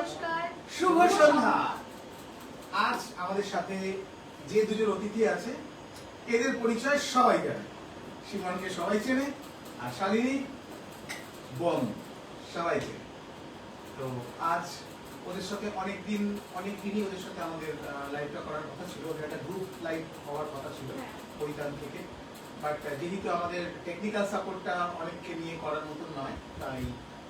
নমস্কার, শুভ সন্ধ্যা। আজ আমাদের সাথে যে দুজন অতিথি আছে এদের পরিচয় সবাই জানে। সীমানকে সবাই চেনে আর শালিনী বম সবাই চেনে। তো আজ ওদের সাথে অনেক দিনই ওদের সাথে আমাদের লাইভটা করার কথা ছিল। ওদের একটা গ্রুপ লাইভ হওয়ার কথা ছিল পরিধান থেকে, বাট যেহেতু আমাদের টেকনিক্যাল সাপোর্টটা অনেককে নিয়ে করার মতন নয়, তাই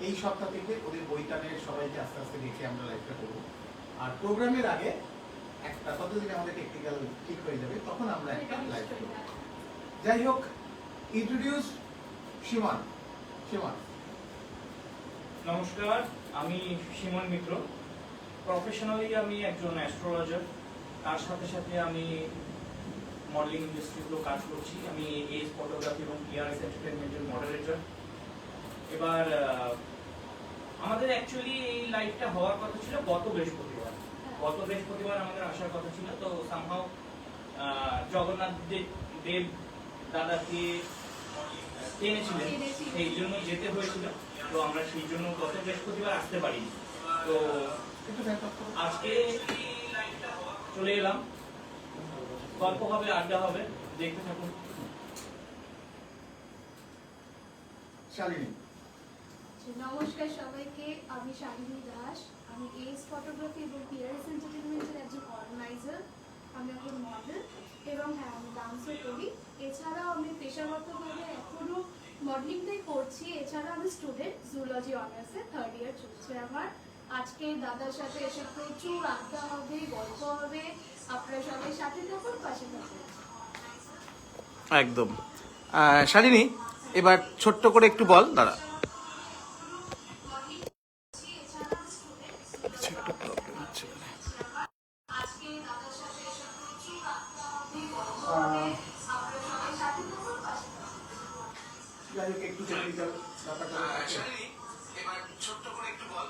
এই সপ্তাহ থেকে ওদের বইটানের সবাইকে আস্তে আস্তে দেখে আমরা লাইভটা করবো। আর প্রোগ্রামের আগে একটা কতদিন আমাদের টেকনিক্যাল ঠিক হয়ে যাবে, তখন আমরা একটা লাইভ করবো। যাই হোক, ইন্ট্রোডিউস সীমান। সীমান, নমস্কার, আমি সীমান মিত্র। প্রফেশনালি আমি একজন অ্যাস্ট্রোলজার, তার সাথে সাথে আমি মডেলিং ইন্ডাস্ট্রিতেও কাজ করছি। আমি এজ ফটোগ্রাফি এবং পিআরএস এন্টারটেইনমেন্টের মডারেটর। এবার আমাদের অ্যাকচুয়ালি এই লাইভটা হওয়ার কথা ছিল গত বৃহস্পতিবার আমাদের আসার কথা ছিল। তো সামহাও জগন্নাথ দেব দাদাকে টেনেছিলেন, এই জন্য যেতে হয়েছিল। তো আমরা সেই জন্য গত বৃহস্পতিবার আসতে পারিনি। তো আজকে চলে এলাম, গল্প হবে, আড্ডা হবে, দেখতে থাকুন। শালিনী। নমস্কার সবাইকে, আমি শালিনী দাস। আমি এজ ফটোগ্রাফি এবং পিআরএস এন্টারটেইনমেন্টের একজন অর্গানাইজার। আমি একজন মডেল এবং হ্যাঁ, আমি ডান্সও করি। এছাড়াও আমি পেশাগতভাবে এখনো মডেলিংটাই করছি। এছাড়া আমি স্টুডেন্ট, জুলজি অনার্সে 3rd ইয়ার চলছে আমার। আজকে দাদার সাথে এসে প্রচুর আড্ডা হবে, গল্প হবে। আপনারা সবাই সাথে থাকুন, পাশে থাকুন। একদম। শালিনী, এবার ছোট্ট করে একটু বল। দাঁড়া, একটু টেকনিক্যাল ব্যাপারটা। এবার ছোট্ট করে একটু বল।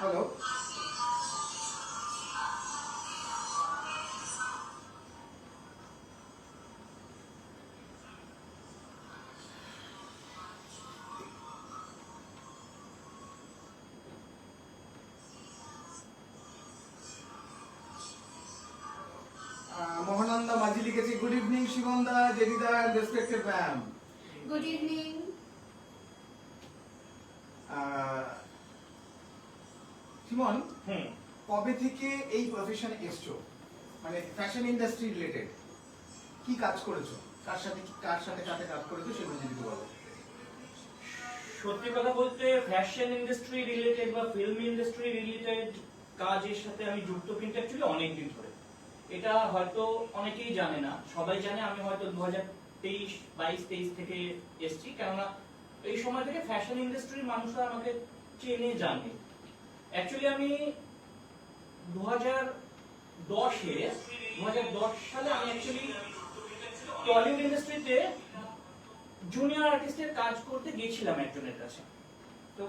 হ্যালো, মোহনন্দা মাঝি লিখেছে, গুড ইভিনিং শিবন্দা, জেডিদা and respected ma'am. Good evening. Shibon, কবে থেকে এই প্রফেশনে এসছো? মানে ফ্যাশন ইন্ডাস্ট্রি রিলেটেড কি কাজ করেছো? কার সাথে কাজ করেছো সেগুলো যদি বলো। সত্যি কথা বলতে ফ্যাশন ইন্ডাস্ট্রি রিলেটেড বা ফিল্ম ইন্ডাস্ট্রি রিলেটেড কাজের সাথে আমি যুক্ত কিন্তু অ্যাকচুয়ালি অনেকদিন ধরে। এটা হয়তো অনেকেই জানে না, সবাই জানে আমি হয়তো 2023 থেকে এসেছি, কেননা এই সময় থেকে ফ্যাশন ইন্ডাস্ট্রির মানুষরা আমাকে চেনে জানে। অ্যাকচুয়ালি আমি 2010 সালে আমি অ্যাকচুয়ালি টলিউড ইন্ডাস্ট্রিতে জুনিয়র আর্টিস্টের কাজ করতে গিয়েছিলাম একজনের কাছে। তো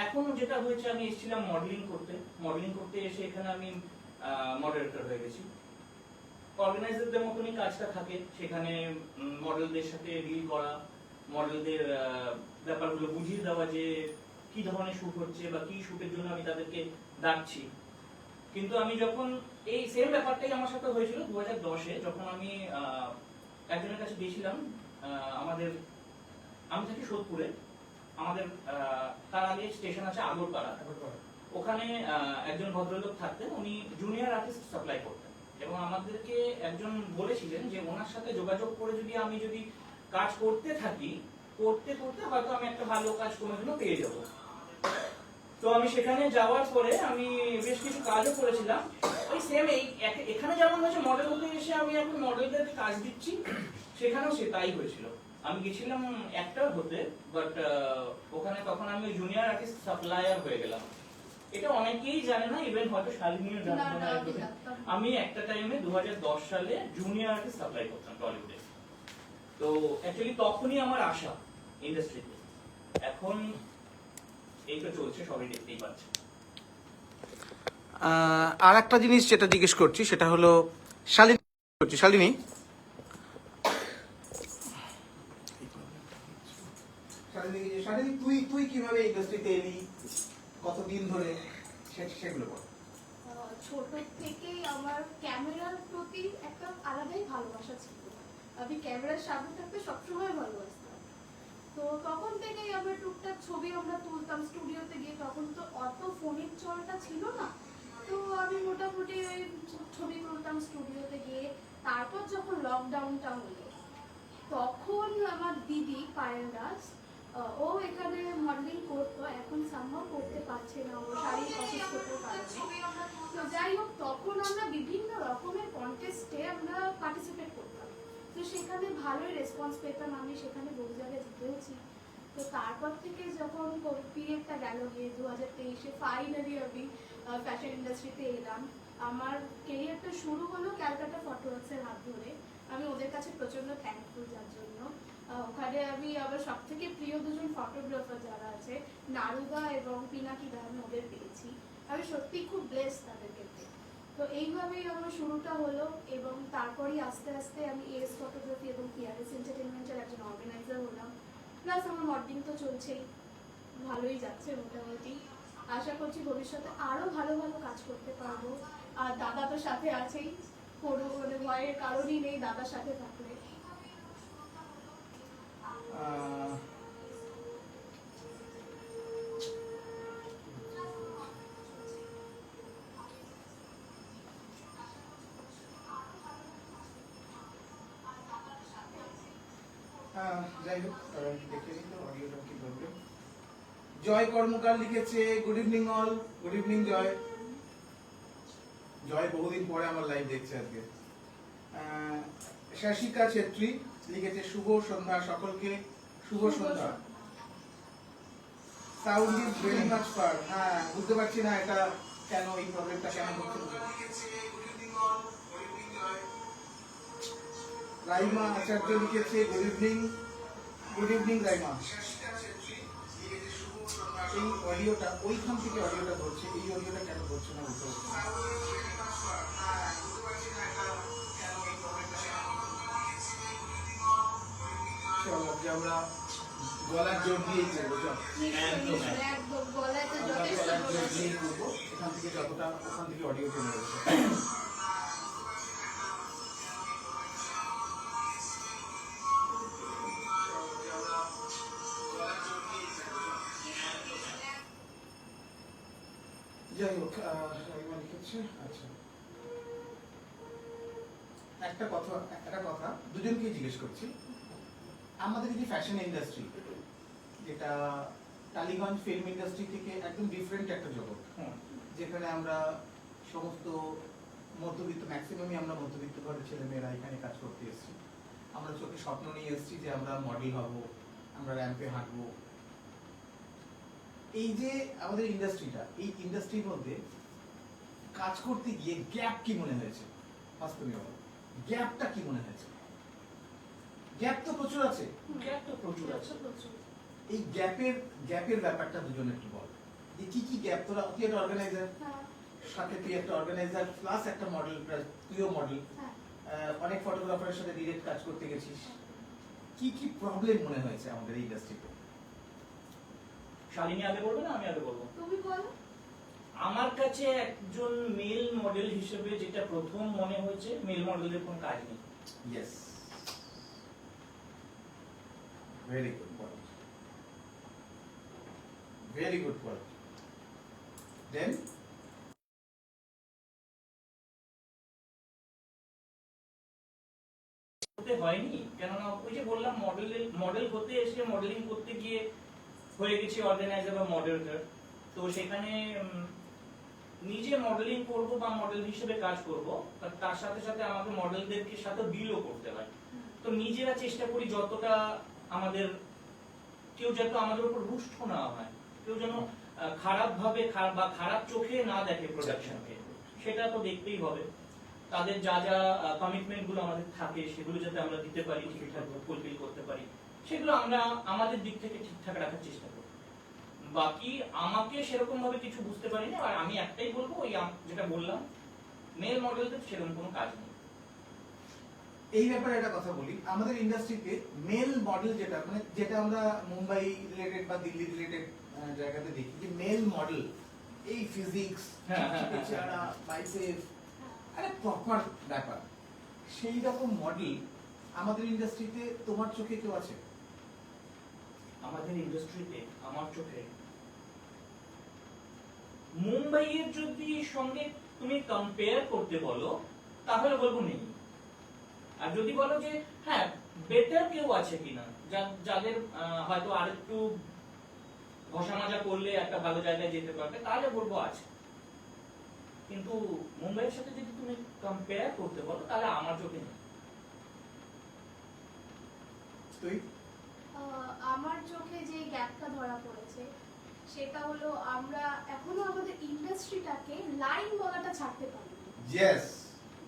এখন যেটা হয়েছে, আমি এসেছিলাম মডেলিং করতে এসে এখানে আমি মডারেটর হয়ে গেছি। অর্গানাইজারদের মতনই কাজটা থাকে, সেখানে মডেলদের সাথে ডিল করা, মডেলদের ব্যাপারগুলো বুঝিয়ে দেওয়া যে কি ধরনের শুট হচ্ছে বা কি শুটের জন্য আমি তাদেরকে ডাকছি। কিন্তু আমি যখন এই সেম ব্যাপারটাই আমার সাথে হয়েছিল 2010-এ, যখন আমি একজনের কাছে গিয়েছিলাম। আমি থাকি সোদপুরে, আমাদের তার আগে স্টেশন আছে আগরপাড়া। ওখানে একজন ভদ্রলোক থাকতেন, উনি জুনিয়র আর্টিস্ট সাপ্লাই করতেন এবং আমাদেরকে একজন বলেছিলেন যে ওনার সাথে যোগাযোগ করে আমি যদি কাজ করতে থাকি, করতে হয়তো আমি একটা ভালো কাজ কোনোদিনও পেয়ে যাব। তো আমি সেখানে যাওয়ার পরে আমি বেশ কিছু কাজও করেছিলাম। ওই সেম এখানে যেমন হয়েছে, মডেল হতে এসে আমি এখন মডেলদেরকে কাজ দিচ্ছি, সেখানেও সে তাই হয়েছিল। আমি গেছিলাম অ্যাক্টর হতে, বাট ওখানে তখন আমি জুনিয়র আর্টিস্ট সাপ্লায়ার হয়ে গেলাম। এটা অনেকেই জানে না, ইভেন হয়তো শালিনীও জানে না, না না, এগুলো। আমি জানতাম না। আমি একটা টাইমে 2010 সালে জুনিয়র আর্টিস্ট সাপ্লাই করতাম টলিউডে। তো অ্যাকচুয়ালি তখনই আমার আশা ইন্ডাস্ট্রিতে। এখন এই তো চলছে, সবাই দেখতেই পাচ্ছে। আর একটা জিনিস যেটা জিজ্ঞেস করছি সেটা হলো শালিনী শালিনী শালিনী তুই তুই কিভাবে ইন্ডাস্ট্রিতে এলি, কতদিন ধরে, সেগুলো বল। ছোট থেকেই আমার ক্যামেরার প্রতি একটা আলাদাই ভালোবাসা ছিল। আমি ক্যামেরার সামনে থাকতে সবসময় ভালোবাসতাম। তো তখন থেকেই আমরা টুকটাক ছবি আমরা তুলতাম স্টুডিওতে গিয়ে। তখন তো অত ফোনের চলটা ছিল না, তো আমি মোটামুটি ওই ছবি তুলতাম স্টুডিওতে গিয়ে। তারপর যখন লকডাউনটা হলো, তখন আমার দিদি পায়েল দাস, ও এখানে মডেলিং করতো, এখন সামহাও করতে পারছে না, ও শারীরিক অসুস্থতার কারণে। তো যাই হোক, তখন আমরা বিভিন্ন রকমের কন্টেস্টে আমরা পার্টিসিপেট করতাম। তো সেখানে ভালোই রেসপন্স পেতাম, আমি সেখানে বহু জায়গায় জিতেওছি। তো তারপর থেকে যখন কোভিড পিরিয়ডটা গেল গিয়ে 2023-এ ফাইনালি আমি ফ্যাশন ইন্ডাস্ট্রিতে এলাম। আমার কেরিয়ারটা শুরু হলো ক্যালকাটা ফটোওয়ার্কসের হাত ধরে। আমি ওদের কাছে প্রচন্ড থ্যাঙ্কফুল যার জন্য। ওখানে আমি আমার সব থেকে প্রিয় দুজন ফটোগ্রাফার যারা আছে, নারুদা এবং পিনাকি দা, আমি ওদের পেয়েছি। আমি সত্যি খুব ব্লেসড তাদেরকে পেয়ে। তো এইভাবেই আমার শুরুটা হলো, এবং তারপরেই আস্তে আস্তে আমি এস ফটোগ্রাফি এবং পিআরএস এন্টারটেনমেন্টের একজন অর্গানাইজার হলাম। প্লাস আমার মডেলিং তো চলছেই, ভালোই যাচ্ছে মোটামুটি। আশা করছি ভবিষ্যতে আরো ভালো ভালো কাজ করতে পারবো। আর দাদা তো সাথে আছেই, কোনো মানে ভয়ের কারণই নেই দাদার সাথে থাকলে। যাই হোক, দেখে নিল অডিওটা কি বলবে। জয় কর্মকার লিখেছে, good evening all. Good evening Joy. Joy বহুদিন পরে আমার লাইভ দেখছে আজকে। শাশিকা ছেত্রী লিখেছে, শুভ সন্ধ্যা সকলকে। শুভ সন্ধ্যা। Sound is very much far. হ্যাঁ, বুঝতে পারছি না এটা কেন, এই প্রবলেমটা কেন হচ্ছে। রাইমা আচার্য লিখেছে, good evening. Good evening Raima. এই অডিওটা ওইখান থেকে অডিওটা ধরছে, এই অডিওটা কেন ধরছে না বুঝতে পারছি না। চল আজকে আমরা গলার জোর দিয়েই করবো। একদম একদম, গলায় তো আমরা যথেষ্ট গলার জোর বলেছে। দিয়েই করবো, এখান থেকে যতটা, ওখান থেকে অডিও চলে যাচ্ছে। যাই হোক, রাইমা লিখেছে। আচ্ছা, একটা কথা দুজনকেই জিজ্ঞেস করছি। আমাদের এই যে ফ্যাশন ইন্ডাস্ট্রি, যেটা টালিগঞ্জ ফিল্ম ইন্ডাস্ট্রি থেকে একদম ডিফারেন্ট একটা জগৎ, যেখানে আমরা সমস্ত মধ্যবিত্ত, ম্যাক্সিমামই আমরা মধ্যবিত্ত ঘরের ছেলে মেয়েরা এখানে কাজ করতে এসেছি। আমরা চোখে স্বপ্ন নিয়ে এসেছি যে আমরা মডেল হব, আমরা র্যাম্পে হাঁটবো। এই যে আমাদের ইন্ডাস্ট্রিটা, এই ইন্ডাস্ট্রির মধ্যে কাজ করতে গিয়ে গ্যাপ কি মনে হয়েছে? বাস্তবে গ্যাপটা কি মনে হয়েছে? গ্যাপ তো প্রচুর আছে। গ্যাপ তো প্রচুর আছে। এই গ্যাপের ব্যাপারটা দুজন একটু বল, যে কি কি গ্যাপ। তোরা তুই একটা অর্গানাইজার, হ্যাঁ, সাথে তুই একটা অর্গানাইজার প্লাস একটা মডেল, তুইও মডেল, হ্যাঁ। অনেক ফটোগ্রাফারের সাথে ডিরেক্ট কাজ করতে গেছিস। কি কি প্রবলেম মনে হয়েছে আমাদের এই ইন্ডাস্ট্রিতে? শালিনী আগে বলবে না আমি আগে বলবো? তুমি বলো। আমার কাছে একজন মেল মডেল হিসেবে যেটা প্রথম মনে হয়েছে, মেল মডেলের কোনো কাজ নেই। Yes, very good point, very good point. Then হতে হয়নি, কেননা ওই যে বললাম মডেল হতে এসে মডেলিং করতে গিয়ে হয়ে গেছি অর্গানাইজার বা মডারেটর। তো সেখানে নিজে মডেলিং করব বা মডেল হিসেবে কাজ করব, তার সাথে সাথে আমাকে মডেলদেরকে সাথে ডিলও করতে হয়। তো নিজেরা চেষ্টা করি যতটা আমাদের, কেউ যাতে আমাদের উপর রুষ্ট না হয়, কেউ যেন খারাপ ভাবে বা খারাপ চোখে না দেখে প্রোডাকশনকে, সেটা তো দেখতেই হবে। তাদের যা যা কমিটমেন্ট গুলো আমাদের থাকে সেগুলো যাতে আমরা দিতে পারি, ঠিকঠাক ফুলফিল করতে পারি, সেগুলো আমরা আমাদের দিক থেকে ঠিকঠাক রাখার চেষ্টা করি। বাকি আমাকে সেরকম ভাবে কিছু বুঝতে পারি না, আর আমি একটাই বলবো, ওই যেটা বললাম, মেল মডেলদের সেরকম কোনো কাজ নেই। এই ব্যাপারে একটা কথা বলি, আমাদের ইন্ডাস্ট্রিতে মেল মডেল যেটা, মানে যেটা আমরা মুম্বাই রিলেটেড বা দিল্লি রিলেটেড জায়গাতে দেখি, যে মেল মডেল এই ফিজিক্স, চেহারা, বাইসেপ, আরে প্রপার ব্যাপার, সেই রকম মডেল আমাদের ইন্ডাস্ট্রিতে তোমার চোখে কেউ আছে? আমাদের ইন্ডাস্ট্রিতে আমার চোখে মুম্বাইয়ের যদি সঙ্গে তুমি কম্পেয়ার করতে বলো তাহলে বলবো নেই। আর যদি বলো যে হ্যাঁ বেটার কেউ আছে কিনা, যাদের হয়তো আরেকটু ঘষা মাজা করলে একটা ভালো জায়গায় যেতে পারবে, তাহলে বলবো আছে। কিন্তু মুম্বাইয়ের সাথে যদি তুমি কম্পেয়ার করতে বলো তাহলে আমার চোখে নেই। তুই? আমার চোখে যে গ্যাপটা ধরা পড়েছে সেটা হলো আমরা এখনো আমাদের ইন্ডাস্ট্রিটাকে লাইন বলাটা ছাড়তে পারি। ইয়েস,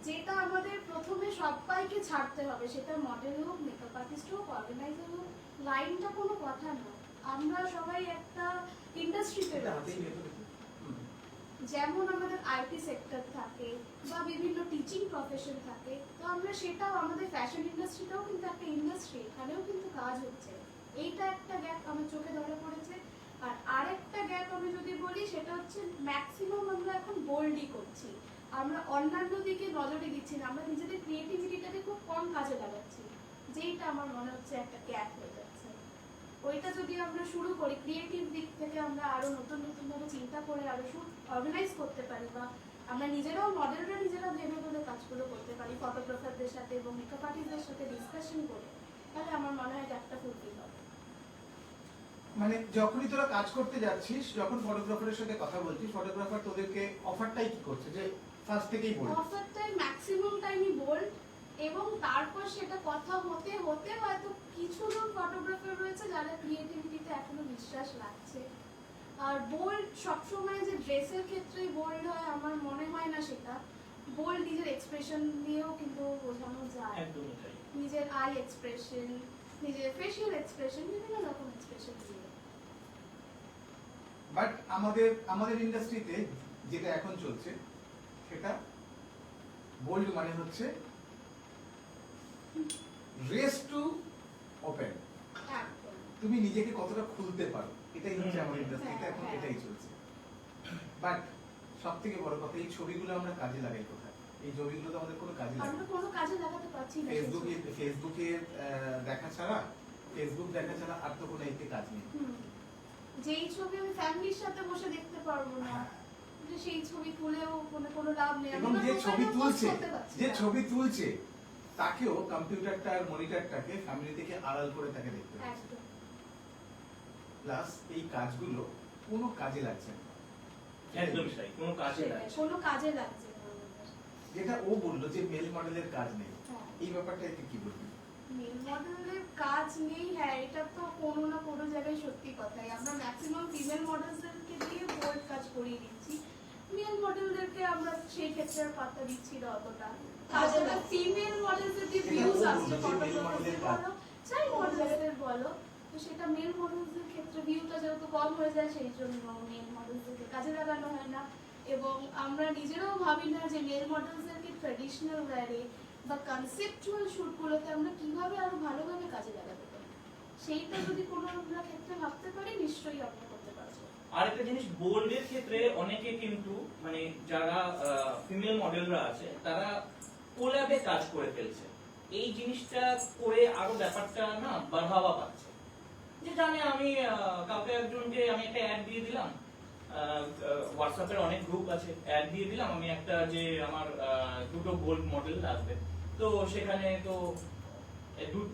যেটা আমাদের প্রথমে সবাইকে ছাড়তে হবে, সেটা মডেল হোক, মেকআপ আর্টিস্ট হোক, অর্গানাইজার হোক, লাইনটা কোনো কথা না। আমরা সবাই একটা ইন্ডাস্ট্রিতে রয়েছি, যেমন আমাদের আইটি সেক্টর থাকে বা বিভিন্ন টিচিং প্রফেশন থাকে, তো আমরা সেটাও, আমাদের ফ্যাশন ইন্ডাস্ট্রিটাও কিন্তু একটা ইন্ডাস্ট্রি, এখানেও কিন্তু কাজ হচ্ছে। এইটা একটা গ্যাপ আমার চোখে ধরা পড়েছে। আর আরেকটা গ্যাপ আমি যদি বলি, সেটা হচ্ছে ম্যাক্সিমাম আমরা এখন বোল্ডই করছি, আমরা অন্যান্য দিকে নজরই দিচ্ছি না, আমরা নিজেদের ক্রিয়েটিভিটিটাকে খুব কম কাজে লাগাচ্ছি, যেইটা আমার মনে হচ্ছে একটা গ্যাপ হয়ে যাচ্ছে। ওইটা যদি আমরা শুরু করি, ক্রিয়েটিভ দিক থেকে আমরা আরো নতুন নতুন ভাবে চিন্তা করে আরো অর্গানাইজ করতে পারি, বা আমরা নিজেরাও মডেলরা নিজেরা ভেবে ভেবে কাজগুলো করতে পারি ফটোগ্রাফারদের সাথে এবং মেকআপ আর্টিস্টদের সাথে ডিসকাশন করে, তাহলে আমার মনে হয় গ্যাপটা ফুলফিল হবে। মানে যখনই তোরা কাজ করতে যাচ্ছিস, যখন ফটোগ্রাফারের সাথে কথা বলছিস, ফটোগ্রাফার তোদেরকে অফারটাই কি করছে, যে ফার্স্ট থেকেই বল অফারটাই ম্যাক্সিমাম টাইমই বোল্ড, এবং তারপর সেটা কথা হতে হতে হয়তো কিছু জন ফটোগ্রাফার রয়েছে যারা ক্রিয়েটিভিটিতে এখনো বিশ্বাস রাখছে। আর বোল্ড সবসময় যে ড্রেসের ক্ষেত্রেই বোল্ড হয় আমার মনে হয় না, সেটা বোল্ড নিজের এক্সপ্রেশন দিয়েও কিন্তু বোঝানো যায়। একদমই তাই। নিজের আই এক্সপ্রেশন, নিজের ফেশিয়াল এক্সপ্রেশন, বিভিন্ন রকম এক্সপ্রেশন দিয়ে। বাট আমাদের ইন্ডাস্ট্রিতে যেটা এখন চলছে, সেটা বোল্ড মানে হচ্ছে রেস টু ওপেন, একদম। তুমি নিজেকে কতটা খুলতে পারো, এটাই হচ্ছে আমার ইন্ডাস্ট্রিতে এখন এটাই চলছে। বাট সব থেকে বড় কথা, এই ছবিগুলো আমরা কাজে লাগাই কোথায়? এই ছবিগুলো তো আমাদের কোনো কাজে লাগে আমরা কোনো কাজে লাগাতে পারছি না। ফেসবুকে দেখা ছাড়া, ফেসবুক দেখা ছাড়া আর তো কোনো এতে কাজ নেই। যেই ছবি আমি ফ্যামিলির সাথে বসে দেখতে পারবো না, যে সেই ছবি তুলেও কোনো লাভ নেই। এবং যে ছবি তুলছে তাকেও কম্পিউটারটা আর মনিটরটাকে ফ্যামিলি থেকে আড়াল করে তাকে দেখতে হচ্ছে। একদম। প্লাস এই কাজগুলো কোনো কাজে লাগছে না। একদমই তাই, কোনো কাজে লাগছে না। কোনো কাজে লাগছে না আমাদের। যেটা ও বললো যে মেল মডেলের কাজ নেই, হ্যাঁ। এই ব্যাপারটা একটু কি বলবি? মেল মডেলের কাজ নেই, হ্যাঁ এটা তো কোনো না কোনো জায়গায় সত্যি কথাই। আমরা ম্যাক্সিমাম ফিমেল মডেলসদেরকে দিয়ে বোল্ড কাজ করিয়ে দিচ্ছি, মেল মডেলদেরকে আমরা সেই ক্ষেত্রে আর পাত্তা দিচ্ছি না অতটা। তাছাড়া ফিমেল মডেলসদের যে ভিউজ আসছে ফটোগ্রাফারদের বলো চাই মডেলসদের বলো, তো সেটা মেল মডেলসদের ক্ষেত্রে ভিউটা যেহেতু কম হয়ে যায়, সেই জন্য মেল মডেলসদেরকে কাজে লাগানো হয় না। এবং আমরা নিজেরাও ভাবি না যে মেল মডেলসদেরকে ট্র্যাডিশনাল ওয়্যারে বা কনসেপচুয়াল শুটগুলোতে আমরা কিভাবে আরো ভালোভাবে কাজে লাগাতে পারি, সেইটা যদি কোনো আমরা ক্ষেত্রে ভাবতে পারি, নিশ্চয়ই আমরা করতে পারবো। আরেকটা জিনিস, বোল্ডের ক্ষেত্রে অনেকে কিন্তু মানে যারা ফিমেল মডেলরা আছে তারা কোল্যাবে কাজ করে ফেলছে। এই জিনিসটা করে আরো ব্যাপারটা না বাড়াবা পাচ্ছে, যে জানে আমি কাউকে একজনকে আমি একটা অ্যাড দিয়ে দিলাম, হোয়াটসঅ্যাপের অনেক গ্রুপ আছে, অ্যাড দিয়ে দিলাম আমি একটা যে আমার দুটো বোল্ড মডেল লাগবে, তো সেখানে তো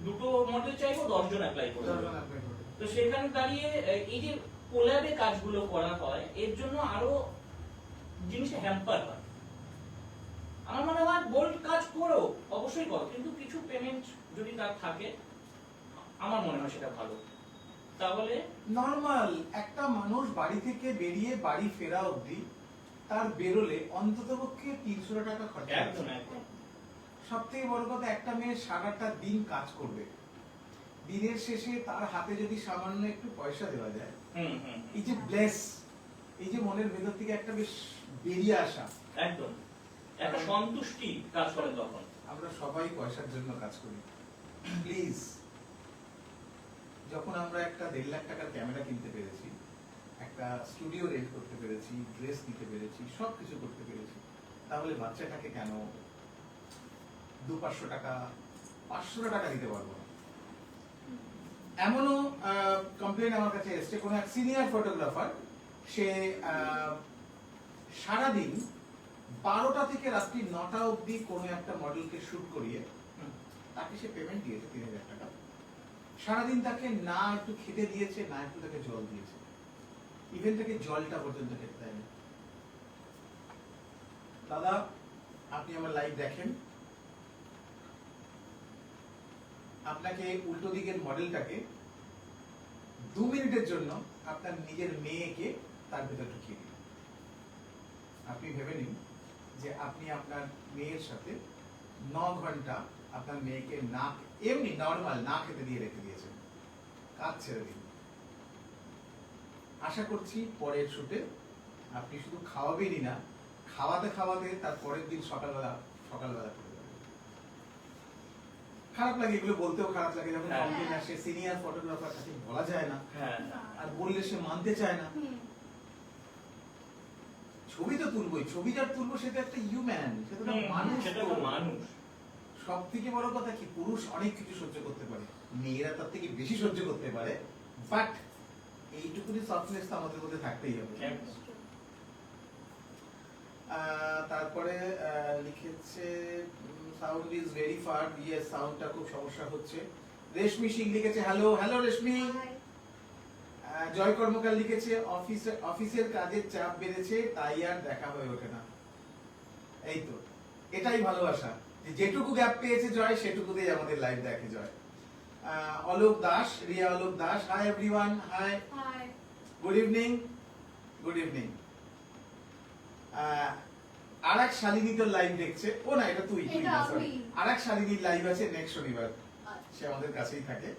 দুটো মডেল চাইবো, 10 জন অ্যাপ্লাই করবে। তো সেখানে দাঁড়িয়ে এই যে কোল্যাবে কাজগুলো করা হয়, এর জন্য আরো জিনিসটা হ্যাম্পার হয়। আমার মনে হয় বোল্ড কাজ করো, অবশ্যই করো, কিন্তু কিছু পেমেন্ট যদি তার থাকে আমার মনে হয় সেটা ভালো। তাহলে নর্মাল একটা মানুষ বাড়ি থেকে বেরিয়ে বাড়ি ফেরা অবধি তার বেরোলে অন্ততপক্ষে 300 টাকা খরচা একদম একদম সব থেকে বড় কথা, একটা মেয়ে সারাটা দিন কাজ করবে, দিনের শেষে তার হাতে যদি সামান্য একটু পয়সা দেওয়া যায়, এই যে ব্লেস, এই যে মনের ভেতর থেকে একটা বেশ বেরিয়ে আসা, একদম একটা সন্তুষ্টি কাজ করে তখন। আমরা সবাই পয়সার জন্য কাজ করি। প্লিজ, যখন আমরা একটা 1.5 লাখ টাকার ক্যামেরা কিনতে পেরেছি, একটা স্টুডিও রেন্ট করতে পেরেছি, ড্রেস নিতে পেরেছি, সবকিছু করতে পেরেছি, তাহলে বাচ্চাটাকে কেন 200-500 টাকা 500 টাকা দিতে পারবো না? এমনও কমপ্লেন আমার কাছে এসছে, কোনো এক সিনিয়র ফটোগ্রাফার, সে সারাদিন 12টা থেকে রাত্রি 9টা অবধি কোনো একটা মডেলকে শুট করিয়ে তাকে সে পেমেন্ট দিয়েছে 3000 টাকা। সারাদিন তাকে না একটু খেতে দিয়েছে, না একটু তাকে জল দিয়েছে, ইভেন তাকে জলটা পর্যন্ত খেতে দেয়নি। দাদা, আপনি আমার লাইভ দেখেন, আপনাকে উল্টো দিকের মডেলটাকে 2 মিনিটের জন্য আপনার নিজের মেয়েকে তার ভেতর ঢুকিয়ে দিন। আপনি ভেবে নিন যে আপনি আপনার মেয়ের সাথে 9 ঘন্টা আপনার মেয়েকে না এমনি নর্মাল না খেতে দিয়ে রেখে দিয়েছেন। কাজ ছেড়ে দিন। আশা করছি পরের শুটে আপনি শুধু খাওয়াবেনই না, খাওয়াতে খাওয়াতে তার পরের দিন সকালবেলা করে যাবেন। খারাপ লাগে, এগুলো বলতেও খারাপ লাগে, যখন হ্যাঁ। কমপ্লেন আসে। সিনিয়র ফটোগ্রাফার তাকে বলা যায় না, হ্যাঁ আর বললে সে মানতে চায় না। ছবি তো তুলবোই, ছবি যার তুলবো সেটা একটা হিউম্যান, সেটা একটা মানুষ। সেটা তো মানুষ। সব থেকে বড় কথা কি, পুরুষ অনেক কিছু সহ্য করতে পারে, মেয়েরা তার থেকে বেশি সহ্য করতে পারে, বাট এইটুকুনি সফটনেস তো আমাদের মধ্যে থাকতেই হবে। তারপরে লিখেছে sound is very far, yes সাউন্ডটা খুব সমস্যা হচ্ছে। রেশমি সিং লিখেছে হ্যালো। হ্যালো রেশমি। জয় কর্মকার লিখেছে অফিসের কাজের চাপ বেড়েছে, তাই আর দেখা হয়ে ওঠে না। এই তো, এটাই ভালোবাসা, যে যেটুকু গ্যাপ পেয়েছে জয় সেটুকুতেই আমাদের লাইভ দেখে Joy. Alok Das, Riya Alok Das, hi everyone, hi, good evening, good evening. আর এক শালিনী তোর লাইভ দেখছে, ও না এটা তুই, আর এক শালিনীর লাইভ আছে নেক্সট শনিবার, সে আমাদের কাছেই থাকে।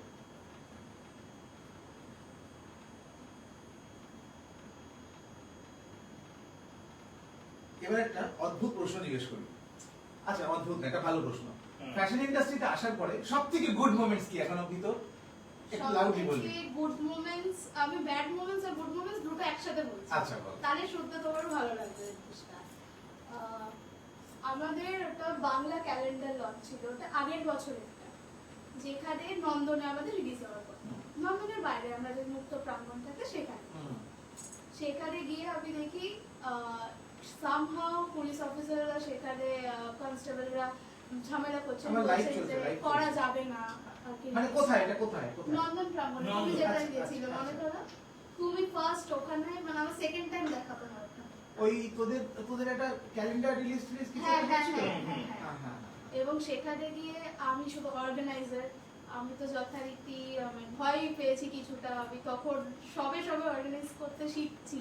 এবার একটা অদ্ভুত প্রশ্ন জিজ্ঞেস করি। আচ্ছা, অদ্ভুত না, এটা ভালো প্রশ্ন। ফ্যাশন ইন্ডাস্ট্রিতে আসার পরে সবথেকে গুড মোমেন্টস কি এখন অবধি? তো একটু লাউডলি বলবি। গুড মোমেন্টস, আমি ব্যাড মোমেন্টস আর গুড মোমেন্টস দুটো একসাথে বলছি। আচ্ছা বল। তাহলে শুনতে তোমার ভালো লাগবে জিনিসটা। আমাদের একটা বাংলা ক্যালেন্ডার লঞ্চ ছিল, ওটা আগের বছরের, যেখানে নন্দনে আমাদের রিলিজ হওয়ার কথা। নন্দনের বাইরে আমরা যে মুক্ত প্রাঙ্গণ থাকে সেখানে গিয়ে আমি দেখি সামহাও পুলিশ অফিসাররা, সেখানে কনস্টেবলরা ঝামেলা করছে, করা যাবে না। মানে কোথায় এটা, কোথায়? নন্দন প্রাঙ্গণে তুমি যেটা গিয়েছিলে মনে করো, তুমি ফার্স্ট ওখানে, মানে আমার সেকেন্ড টাইম দেখা তোমার ওখানে। ওই তোদের একটা ক্যালেন্ডার রিলিজ কিছু ছিল। হ্যাঁ। এবং সেখানে গিয়ে আমি শুধু অর্গানাইজার, আমি তো যথারীতি ভয় পেয়েছি কিছুটা। আমি তখন সবে অর্গানাইজ করতে শিখছি,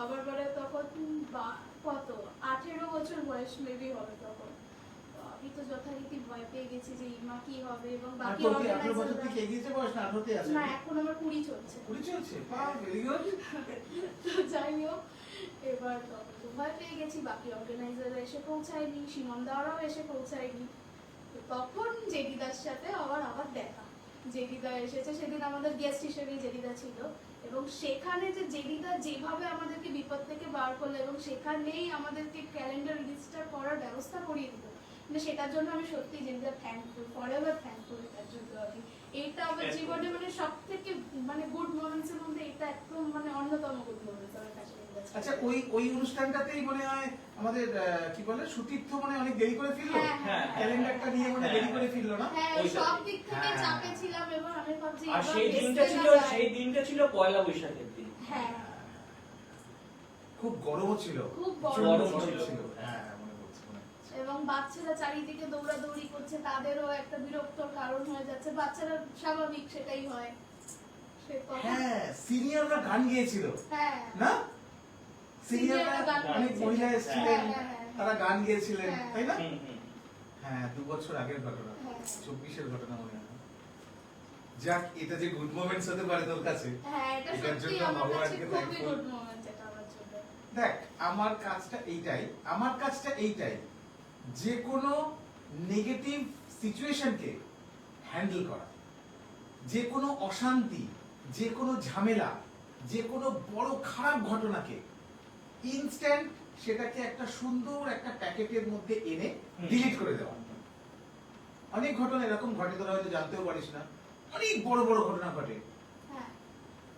আবার পরে তখন কত 18 বছর বয়স মেবি হবে তখন। আমি তো যথারীতি ভয় পেয়ে গেছি যে ইমা কি হবে, এবং বাকি না, এখন আমার 20 চলছে। যাই হোক, এবার তখন তো ভয় পেয়ে গেছি, বাকি অর্গানাইজার এসে পৌঁছায়নি, সিমন দাওরাও এসে পৌঁছায়নি। তখন জেডিদার সাথে আবার দেখা, জেডিদা এসেছে সেদিন, আমাদের গেস্ট হিসেবে জেডিদা ছিল, এবং সেখানে যে জেডিদা যেভাবে আমাদেরকে বিপদ থেকে বার করলো, এবং সেখানেই আমাদেরকে ক্যালেন্ডার রিলিজটা করার ব্যবস্থা করিয়ে দিল, মানে সেটার জন্য আমি সত্যি জেডিদা থ্যাঙ্কফুল, ফরএভার থ্যাঙ্কফুল এটার জন্য। আমি এইটা আমার জীবনে মানে সব থেকে মানে গুড মোমেন্টস এর মধ্যে এটা একদম মানে অন্যতম গুড মোমেন্টস আমার কাছে। আচ্ছা, ওই অনুষ্ঠানটাতেই মনে হয় আমাদের কি বলে সুতীর্থ মানে অনেক দেরি করে ফিরলো, ক্যালেন্ডারটা নিয়ে মানে দেরি করে ফিরলো না? হ্যাঁ, সব দিক থেকে চাপে ছিলাম, এবং আমি ভাবছি আর সেই দিনটা ছিল পয়লা বৈশাখের দিন। হ্যাঁ, খুব গরমও ছিল, খুব গরম ছিল। হ্যাঁ, মনে পড়ছে। এবং বাচ্চারা চারিদিকে দৌড়াদৌড়ি করছে, তাদেরও একটা বিরক্তর কারণ হয়ে যাচ্ছে। বাচ্চারা স্বাভাবিক, সেটাই হয়। সে কথা। হ্যাঁ, সিনিয়ররা গান গেয়েছিল হ্যাঁ না? সিনিয়ররা Senior রা গান অনেক গেয়েছে। মহিলা এসেছিলেন, হ্যাঁ, হ্যাঁ, হ্যাঁ। তারা গান গেয়েছিলেন, হ্যাঁ। তাই না? হুম, হুম। হ্যাঁ, 2 বছর আগের ঘটনা, হ্যাঁ। 24-এর ঘটনা মনে হয়। যাক, এটা যে গুড মোমেন্টস হতে পারে তোর কাছে, হ্যাঁ, এটা এটার সত্যি জন্য আমার কাছে ভগবানকে খুবই thankful। গুড মোমেন্ট এটা আমার জন্য। দেখ, আমার কাজটা এইটাই, যে কোনো নেগেটিভ সিচুয়েশনকে হ্যান্ডেল করা, যে কোনো অশান্তি, যে কোনো ঝামেলা, যে কোনো বড় খারাপ ঘটনাকে ইনস্ট্যান্ট সেটাকে একটা সুন্দর একটা প্যাকেটের মধ্যে এনে ডিলিট করে দেওয়া। অনেক ঘটনা এরকম ঘটে, তোরা হয়তো জানতেও পারিস না, অনেক বড় বড় ঘটনা ঘটে, হ্যাঁ,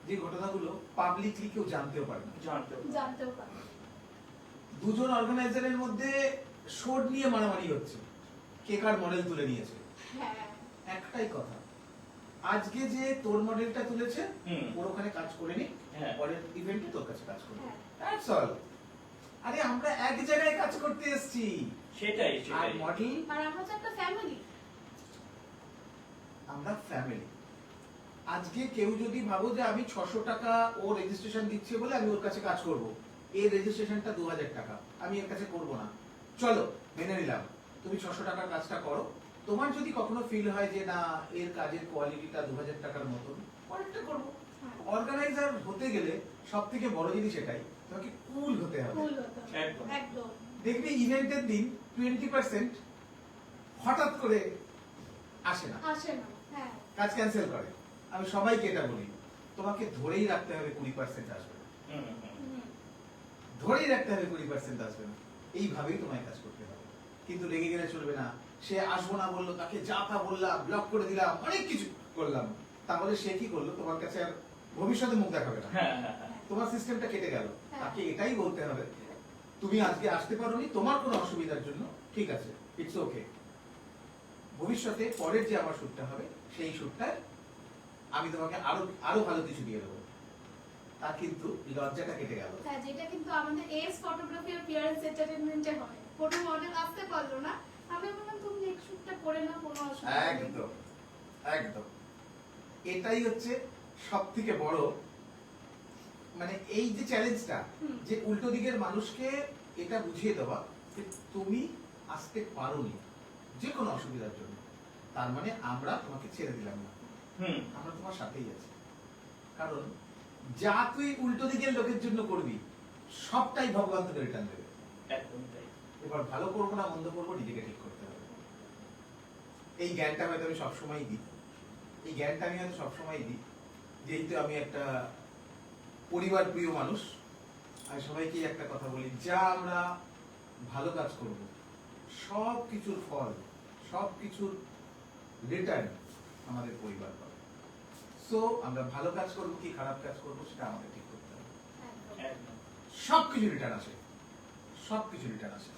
যে ঘটনাগুলো পাবলিকলি কেউ জানতেও পারে না। জানতেও পারি। দুজন অর্গানাইজারের মধ্যে শোড নিয়ে মারামারি হচ্ছে, কে কার মডেল তুলে নিয়েছে। হ্যাঁ, একটাই কথা, আজকে যে তোর মডেলটা তুলেছে হুম। ওর ওখানে কাজ করে নি, হ্যাঁ। পরের ইভেন্টে তোর কাছে কাজ করবে। হ্যাঁ। That's all. আরে আমরা এক জায়গায় কাজ করতে এসেছি। সেটাই আর সেটাই মডেল, আর আমরা তো একটা ফ্যামিলি। আমরা ফ্যামিলি। আজকে কেউ যদি ভাবো যে আমি 600 টাকা ও রেজিস্ট্রেশন দিচ্ছে বলে আমি ওর কাছে কাজ করব, এই রেজিস্ট্রেশনটা 2000 টাকা, আমি এর কাছে করব না, চলো মেনে নিলাম, তুমি 600 টাকার কাজটা করো। তোমার যদি কখনো ফিল হয় যে না এর কাজের কোয়ালিটিটা 2000 টাকার মতন, পরেরটা করবো। হ্যাঁ, অর্গানাইজার হতে গেলে সব থেকে বড় জিনিস এটাই, তোমাকে কুল হতে হবে। ভুল হতো না। একদম। একদম। দেখবি ইভেন্টের দিন 20% হঠাৎ করে আসে না, আসে না। হ্যাঁ, কাজ ক্যান্সেল করে। আমি সবাইকে এটা বলি, তোমাকে ধরেই রাখতে হবে 20% আসবে না, হুম, হুম। হুম, ধরেই রাখতে হবে 20% আসবে না, এইভাবেই তোমায় কাজ করতে হবে। কিন্তু রেগে গেলে চলবে না, সে আসবো না বললো, তাকে যা তা বললাম, ব্লক করে দিলাম, অনেক কিছু করলাম, তাহলে সে কি করলো, তোমার কাছে আর ভবিষ্যতে মুখ দেখাবে না, হ্যাঁ, হ্যাঁ, হ্যাঁ। তোমার সিস্টেমটা কেটে গেল। হ্যাঁ। তাকে এটাই বলতে হবে, তুমি আজকে আসতে পারোনি তোমার কোনো অসুবিধার জন্য, ঠিক আছে, ইটস ওকে, ভবিষ্যতে পরের যে আমার শুটটা হবে সেই শুটটায় আমি তোমাকে আরো আরো ভালো কিছু দিয়ে দেবো। তা কিন্তু লজ্জাটা কেটে গেল। হ্যাঁ, যেটা কিন্তু আমাদের এস ফটোগ্রাফি আর পিয়ারেন্স এন্টারটেইনমেন্টে হয়। কোনো মডেল আসতে পারলো না, আমি বললাম তুমি নেক্সট শুটটা করে নাও, কোনো অসুবিধা নেই। একদম একদম, এটাই হচ্ছে সব থেকে বড়, মানে এই যে চ্যালেঞ্জটা, হুম। যে উল্টো দিকের মানুষকে এটা বুঝিয়ে দেওয়া যে তুমি আসতে পারোনি যে কোনো অসুবিধার জন্য, তার মানে আমরা তোমাকে ছেড়ে দিলাম না, হুম। আমরা তোমার সাথেই আছি। কারণ যা তুই উল্টো দিকের লোকের জন্য করবি সবটাই ভগবান তোকে রিটার্ন দেবে। একদম তাই। এবার ভালো করবো না মন্দ করবো নিজেকে ঠিক করতে হবে। এই জ্ঞানটা হয়তো আমি সবসময় দিই, এই জ্ঞানটা আমি হয়তো সবসময় দিই, যেহেতু আমি একটা পরিবার প্রিয় মানুষ। আমি সবাইকে একটা কথা বলি, যা আমরা ভালো কাজ করব সব কিছুর ফল, সব কিছুর রিটার্ন আমাদের পরিবার পাবে। সো আমরা ভালো কাজ করবো কি খারাপ কাজ করবো সেটা আমাদের ঠিক করতে হবে। একদম। একদম। সব কিছু রিটার্ন আসে, সব কিছু রিটার্ন আসে।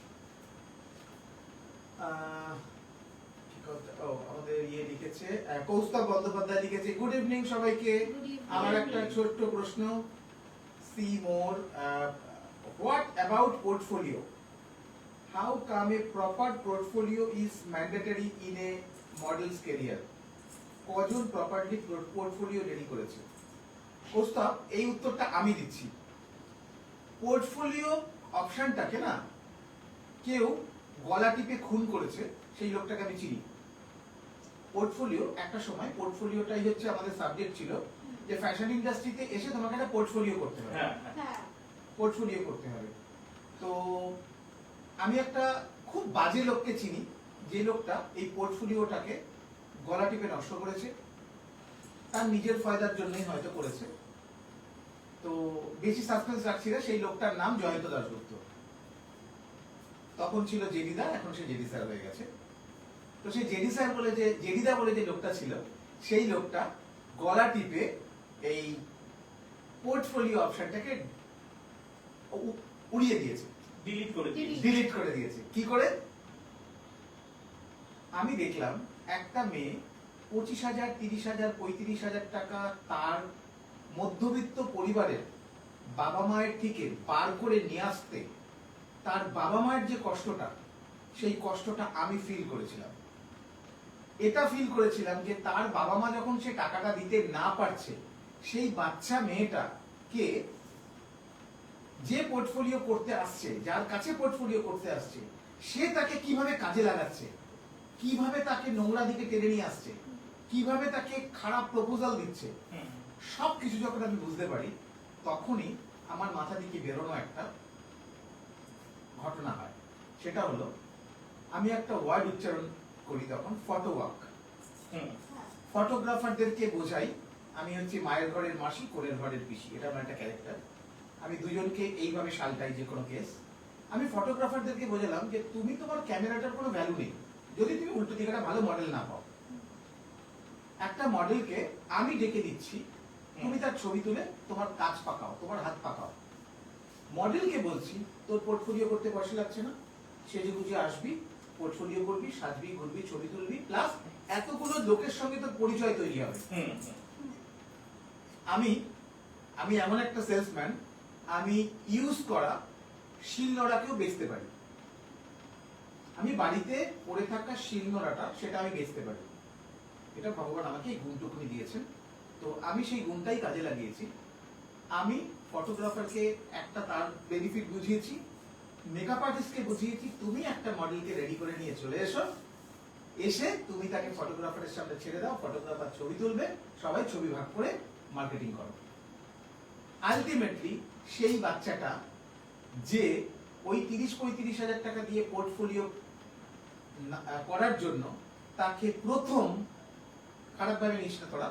কি কথা- ও, আমাদের ইয়ে লিখেছে কৌস্তব বন্দ্যোপাধ্যায় লিখেছে, গুড ইভিনিং সবাইকে। Good evening. আমার একটা ছোট্ট প্রশ্ন, see more, what about portfolio, how come a proper portfolio is mandatory in a models career, কজন প্রপারলি পোর্টফোলিও রেডি করেছে? কৌস্তব, এই উত্তরটা আমি দিচ্ছি। পোর্টফোলিও অপশনটাকে না কেউ গলা টিপে খুন করেছে, সেই লোকটাকে আমি চিনি। পোর্টফোলিও একটা সময়, পোর্টফোলিওটাই হচ্ছে আমাদের সাবজেক্ট ছিল, যে ফ্যাশন ইন্ডাস্ট্রিতে এসে তোমাকে একটা পোর্টফোলিও করতে হবে, হ্যাঁ, হ্যাঁ। হ্যাঁ, পোর্টফোলিও করতে হবে। তো আমি একটা খুব বাজে লোককে চিনি, যে লোকটা এই পোর্টফোলিওটাকে গলা টিপে নষ্ট করেছে, তার নিজের ফায়দার জন্যই হয়তো করেছে। তো বেশি সাসপেন্স রাখছি না, সেই লোকটার নাম জয়ন্ত দাশগুপ্ত। তখন ছিল জেডিদা, এখন সে জেডি স্যার হয়ে গেছে। তো সেই জেডি স্যার বলে যে জেডিদা বলে যে লোকটা ছিল, সেই লোকটা গলা টিপে এই পোর্টফোলিও অপশনটাকে উড়িয়ে দিয়েছে, ডিলিট করে দিয়েছি। ডিলিট করে দিয়েছে। কি করে? আমি দেখলাম একটা মেয়ে 25,000, 30,000, 35,000 টাকা তার মধ্যবিত্ত পরিবারের বাবা মায়ের থেকে বার করে নিয়ে আসতে, তার বাবা মায়ের যে কষ্টটা, সেই কষ্টটা আমি ফিল করেছিলাম। এটা ফিল করেছিলাম যে তার বাবা মা যখন সে টাকাটা দিতে না পারছে, সেই বাচ্চা মেয়েটাকে যে পোর্টফোলিও করতে আসছে, যার কাছে পোর্টফোলিও করতে আসছে, সে তাকে কিভাবে কাজে লাগাচ্ছে, কিভাবে তাকে নোংরা দিকে টেনে নিয়ে আসছে, কিভাবে তাকে খারাপ প্রপোজাল দিচ্ছে, সবকিছু যখন আমি বুঝতে পারি, তখনই আমার মাথা থেকে বেরোনো একটা ঘটনা হয়। সেটা হলো, আমি একটা ওয়ার্ড উচ্চারণ করি তখন, ফটো ওয়াক। ফটোগ্রাফারদেরকে বোঝাই আমি হচ্ছে মায়ের ঘরের মাসি, কোলের ঘরের পিসি, এটা আমার একটা ক্যারেক্টার। আমি দুজনকে এইভাবে সালটাই যে কোনো কেস। আমি ফটোগ্রাফারদেরকে বোঝালাম যে তুমি তোমার ক্যামেরাটার কোনো ভ্যালু নেই যদি তুমি উল্টো দিকে একটা ভালো মডেল না পাও। একটা মডেলকে আমি ডেকে দিচ্ছি, তুমি তার ছবি তুলে তোমার কাজ পাকাও, তোমার হাত পাকাও। মডেলকে বলছি তোর পোর্টফোলিও করতে পয়সা লাগছে না, সেজে গুজে আসবি, পোর্টফোলিও করবি, সাজবি, ঘুরবি, ছবি তুলবি, প্লাস এতগুলো লোকের সঙ্গে তোর পরিচয় তৈরি হবে। আমি এমন একটা সেলসম্যান, আমি ইউজ করা শিলনোড়াকেও বেচতে পারি। আমি বাড়িতে পড়ে থাকা শিলনোড়াটা সেটা আমি বেচতে পারি। এটা ভগবান আমাকে এই গুণটুকুনি দিয়েছেন, তো আমি সেই গুণটাই কাজে লাগিয়েছি। আমি ফটোগ্রাফারকে একটা তার বেনিফিট বুঝিয়েছি, মেকআপ আর্টিস্টকে বুঝিয়েছি তুমি একটা মডেলকে রেডি করে নিয়ে চলে এসো, এসে তুমি তাকে ফটোগ্রাফারের সামনে ছেড়ে দাও, ফটোগ্রাফার ছবি তুলবে, সবাই ছবি ভাগ করে মার্কেটিং করো। আলটিমেটলি সেই বাচ্চাটা যে ওই 30-35 হাজার টাকা দিয়ে পোর্টফোলিও করার জন্য তাকে প্রথম, খারাপভাবে নিস না তোরা,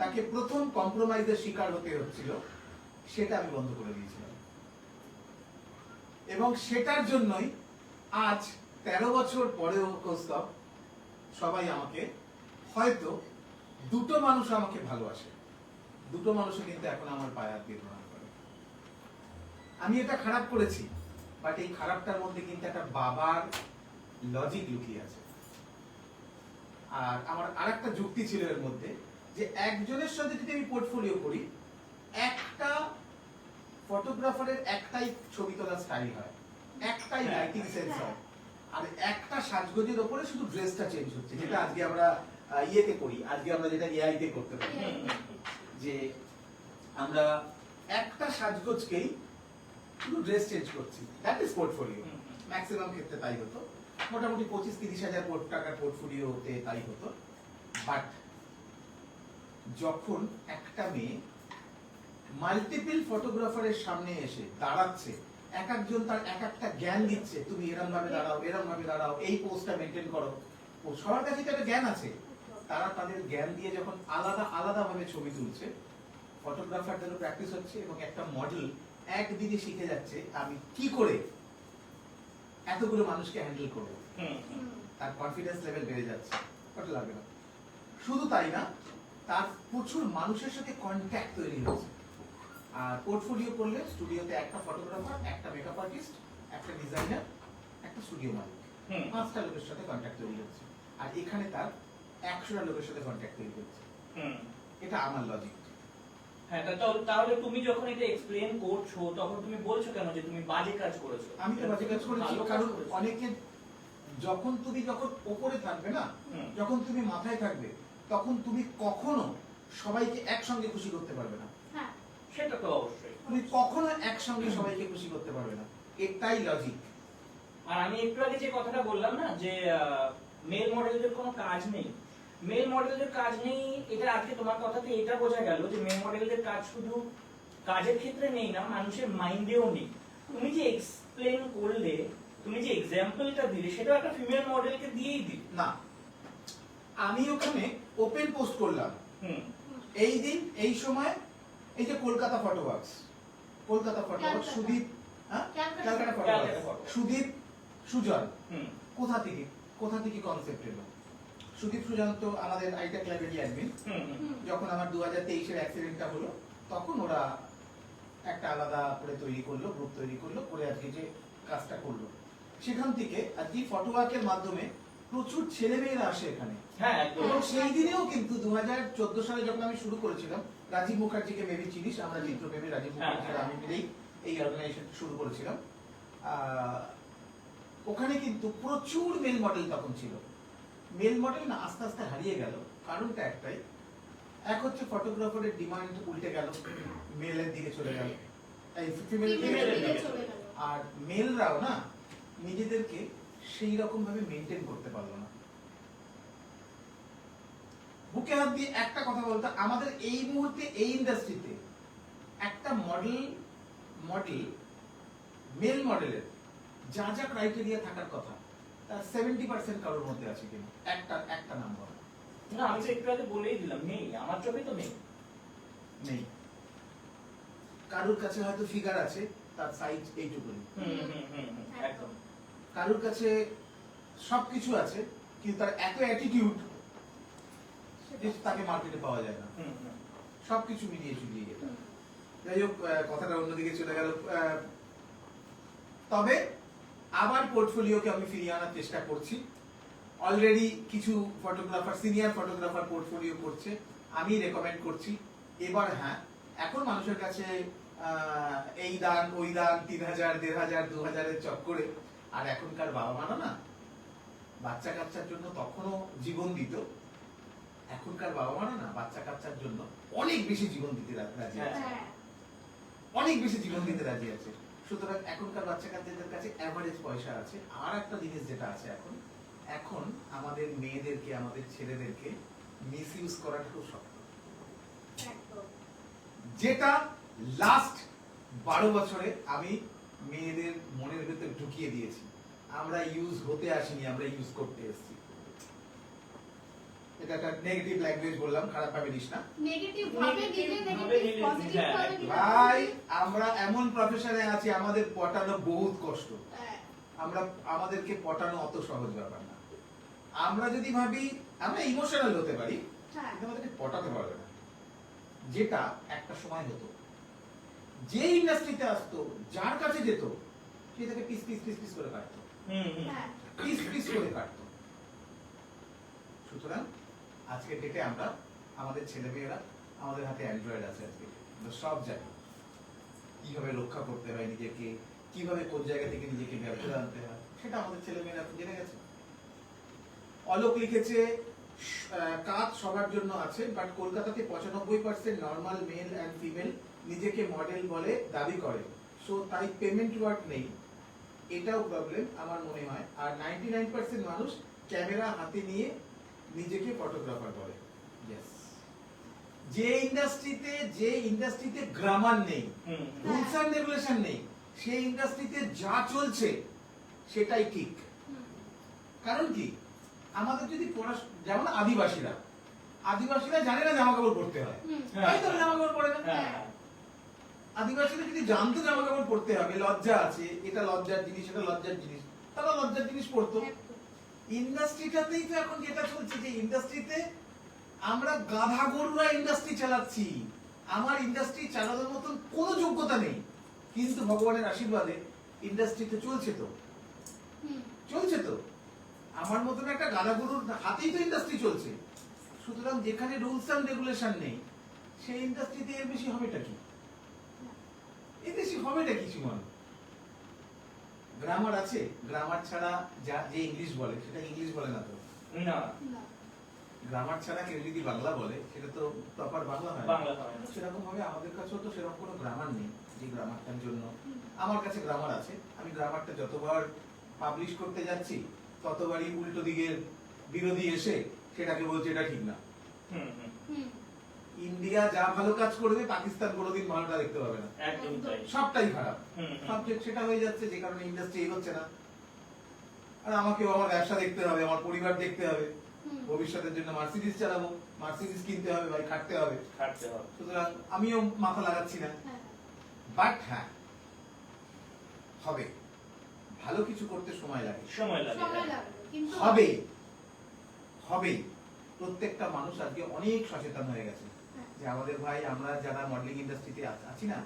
তাকে প্রথম কম্প্রোমাইজের শিকার হতে হচ্ছিল, সেটা আমি বন্ধ করে দিয়েছিলাম। এবং সেটার জন্যই আজ 13 বছর পরেও কৌস্তব সবাই আমাকে, হয়তো দুটো মানুষ আমাকে ভালোবাসে, দুটো মানুষও কিন্তু এখন আমার পায়ে হাত দিয়ে প্রণাম করে। আমি এটা খারাপ করেছি, বাট এই খারাপটার মধ্যে কিন্তু একটা বাবার লজিক লুকিয়ে আছে। আর আমার আরেকটা যুক্তি ছিল এর মধ্যে, যে একজনের সাথে যদি আমি পোর্টফোলিও করি, একটা ফটোগ্রাফারের একটাই ছবি তোলার স্টাইল হয়, একটাই লাইটিং সেন্স হয়, আর একটা সাজগোজের ওপরে শুধু ড্রেসটা চেঞ্জ হচ্ছে, যেটা আজকে আমরা ইয়েতে করি, আজকে আমরা যেটা এআই তে করতে পারি, যে আমরা একটা সাজগোজকেই শুধু ড্রেস চেঞ্জ করছি, দ্যাট ইজ পোর্টফোলিও। ম্যাক্সিমাম ক্ষেত্রে তাই হতো, মোটামুটি 25-30 হাজার টাকার পোর্টফোলিওতে তাই হতো। বাট যখন একটা মেয়ে মাল্টিপল ফটোগ্রাফারের সামনে এসে দাঁড়াচ্ছে, এক একজন তার এক একটা জ্ঞান দিচ্ছে, তুমি এরম ভাবে দাঁড়াও, এরম ভাবে দাঁড়াও, এই পোজটা মেনটেন করো, ও সবার কাছে একটা জ্ঞান আছে, তারা তাদের জ্ঞান দিয়ে যখন আলাদা আলাদা ভাবে ছবি তুলছে, ফটোগ্রাফারদেরও প্র্যাকটিস হচ্ছে, এবং একটা মডেল একদিকে শিখে যাচ্ছে আমি কি করে এতগুলো মানুষকে হ্যান্ডেল করবো, তার কনফিডেন্স লেভেল বেড়ে যাচ্ছে। কত লাগবে না, শুধু তাই না, তার প্রচুর মানুষের সাথে কন্ট্যাক্ট তৈরি হচ্ছে। আর পোর্টফোলিও করলে স্টুডিওতে একটা ফটোগ্রাফার, একটা মেকআপ আর্টিস্ট, একটা ডিজাইনার, একটা স্টুডিও মালিক, 5টা লোকের সাথে কন্ট্যাক্ট তৈরি হচ্ছে। আর এখানে তার 100টা লোকের সাথে কন্ট্যাক্ট তৈরি হচ্ছে। এটা আমার লজিক। হ্যাঁ, তাহলে তুমি যখন এটা এক্সপ্লেন করছো, তখন তুমি বলছো কেন যে তুমি বাজে কাজ করেছো? আমি তো বাজে কাজ করেছি, কারণ অনেকে যখন ওপরে থাকবে না, যখন তুমি মাথায় থাকবে, তখন তুমি কখনো সবাইকে একসঙ্গে খুশি করতে পারবে না। সেটা তো অবশ্যই, তুমি কখনো একসঙ্গে সবাইকে খুশি করতে পারবে না, এটাই লজিক। আর আমি একটু আগে যে কথাটা বললাম না, যে মেল মডেলদের কোনো কাজ নেই, মেল মডেলদের কাজ নেই, এটা আজকে তোমার কথাতে এটা বোঝা গেল যে মেল মডেলদের কাজ শুধু কাজের ক্ষেত্রে নেই না, মানুষের মাইন্ডেও নেই। তুমি যে এক্সপ্লেন করলে, তুমি যে এক্সাম্পলটা দিলে, সেটা একটা ফিমেল মডেলকে দিয়েই দিল না। আমি ওখানে ওপেন পোস্ট করলাম, এই দিন এই সময়, এই যে Kolkata photo works, Sudip, Calcutta photo works, Sudip Sujan, কোথা থেকে কনসেপ্ট এলো? সুদীপ সুজন তো আমাদের আইটা ক্লাবেরই অ্যাডমিন। যখন আমার 2023-এর অ্যাক্সিডেন্টটা হলো, তখন ওরা একটা আলাদা করে তৈরি করলো, গ্রুপ তৈরি করলো, করে আজকে যে কাজটা করলো, সেখান থেকে আজকে ফটো ওয়ার্কের মাধ্যমে প্রচুর ছেলেমেয়েরা আসে এখানে। এবং সেই দিনেও কিন্তু 2014 সালে যখন আমি শুরু করেছিলাম, রাজীব মুখার্জিকে মেবি চিনিস, আমরা চিত্রপ্রেমী রাজীব মুখার্জি আমি মিলেই এই অর্গানাইজেশন শুরু করেছিলাম। ওখানে কিন্তু প্রচুর মেল মডেল তখন ছিল। মেল মডেল না আস্তে আস্তে হারিয়ে গেল, কারণটা একটাই, এক হচ্ছে ফটোগ্রাফারের ডিমান্ড উল্টে গেল, মেলের দিকে চলে গেল, এই ফিমেল Female-এর দিকে দিকে চলে গেল। আর মেলরাও না নিজেদেরকে সেই রকম ভাবে মেনটেন করতে পারলো না। বুকে হাত দিয়ে একটা কথা বলতে, আমাদের এই মুহূর্তে এই ইন্ডাস্ট্রিতে একটা মডেল মেল মডেলের যা যা ক্রাইটেরিয়া থাকার কথা তার 70% কারোর মধ্যে আছে কিনা একটা নাম্বার না, আমি তো একটু আগে বলেই দিলাম, নেই, আমার চোখে তো নেই। নেই। কারোর কাছে হয়তো ফিগার আছে, তার সাইজ এইটুকুনি, একদম। কারোর কাছে সবকিছু আছে কিন্তু তার এত অ্যাটিটিউড যে তাকে মার্কেটে পাওয়া যায় না, সবকিছু মিলিয়ে ঝুলিয়ে গেল। যাই হোক, কথাটা অন্যদিকে চলে গেল। তবে আবার পোর্টফোলিওকে আমি ফিরিয়ে আনার চেষ্টা করছি। অলরেডি কিছু ফটোগ্রাফার, সিনিয়র ফটোগ্রাফার পোর্টফোলিও করছে, আমি রেকমেন্ড করছি। এবার হ্যাঁ, এখন মানুষের কাছে এই দান ওই দান 3000, 1500, 2000 চক্করে আর এখনকার বাবা মারা না বাচ্চা কাচ্চার জন্য তখনও জীবন দিত, এখনকার বাবা মারা না বাচ্চা কাচ্চার জন্য অনেক বেশি জীবন দিতে রাজি আছে, হ্যাঁ, অনেক বেশি জীবন দিতে রাজি আছে। সুতরাং এখনকার বাচ্চা কাচ্চাদের কাছে অ্যাভারেজ পয়সা আছে। আর একটা জিনিস যেটা আছে এখন আমাদের মেয়েদেরকে, আমাদের ছেলেদেরকে মিস ইউজ করাটা খুব শক্ত, একদম। যেটা লাস্ট 12 বছরে আমি মেয়েদের মনের ভেতর ঢুকিয়ে দিয়েছি। আমরা ইউজ হতে আসিনি, আমরা ইউজ করতে এসেছি। এটা একটা নেগেটিভ ল্যাঙ্গুয়েজ বললাম, খারাপ ভাবে নিস না নেগেটিভ ভাবে নিলে ভাবে নেগেটিভ, নিলে, পজিটিভ হ্যাঁ, ভাবে নিলে ভাই। positive। আমরা এমন প্রফেশনে আছি, আমাদের পটানো বহুত কষ্ট। হ্যাঁ, আমাদেরকে পটানো অত সহজ ব্যাপার না। আমরা যদি ভাবি আমরা ইমোশনাল হতে পারি, হ্যাঁ, কিন্তু আমাদেরকে পটাতে পারবে না। যেটা একটা সময় হতো, যে ইন্ডাস্ট্রিতে আসতো, যার কাছে যেত, সে তাকে পিস পিস পিস পিস করে কাটতো, হ্যাঁ, পিস পিস করে কাটতো। সুতরাং আজকের ডেটে আমরা, আমাদের ছেলেমেয়েরা, আমাদের হাতে অ্যান্ড্রয়েড আছে আজকে, আমরা সব জানি কিভাবে রক্ষা করতে হয় নিজেকে, কিভাবে কোন জায়গা থেকে নিজেকে বের করে আনতে হয়, সেটা আমাদের ছেলেমেয়েরা এখন জেনে গেছে। অলোক লিখেছে কাজ সবার জন্য আছে, বাট কলকাতাতে 95% নর্মাল মেল অ্যান্ড ফিমেল নিজেকে মডেল বলে দাবি করে, সো তাই পেমেন্ট ওয়ার্ক নেই, এটাও প্রবলেম আমার মনে হয়। আর 99% মানুষ ক্যামেরা হাতে নিয়ে নিজেকে ফটোগ্রাফার বলে। যে ইন্ডাস্ট্রিতে গ্রামার নেই, রুলস এন্ড রেগুলেশন নেই, সেই ইন্ডাস্ট্রিতে যা চলছে সেটাই ঠিক। হুম, কারণ কি, আমাদের যদি যেমন আদিবাসীরা জানে না জামা কাপড় পরতে হয়, হুম, তাই তো জামা কাপড় পরে না। হ্যাঁ, আদিবাসীরা যদি জানতো জামা কাপড় পরতে হবে, লজ্জা আছে, এটা লজ্জার জিনিস, এটা লজ্জার জিনিস, তারা লজ্জার জিনিস পরতো। একদম। ইন্ডাস্ট্রিটাতেই তো এখন যেটা চলছে, যে ইন্ডাস্ট্রিতে আমরা গাধা গরুরা ইন্ডাস্ট্রি চালাচ্ছি, আমার ইন্ডাস্ট্রি চালানোর মতন কোনো যোগ্যতা নেই, কিন্তু ভগবানের আশীর্বাদে ইন্ডাস্ট্রিতে চলছে তো, হুম, চলছে তো। আমার মতন একটা গাধা গরুর হাতেই তো ইন্ডাস্ট্রি চলছে। সুতরাং যেখানে রুলস এন্ড রেগুলেশন নেই, সেই ইন্ডাস্ট্রিতে এর বেশি হবেটা কি, এর বেশি হবেটা কি? সুমন, গ্রামার আছে, গ্রামার ছাড়া যে ইংলিশ বলে সেটা ইংলিশ বলে না তো। না, না, গ্রামার ছাড়া কেউ যদি বাংলা বলে সেটা তো প্রপার বাংলা হয় না। বাংলা হয় না। সেরকম ভাবে আমাদের কাছেও তো সেরকম কোনো গ্রামার নেই যে গ্রামারটার জন্য। হুম, আমার কাছে গ্রামার আছে, আমি গ্রামারটা যতবার পাবলিশ করতে যাচ্ছি ততবারই উল্টো দিকের বিরোধী এসে সেটাকে বলছে এটা ঠিক না। হুম, ইন্ডিয়া যা ভালো কাজ করবে, পাকিস্তান কোনোদিন ভালোটা দেখতে পাবে না, একদম তাই। সবটাই খারাপ। হুম, সাবজেক্ট সেটা হয়ে যাচ্ছে, যে কারণে ইন্ডাস্ট্রি এগোচ্ছে না। আর আমাকেও আমার ব্যবসা দেখতে হবে, আমার পরিবার দেখতে হবে, হুম, ভবিষ্যতের জন্য মার্সিডিজ চালাবো, মার্সিডিজ কিনতে হবে, ভাই খাটতে হবে। খাটতে হবে। সুতরাং আমিও মাথা লাগাচ্ছি না। হ্যাঁ, বাট হ্যাঁ, হবে, ভালো কিছু করতে সময় লাগে, সময় লাগে। সময় লাগবে, কিন্তু হবে, হবে। প্রত্যেকটা মানুষ আজকে অনেক সচেতন হয়ে গেছে হ্যাঁ, যে আমাদের ভাই, আমরা যারা মডেলিং ইন্ডাস্ট্রিতে আছি না,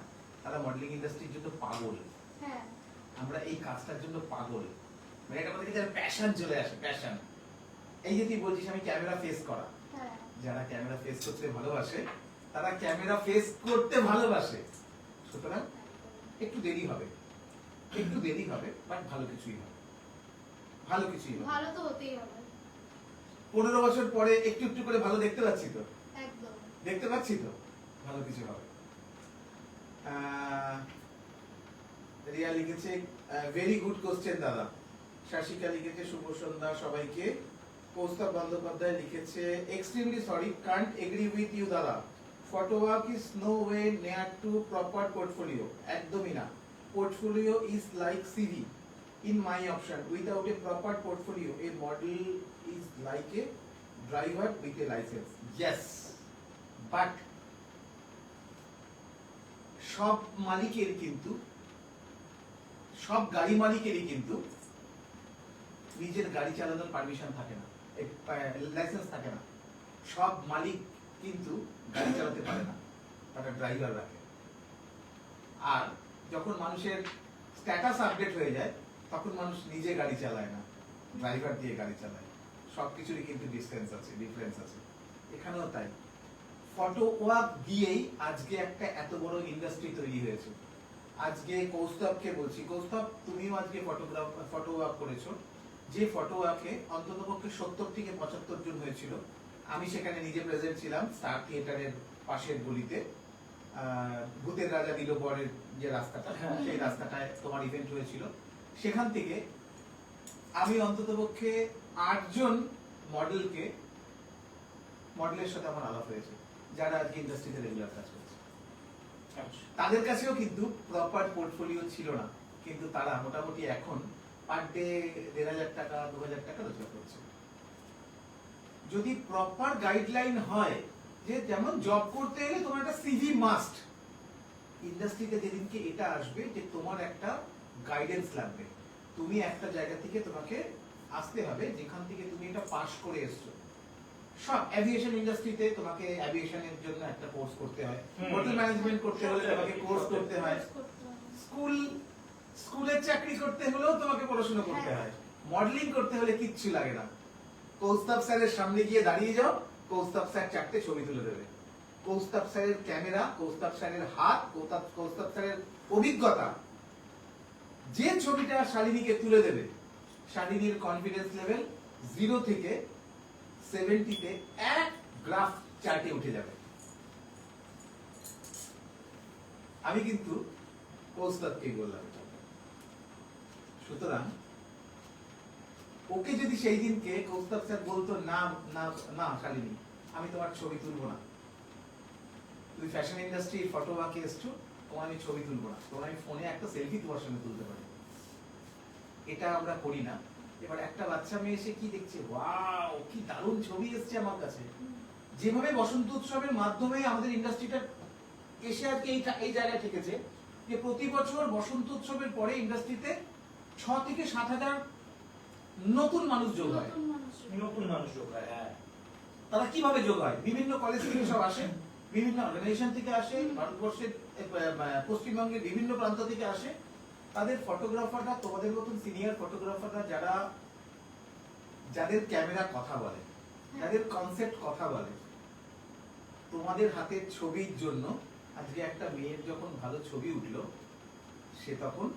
তারা মডেলিং ইন্ডাস্ট্রির জন্য পাগল, হ্যাঁ, আমরা এই কাজটার জন্য পাগল। মানে এটা আমাদের কাছে প্যাশন চলে আসে, প্যাশন। এই যে তুই বলছিস আমি ক্যামেরা ফেস করা, হ্যাঁ, যারা ক্যামেরা ফেস করতে ভালোবাসে তারা ক্যামেরা ফেস করতে ভালোবাসে। সুতরাং একটু দেরি হবে, একটু দেরি হবে, বাট ভালো কিছুই হবে, ভালো কিছুই হবে। ভালো তো হতেই হবে, 15 বছর পরে একটু একটু করে ভালো দেখতে পাচ্ছি তো, একদম। দেখতে পাচ্ছি তো ভালো কিছু হবে। রিয়া লিখেছে ভেরি গুড কোশ্চেন দাদা। শাশিকা লিখেছে শুভ সন্ধ্যা সবাইকে। কৌস্তব বন্দ্যোপাধ্যায় লিখেছে extremely sorry, can't agree with you দাদা, photo work is no way near to proper portfolio. একদমই না, portfolio is like CV in my option. Without a proper portfolio, a model is like a driver with a license. Yes, but সব মালিকের কিন্তু, সব গাড়ি মালিকেরই কিন্তু নিজের গাড়ি চালানোর পারমিশন থাকে না, লাইসেন্স থাকে না। সব মালিক কিন্তু গাড়ি চালাতে পারে না, তারা ড্রাইভার রাখে। আর যখন মানুষের স্ট্যাটাস আপডেট হয়ে যায় তখন মানুষ নিজে গাড়ি চালায় না, ড্রাইভার দিয়ে গাড়ি চালায়। সবকিছুরই কিন্তু ডিস্টেন্স আছে, ডিফারেন্স আছে। এখানেও তাই, ফটো ওয়ার্ক দিয়েই আজকে একটা এত বড় ইন্ডাস্ট্রি তৈরি হয়েছে। আজকে কৌস্তবকে বলছি, কৌস্তব তুমিও আজকে ফটো ওয়ার্ক করেছো, যে ফটো ওয়ার্কে অন্তত পক্ষে 70 থেকে 75 জন হয়েছিল। আমি সেখানে নিজে প্রেজেন্ট ছিলাম, স্টার থিয়েটারের পাশের গলিতে, ভূতের রাজা দিল বরের যে রাস্তাটা, সেই রাস্তাটায় তোমার ইভেন্ট হয়েছিল। সেখান থেকে আমি অন্তত পক্ষে 8 জন মডেলের সাথে আমার আলাপ হয়েছে, যারা আজকে ইন্ডাস্ট্রিতে রেগুলার কাজ করছে। তাদের কাছেও কিন্তু প্রপার পোর্টফোলিও ছিল না, কিন্তু তারা মোটামুটি এখন পার ডে 1,500 টাকা 2,000 টাকা রোজগার করছে। যদি প্রপার গাইডলাইন হয়, যে যেমন জব করতে গেলে তোমার একটা সিভি মাস্ট, ইন্ডাস্ট্রিতে যেদিনকে এটা আসবে যে তোমার একটা গাইডেন্স লাগবে, তুমি একটা জায়গা থেকে তোমাকে আসতে হবে যেখান থেকে তুমি এটা পাস করে এসছো। সব এভিয়েশন ইন্ডাস্ট্রিতে তোমাকে এভিয়েশনের জন্য একটা কোর্স করতে হয়, হোটেল ম্যানেজমেন্ট করতে হলে তোমাকে কোর্স করতে হয়, স্কুলের চাকরি করতে হলেও তোমাকে পড়াশোনা করতে হয়, মডেলিং করতে হলে কিচ্ছু লাগে না। কৌস্তব স্যারের সামনে গিয়ে দাঁড়িয়ে যাও, কৌস্তব স্যার 4টে ছবি তুলে দেবে। কৌস্তব স্যারের ক্যামেরা, কৌস্তব স্যারের হাত, কৌস্তব স্যারের অভিজ্ঞতা, যে ছবিটা শালিনীকে তুলে দেবে, শালিনীর কনফিডেন্স লেভেল 0 থেকে 70-তে এক গ্রাফ চার্টে উঠে যাবে। আমি কিন্তু কৌস্তবকেই বললাম। সুতরাং ওকে যদি সেই দিনকে কৌস্তব স্যার বলতো না না না শালিনী, আমি তোমার ছবি তুলবো না, তুমি ফ্যাশন ইন্ডাস্ট্রি ফটো ওয়ার্কে এসছো, তোমার আমি ছবি তুলবো না, তোমার আমি ফোনে একটা সেলফি তোমার সঙ্গে তুলতে পারি, এটা আমরা করি না। এবার একটা বাচ্চা মেয়ে এসে কি দেখছে, ওয়াও কি দারুণ ছবি এসছে আমার কাছে। যেভাবে বসন্ত উৎসবের মাধ্যমে আমাদের ইন্ডাস্ট্রিটা এসে আজকে এই জায়গায় ঠেকেছে, যে প্রতি বছর বসন্ত উৎসবের পরে ইন্ডাস্ট্রিতে 6 থেকে 7,000 নতুন মানুষ যোগ হয়। হ্যাঁ, তারা কিভাবে যোগ হয়? বিভিন্ন কলেজ থেকে সব আসে, বিভিন্ন অর্গানাইজেশন থেকে আসে, ভারতবর্ষের পশ্চিমবঙ্গের বিভিন্ন প্রান্ত থেকে আসে। তাদের ফটোগ্রাফাররা, তোমাদের মতন সিনিয়র ফটোগ্রাফাররা, যাদের ক্যামেরা কথা বলে, যাদের কনসেপ্ট কথা বলে, তোমাদের হাতের ছবির জন্য আজকে একটা মেয়ের যখন ভালো ছবি উঠলো, সে তখন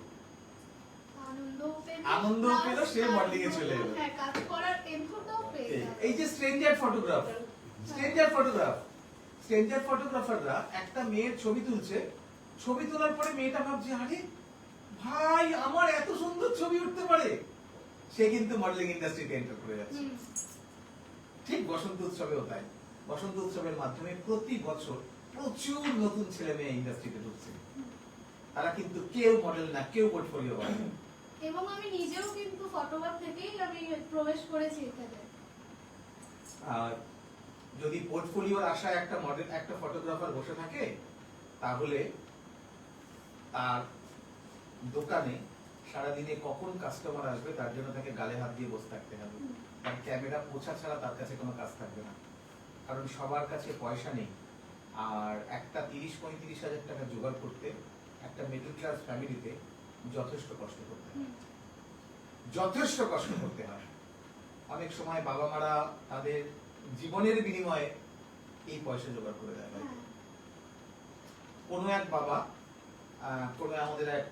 আনন্দ পেল, সে মডেলিং এ চলে এলো। কাজ করার ইনপুটও পেয়ে গেল। এই যে স্ট্রেঞ্জার ফটোগ্রাফাররা একটা মেয়ের ছবি তুলছে, ছবি তোলার পরে মেয়েটা ভাবছে, আরে ভাই আমার এত সুন্দর ছবি উঠতে পারে, সে কিন্তু মডেলিং ইন্ডাস্ট্রিতে এন্টার করে যাচ্ছে। ঠিক বসন্ত উৎসবেও তাই, বসন্ত উৎসবের মাধ্যমে প্রতি বছর প্রচুর নতুন ছেলে মেয়ে ইন্ডাস্ট্রিতে ঢুকছে। তারা কিন্তু কেউ মডেল না, কেউ পোর্টফোলিও বানায়। এবং আমি নিজেও কিন্তু ফটোগ্রাফ থেকেই আমি প্রবেশ করেছি এখানে। আর যদি পোর্টফোলিওর আশায় একটা মডেল, একটা ফটোগ্রাফার বসে থাকে, তাহলে তার দোকানে সারাদিনে কখন কাস্টমার আসবে তার জন্য তাকে গালে হাত দিয়ে বসে থাকতে হবে। তার ক্যামেরা পোছা ছাড়া তার কাছে কোনো কাজ থাকবে না, কারণ সবার কাছে পয়সা নেই। আর একটা 30-35 হাজার টাকা জোগাড় করতে একটা মিডল ক্লাস ফ্যামিলিতে যথেষ্ট কষ্ট করতে হয়, যথেষ্ট কষ্ট করতে হয়। অনেক সময় বাবা মারা তাদের জীবনের বিনিময়ে এই পয়সা জোগাড় করে দেয়। কোনো এক বাবা, কোনো আমাদের এক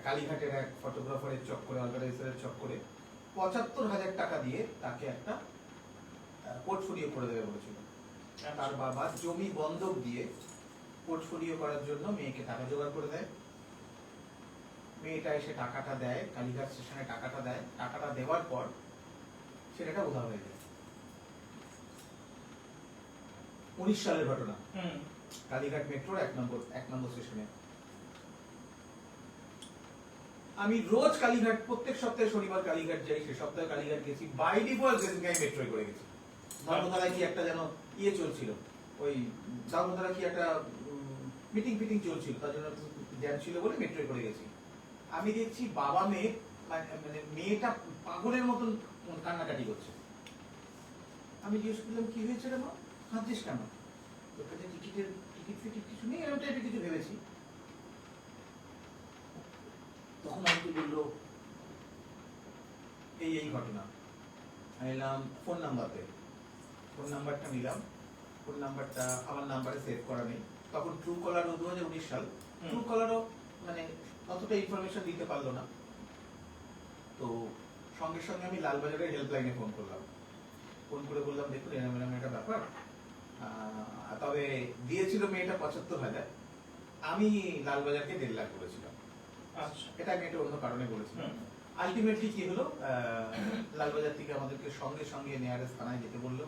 কালীঘাটের এক ফটোগ্রাফারের চক্করে, অর্গানাইজারের চক্করে 75,000 টাকা দিয়ে তাকে একটা পোর্টফোলিও করে দেবে বলেছিল। তার বাবা জমি বন্ধক দিয়ে পোর্টফোলিও করার জন্য মেয়েকে টাকা জোগাড় করে দেয়। মেয়েটা এসে টাকাটা দেয়, কালীঘাট স্টেশনে টাকাটা দেয়। টাকাটা দেওয়ার পর ছেলেটা উধাও হয়ে যায়। 19 সালের ঘটনা, কালীঘাট মেট্রোর 1 নম্বর স্টেশনে। আমি রোজ কালীঘাট, প্রত্যেক সপ্তাহে শনিবার কালীঘাট যাই। সে সপ্তাহে কালীঘাট গেছি, বাই ডিফল্ট আমি মেট্রোয় করে গেছি। ধর্মতলায় কি একটা যেন ইয়ে চলছিল, ওই ধর্মতলায় কি একটা মিটিং ফিটিং চলছিল, তার জন্য জ্যাম ছিল বলে মেট্রোয় করে গেছি। আমি দেখছি বাবা মেয়ে, মানে মেয়েটা পাগলের মতন কান্নাকাটি করছে। আমি জিজ্ঞেস করলাম কি হয়েছে রে মা, কাঁদছিস কেন? তোর কাছে টিকিট ফিটিট কিছু নেই, এরকম টাইপের কিছু ভেবেছি। তখন আমাকে বললো এই ঘটনা। আমি এলাম ফোন নাম্বারতে, ফোন নাম্বারটা নিলাম। ফোন নাম্বারটা আমার নাম্বারে সেভ করা নেই। তখন ট্রু কলারও 2019 সাল, ট্রু কলারও মানে অতটা ইনফরমেশন দিতে পারলো না। তো সঙ্গে সঙ্গে আমি লালবাজারের হেল্পলাইনে ফোন করলাম। ফোন করে বললাম দেখুন এরকম একটা ব্যাপার, তবে দিয়েছিল মেয়েটা 75,000, আমি লালবাজারকে 1.5 লাখ করেছিলাম। আচ্ছা, এটা আমি একটা অন্য কারণে বলেছিলাম। আলটিমেটলি কি হলো, লালবাজার থেকে আমাদেরকে সঙ্গে সঙ্গে নিয়ারেস্ট থানায় যেতে বললো।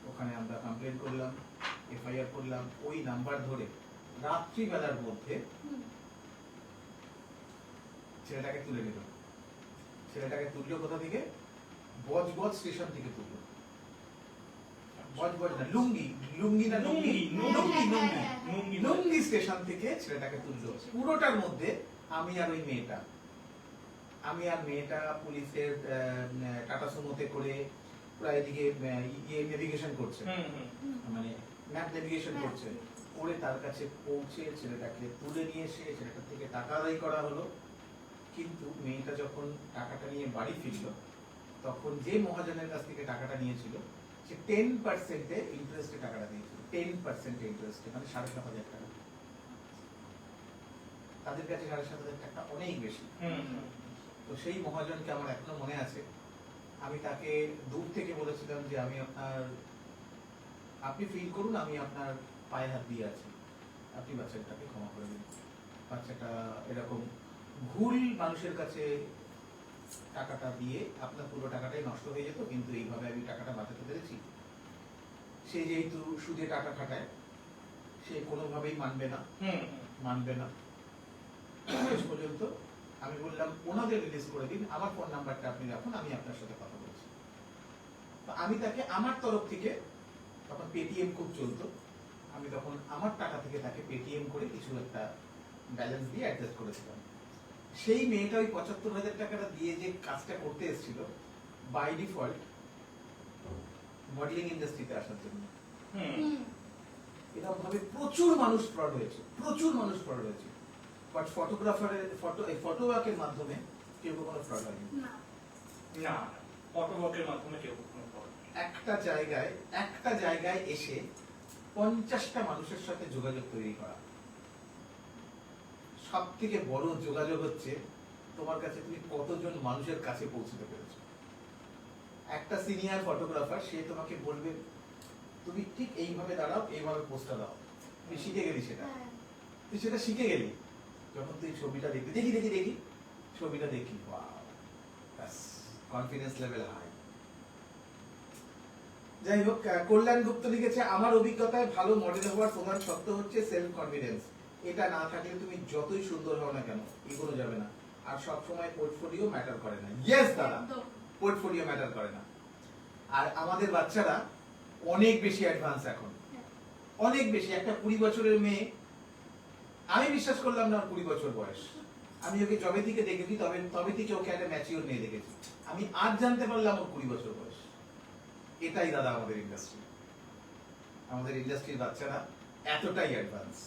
ওখানে আমরা কমপ্লেন করলাম, এফআইআর করলাম। ওই নাম্বার ধরে রাত্রিবেলার মধ্যে ছেলেটাকে তুলে নিল। ছেলেটাকে তুললো কোথা থেকে? বজবজ স্টেশন থেকে তুললো। বজবজ না, লুঙ্গি স্টেশন থেকে ছেলেটাকে তুললো। পুরোটার মধ্যে আমি আর মেয়েটা পুলিশের টাটা সুমোতে করে প্রায় এদিকে নেভিগেশন করছে, মানে ম্যাপ নেভিগেশন করছে। করে তার কাছে পৌঁছে ছেলেটাকে তুলে নিয়ে এসে ছেলেটার থেকে টাকা আদায় করা হলো। কিন্তু মেয়েটা যখন টাকাটা নিয়ে বাড়ি ফিরলো, তখন যে মহাজনের কাছ থেকে টাকাটা নিয়েছিল সে 10% ইন্টারেস্টে টাকাটা দিয়েছিল। 10% ইন্টারেস্টে, মানে 7,500 টাকা। তাদের কাছে 7,500 টাকা অনেক বেশি। তো সেই মহাজনকে আমার এখনো মনে আছে। আমি তাকে দূর থেকে বলেছিলাম যে আপনি ফিল করুন, আমি আপনার পায়ে হাত দিয়ে আছি, আপনি বাচ্চাটাকে ক্ষমা করে দিন। বাচ্চাটা এরকম ভুল মানুষের কাছে টাকাটা দিয়ে আপনার পুরো টাকাটাই নষ্ট হয়ে যেত, কিন্তু এইভাবে আমি টাকাটা বাঁচাতে পেরেছি। সে যেহেতু সুদে টাকা খাটায়, সে কোনোভাবেই মানবে না। শেষ পর্যন্ত আমি বললাম ওনাদের রিলিজ করে দিন, আমার ফোন নাম্বারটা আপনি রাখুন, আমি আপনার সাথে কথা বলছি। তো আমি তাকে আমার তরফ থেকে, তখন পেটিএম খুব চলতো, আমি তখন আমার টাকা থেকে তাকে পেটিএম করে কিছু একটা ব্যালেন্স দিয়ে অ্যাডজাস্ট করেছিলাম। সেই মেয়েটা ওই 75,000 টাকাটা দিয়ে যে কাজটা করতে এসেছিল, বাই ডিফল্ট মডেলিং ইন্ডাস্ট্রিতে আসার জন্য। এরকম ভাবে প্রচুর মানুষ ফ্রড হয়েছে। বাট ফটোওয়ার্কের মাধ্যমে কেউ কোনো ফ্রড হয়নি। না, ফটোওয়ার্কের মাধ্যমে কেউ কোনো ফ্রড। একটা জায়গায় এসে 50টা মানুষের সাথে যোগাযোগ তৈরি করা। সব থেকে বড় যোগাযোগ হচ্ছে তোমার কাছে তুমি কতজন মানুষের কাছে পৌঁছতে পেরেছো। একটা সিনিয়র ফটোগ্রাফার, সে তোমাকে বলবে তুমি ঠিক এইভাবে দাঁড়াও, এইভাবে পোস্টটা দাও। তুই শিখে গেলি সেটা, তুই সেটা শিখে গেলি। যখন তুই ছবিটা দেখবি, দেখি ছবিটা দেখি, কনফিডেন্স লেভেল হাই। যাই হোক, কল্যাণ গুপ্ত লিখেছে আমার অভিজ্ঞতায় ভালো মডেল হওয়ার প্রধান শর্ত হচ্ছে সেলফ কনফিডেন্স। এটা না থাকলে তুমি যতই সুন্দর হও না কেন এগোনো যাবে না। আর সবসময় পোর্টফোলিও ম্যাটার করে না। ইয়েস দাদা, পোর্টফোলিও ম্যাটার করে না। আর আমাদের বাচ্চারা অনেক বেশি অ্যাডভান্স এখন, অনেক বেশি। একটা 20 বছরের মেয়ে, আমি বিশ্বাস করলাম না 20 বছর বয়স। আমি ওকে যবে থেকে দেখেছি তবে থেকে ওকে একটা ম্যাচিওর মেয়ে দেখেছি। আমি আজ জানতে পারলাম ওর 20 বছর বয়স। এটাই দাদা আমাদের ইন্ডাস্ট্রি। আমাদের ইন্ডাস্ট্রির বাচ্চারা এতটাই অ্যাডভান্স।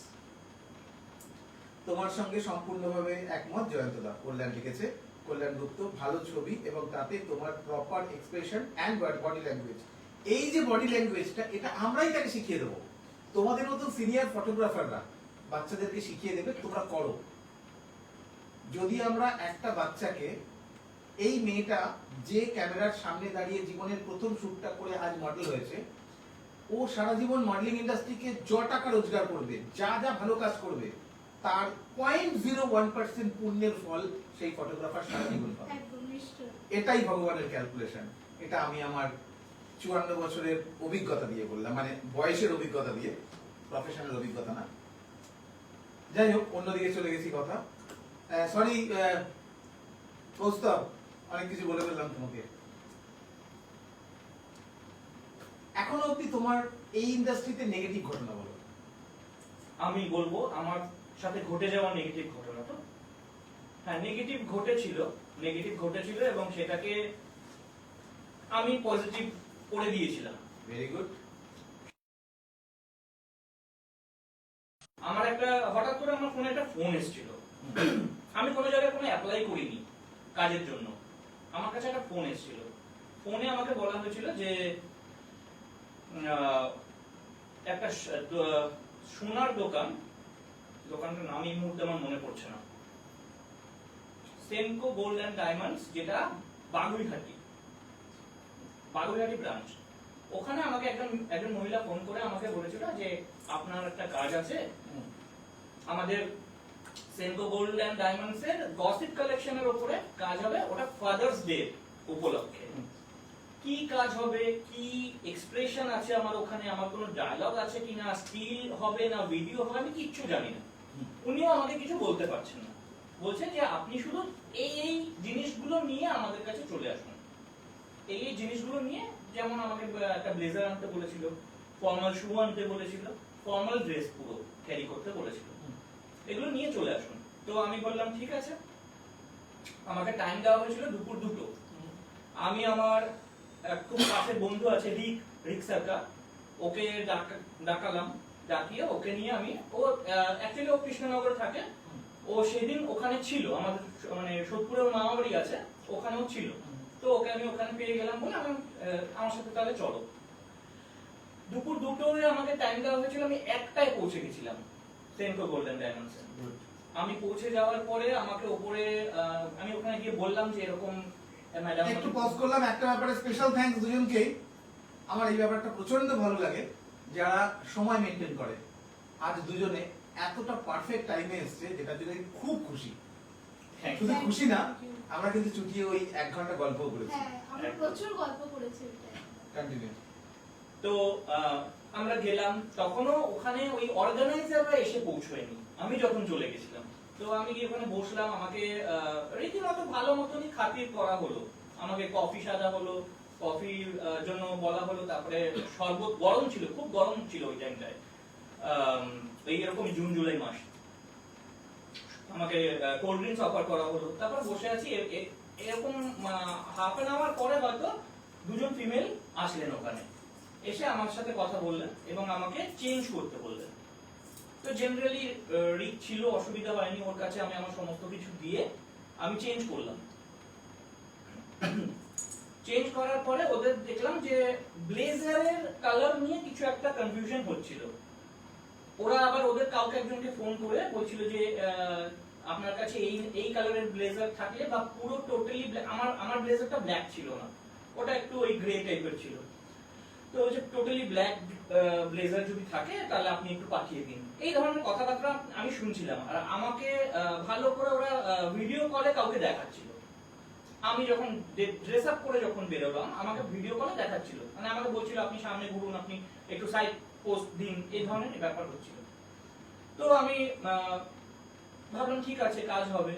তোমার সঙ্গে সম্পূর্ণভাবে একমত জয়ন্তদা। কল্যাণ লিখেছে, কল্যাণ গুপ্ত, ভালো ছবি এবং তাতে তোমার proper expression and body language. এই যে বডি ল্যাঙ্গুয়েজটা, এটা আমরাই তাকে শিখিয়ে দেবো। তোমাদের মতো সিনিয়র ফটোগ্রাফাররা বাচ্চাদেরকে শিখিয়ে দেবে, তোমরা করো। যদি আমরা একটা বাচ্চাকে, এই মেয়েটা যে ক্যামেরার সামনে দাঁড়িয়ে জীবনের প্রথম শ্যুটটা করে আজ মডেল হয়েছে, ও সারা জীবন মডেলিং ইন্ডাস্ট্রিকে টাকা রোজগার করবে, যা যা ভালো কাজ করবে, তার 0.01% পুণ্যের ফল সেই ফটোগ্রাফার সারা জীবন পাবে। একদম নিশ্চয়। এটাই ভগবানের ক্যালকুলেশন। এটা আমি আমার 54 বছরের অভিজ্ঞতা দিয়ে বললাম, মানে বয়সের অভিজ্ঞতা দিয়ে, প্রফেশনাল অভিজ্ঞতা না। যাই হোক, অন্যদিকে চলে গেছি কথা। সরি কৌস্তব, অনেক কিছু বলে ফেললাম তোমাকে। এখনো অব্দি তোমার এই ইন্ডাস্ট্রিতে নেগেটিভ ঘটনা বলো। আমি বলবো আমার সাথে ঘটে যাওয়া নেগেটিভ ঘটনা। তো হ্যাঁ, নেগেটিভ ঘটেছিল এবং সেটাকে আমি পজিটিভ করে দিয়েছিলাম। Very good. আমার একটা হঠাৎ করে আমার ফোনে একটা ফোন এসেছিল। আমি কোনো জায়গায় কোনো অ্যাপ্লাই করিনি কাজের জন্য, আমার কাছে একটা ফোন এসেছিল। ফোনে আমাকে বলা হয়েছিল যে একটা সোনার দোকানটার নাম এই মুহূর্তে আমার মনে পড়ছে না, সেনকো গোল্ড অ্যান্ড ডায়মন্ডস, যেটা বাগুইহাটি ব্রাঞ্চ। ওখানে আমাকে একজন মহিলা ফোন করে আমাকে বলেছিল যে আপনার একটা কাজ আছে, আমাদের সেনকো গোল্ড অ্যান্ড ডায়মন্ডস এর গসিপ কালেকশনের উপরে কাজ হবে, ওটা ফাদার্স ডে উপলক্ষে। কি কাজ হবে, কি এক্সপ্রেশন আছে আমার ওখানে, আমার কোনো ডায়লগ আছে কিনা, স্টিল হবে না ভিডিও হবে, আমি কিচ্ছু জানি না। উনিও আমাকে কিছু বলতে পারছেন না, বলছেন যে আপনি শুধু এই জিনিসগুলো নিয়ে আমাদের কাছে চলে আসুন। এই জিনিসগুলো নিয়ে, যেমন আমাকে একটা ব্লেজার আনতে বলেছিল, ফর্মাল শু আনতে বলেছিল, ফর্মাল ড্রেস পুরো ক্যারি করতে বলেছিল, এগুলো নিয়ে চলে আসুন। তো আমি বললাম ঠিক আছে। আমাকে টাইম দেওয়া হয়েছিল দুপুর 2টো। আমি আমার খুব কাছের বন্ধু আছে রিক সরকার, ওকে ডাকালাম, ডাকিয়ে ওকে নিয়ে আমি, ও অ্যাকচুয়ালি ও কৃষ্ণনগরে থাকে, ও সেদিন ওখানে ছিল, আমাদের মানে সোদপুরের মামা বাড়ি আছে, ওখানেও ছিল। তো ওকে আমি ওখানে পেয়ে গেলাম বলে আমি আমার সাথে তাহলে চলো। দুপুর 2টোয় আমাকে টাইম দেওয়া হয়েছিল, আমি 1টায় পৌঁছে গেছিলাম সেনকো গোল্ডেন ডায়মন্ডস। আমি পৌঁছে যাওয়ার পরে আমাকে ওপরে আমি ওখানে গিয়ে বললাম যে এরকম ম্যাডাম, একটু পজ করলাম, একটা ব্যাপারে স্পেশাল থ্যাঙ্কস দুজনকেই। আমার এই ব্যাপারটা প্রচন্ড ভালো লাগে, যারা সময় মেনটেন করে। আজ দুজনে এতটা পারফেক্ট টাইমে এসছে, যেটা জন্য আমি খুব খুশি। শুধু খুশি না, আমরা কিন্তু চুটিয়ে ওই 1 ঘন্টা গল্প করেছি। হ্যাঁ, আমরা প্রচুর গল্প করেছি। কন্টিনিউ। তো আমরা গেলাম, তখনও ওখানে ওই অর্গানাইজাররা এসে পৌঁছয়নি, আমি যখন চলে গেছিলাম। তো আমি গিয়ে ওখানে বসলাম, আমাকে রীতিমতো ভালো মতনই খাতির করা হলো, আমাকে কফি সাদা হলো, কফির জন্য বলা হলো, তারপরে শরবত, গরম ছিল, খুব গরম ছিল ওই টাইমটায়, এইরকম জুন জুলাই মাস। আমাকে কোল্ড ড্রিঙ্কস অফার করা হলো, তারপর বসে আছি। এরকম হাফ অ্যান আওয়ার পরে হয়তো দুজন ফিমেল আসলেন ওখানে, এসে আমার সাথে কথা বললেন এবং আমাকে চেঞ্জ করতে বললেন। তো জেনারেলি রিক ছিল, অসুবিধা হয়নি, ওর কাছে আমি আমার সমস্ত কিছু দিয়ে আমি চেঞ্জ করলাম। চেঞ্জ করার পরে ওদের দেখলাম যে ব্লেজারের কালার নিয়ে কিছু একটা কনফিউশন হচ্ছিল। ওরা আবার ওদের কাউকে একজনকে ফোন করে বলছিল যে আপনার কাছে এই কালারের ব্লেজার থাকলে, বা পুরো টোটালি আমার ব্লেজারটা ব্ল্যাক ছিল না, ওটা একটু ওই গ্রে টাইপের ছিল। তো ওই যে টোটালি ব্ল্যাক ব্লেজার যদি থাকে তাহলে আপনি একটু পাঠিয়ে দিন, এই ধরনের কথাবার্তা আমি শুনছিলাম। আর আমাকে ভালো করে ওরা ভিডিও কলে কাউকে দেখাচ্ছিল। আমি যখন ড্রেস আপ করে যখন বেরোলাম, আমাকে ভিডিও কলে দেখাচ্ছিল, মানে আমাকে বলছিল আপনি সামনে ঘুরুন, আপনি একটু সাইড পোস্ট দিন, এই ধরনের ব্যাপার হচ্ছিল। তো আমি ভাবলাম ঠিক আছে, কাজ হবে।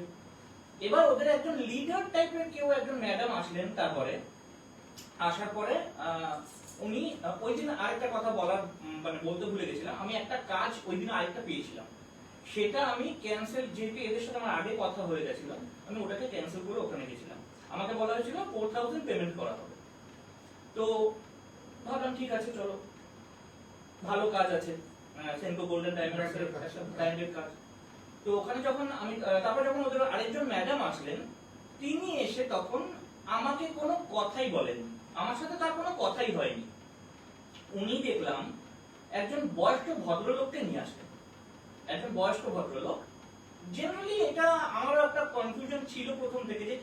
এবার ওদের একজন লিডার টাইপের কেউ একজন ম্যাডাম আসলেন। তারপরে আসার পরে উনি ওই দিন আরেকটা কথা বলতে ভুলে গেছিলাম, আমি একটা কাজ ওই দিন আরেকটা পেয়েছিলাম, সেটা আমি ক্যান্সেল, যেহেতু এদের সাথে আমার আগে কথা হয়ে গেছিল, আমি ওটাকে ক্যান্সেল করে ওখানে গেছিলাম। আমাকে বলা হয়েছিল 4000 পেমেন্ট করা হবে। তো ভাবলাম ঠিক আছে, চলো, ভালো কাজ আছে, সেনকো গোল্ডেন ডায়মন্ডস এর একটা ব্র্যান্ডেড কাজ। তো ওখানে যখন আমি তারপর যখন ওদের আরেকজন ম্যাডাম আসলেন, তিনি এসে তখন আমাকে কোনো কথাই বলেননি, আমার সাথে তার কোনো কথাই হয়নি। উনি দেখলাম একজন বয়স্ক ভদ্রলোককে নিয়ে আসলেন, একজন বয়স্ক ভদ্রলোক। জেনারেলি এটা আমার একটা কনফিউশন ছিল প্রথম থেকে, যে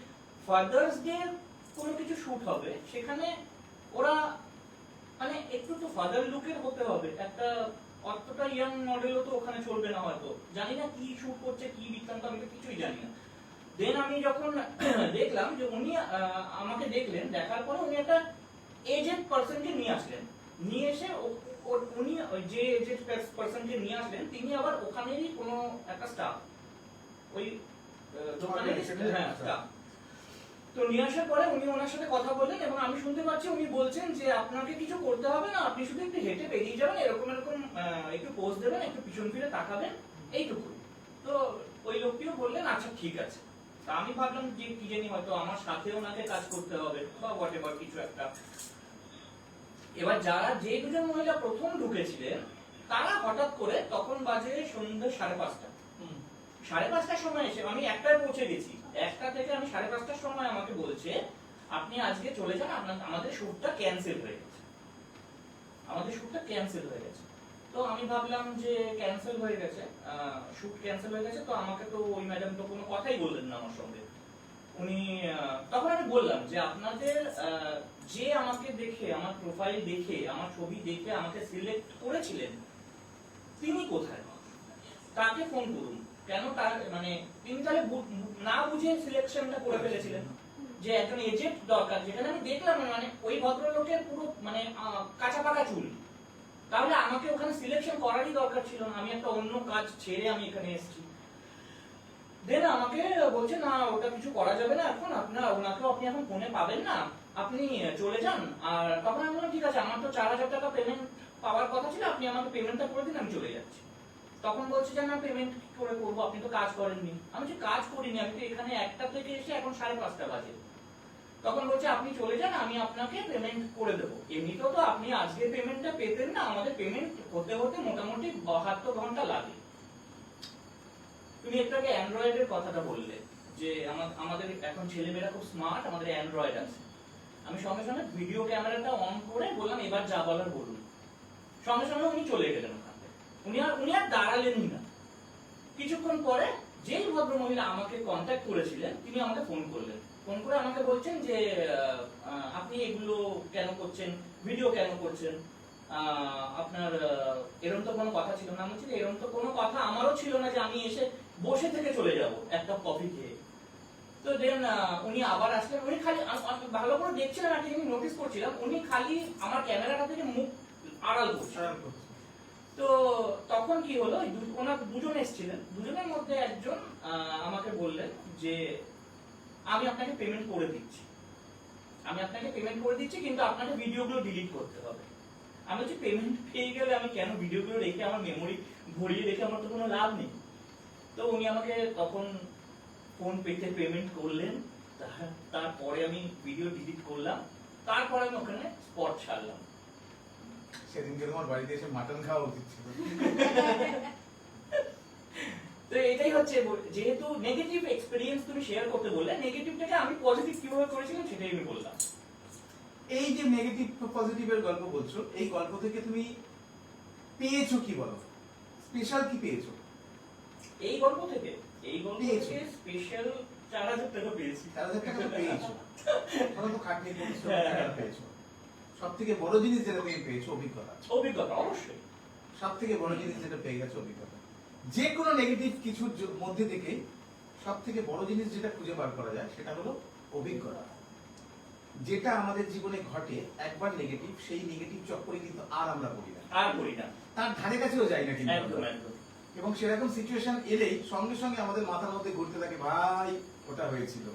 ফাদার্স ডে কোনো কিছু শুট হবে, সেখানে ওরা মানে একটু তো ফাদার লুকের হতে হবে, একটা অতটা ইয়াং মডেলও তো ওখানে চলবে না হয়তো, জানি না কি শুট করছে কি বৃত্তান্ত, আমি তো কিছুই জানি না। দেন আমি যখন দেখলাম যে উনি আমাকে দেখলেন, দেখার পরে উনি একটা এজেড পার্সনকে নিয়ে আসলেন, নিয়ে এসে উনি যে এজেড পার্সনকে নিয়ে আসলেন তিনি আবার ওখানেরই কোনো একটা স্টাফ, ওই দোকানের হ্যাঁ স্টাফ। তো নিয়ে আসার পরে উনি ওনার সাথে কথা বললেন এবং আমি শুনতে পাচ্ছি উনি বলছেন যে আপনাকে কিছু করতে হবে না, আপনি শুধু একটু হেঁটে বেরিয়ে যাবেন, এরকম এরকম একটু পোজ দেবেন, একটু পিছন ফিরে তাকাবেন, এইটুকুই। তো ওই লোকটিও বললেন আচ্ছা ঠিক আছে। তা আমি ভাবলাম যে কি জানি হয়তো আমার সাথে ওনাকে কাজ করতে হবে বা হোয়াট এভার কিছু একটা। এবার যারা যে দুজন মহিলা প্রথম ঢুকেছিলেন তারা হঠাৎ করে, তখন বাজে সন্ধ্যে 5:30, 5:30টার সময় এসে, আমি 1টায় পৌঁছে গেছি, 1টা থেকে আমি 5:30টার সময় আমাকে বলছে আপনি আজকে চলে যান, আমাদের শুটটা ক্যান্সেল হয়ে গেছে, আমাদের শুটটা ক্যান্সেল হয়ে গেছে। তো আমি ভাবলাম যে ক্যান্সেল হয়ে গেছে, শুট ক্যান্সেল হয়ে গেছে, তো আমাকে তো ওই ম্যাডাম তো কোনো কথাই বললেন না আমার সঙ্গে। উনি তখন আমি বললাম যে আপনাদের যে আমাকে দেখে, আমার প্রোফাইল দেখে, আমার ছবি দেখে আমাকে সিলেক্ট করেছিলেন তিনি কোথায়, তাকে ফোন করুন। কেন তার মানে তিনি তাহলে না বুঝে সিলেকশনটা করে ফেলেছিলেন যে একজন এজেন্ট দরকার, যেখানে আমি দেখলাম মানে ওই ভদ্রলোকের পুরো মানে কাঁচা পাকা চুল, তাহলে আমাকে ওখানে সিলেকশন করারই দরকার ছিল না, আমি একটা অন্য কাজ ছেড়ে আমি এখানে এসেছি। দেন আমাকে বলছে না ওটা কিছু করা যাবে না এখন, ওনাকেও আপনি এখন ফোনে পাবেন না, আপনি চলে যান। আর তখন আমি বললাম ঠিক আছে, আমার তো 4,000 টাকা পেমেন্ট পাওয়ার কথা ছিল, আপনি আমাকে পেমেন্টটা করে দিন, আমি চলে যাচ্ছি। তখন বলছে যে না পেমেন্ট কি করে করবো, আপনি তো কাজ করেননি। আমি যে কাজ করিনি, আমি তো এখানে 1টা থেকে এসে এখন 5:30 বাজে। তখন বলছে আপনি চলে যান, আমি আপনাকে পেমেন্ট করে দেবো। এমনিতেও তো আপনি আজকে পেমেন্টটা পেতেন না, আমাদের পেমেন্ট হতে হতে মোটামুটি 72 ঘন্টা লাগে। তুমি একটু আগে অ্যান্ড্রয়েডের কথাটা বললে যে আমাদের এখন ছেলেমেয়েরা খুব স্মার্ট, আমাদের অ্যান্ড্রয়েড আছে। আমি সঙ্গে সঙ্গে ভিডিও ক্যামেরাটা অন করে বললাম এবার যা বলার বলুন, সঙ্গে সঙ্গে উনি চলে গেলেন ওখান থেকে, উনি আর দাঁড়ালেনই না। কিছুক্ষণ পরে যেই ভদ্র মহিলা আমাকে কন্ট্যাক্ট করেছিলেন তিনি আমাকে ফোন করলেন, ফোন করে আমাকে বলছেন যে আপনি এগুলো কেন করছেন, ভিডিও কেন করছেন, আপনার এরকম তো কোনো কথা ছিল না। আমি বলছি এরকম তো কোনো কথা আমারও ছিল না যে আমি এসে বসে থেকে চলে যাব এক কাপ কফি খেয়ে। তো দেন উনি আবার আসলেন, উনি খালি ভালো করে দেখছিলেন, একটা জিনিস নোটিস করছিলাম, উনি খালি আমার ক্যামেরাটা থেকে মুখ আড়াল করছিলেন। তো তখন কি হলো, ওনার দুজন এসেছিলেন, দুজনের মধ্যে একজন আমাকে বললেন যে আমি আপনাকে পেমেন্ট করে দিচ্ছি, কিন্তু আপনাকে ভিডিওগুলো ডিলিট করতে হবে। আমি বলছি পেমেন্ট পেয়ে গেলে আমি কেন ভিডিওগুলো রেখে আমার মেমোরি ভরিয়ে রেখে, আমার তো কোনো লাভ নেই। তো উনি আমাকে তখন ফোন পেতে পেমেন্ট করলেন, তারপরে আমি ভিডিও ডিলিট করলাম, তারপরে আমি ওখানে স্পট ছাড়লাম। সেদিনকে তোমার বাড়িতে এসে মাটন খাওয়া উচিত ছিল। তো এটাই হচ্ছে, যেহেতু নেগেটিভ এক্সপেরিয়েন্স তুমি শেয়ার করতে বললে, নেগেটিভটাকে আমি পজিটিভ কিভাবে করেছিলাম সেটাই আমি বললাম। এই যে নেগেটিভ পজিটিভের গল্প বলছো, এই গল্প থেকে তুমি পেয়েছো কি বলো, স্পেশাল কি পেয়েছো এই গল্প থেকে? এই গল্প থেকে স্পেশাল 4,000 টাকা পেয়েছি। 4,000 টাকা তো পেয়েছো, তোমরা তো খাটনি পরিশ্রম টাকা পেয়েছো। সব থেকে বড় জিনিস যেটা তুমি পেয়েছো অভিজ্ঞতা। অভিজ্ঞতা অবশ্যই সব থেকে বড় জিনিস যেটা পেয়ে গেছো অভিজ্ঞতা। যে কোনো নেগেটিভ কিছুর মধ্যে থেকে সব থেকে বড় জিনিস যেটা খুঁজে বার করা যায় সেটা হলো অভিজ্ঞতা। যেটা আমাদের জীবনে ঘটে একবার নেগেটিভ, সেই নেগেটিভ চক্করে কিন্তু আর আমরা পড়ি না, তার ধারে কাছেও যাই না কিন্তু। এবং সেরকম সিচুয়েশন এলেই সঙ্গে সঙ্গে আমাদের মাথার মধ্যে ঘুরতে থাকে ভাই ওটা হয়েছিল।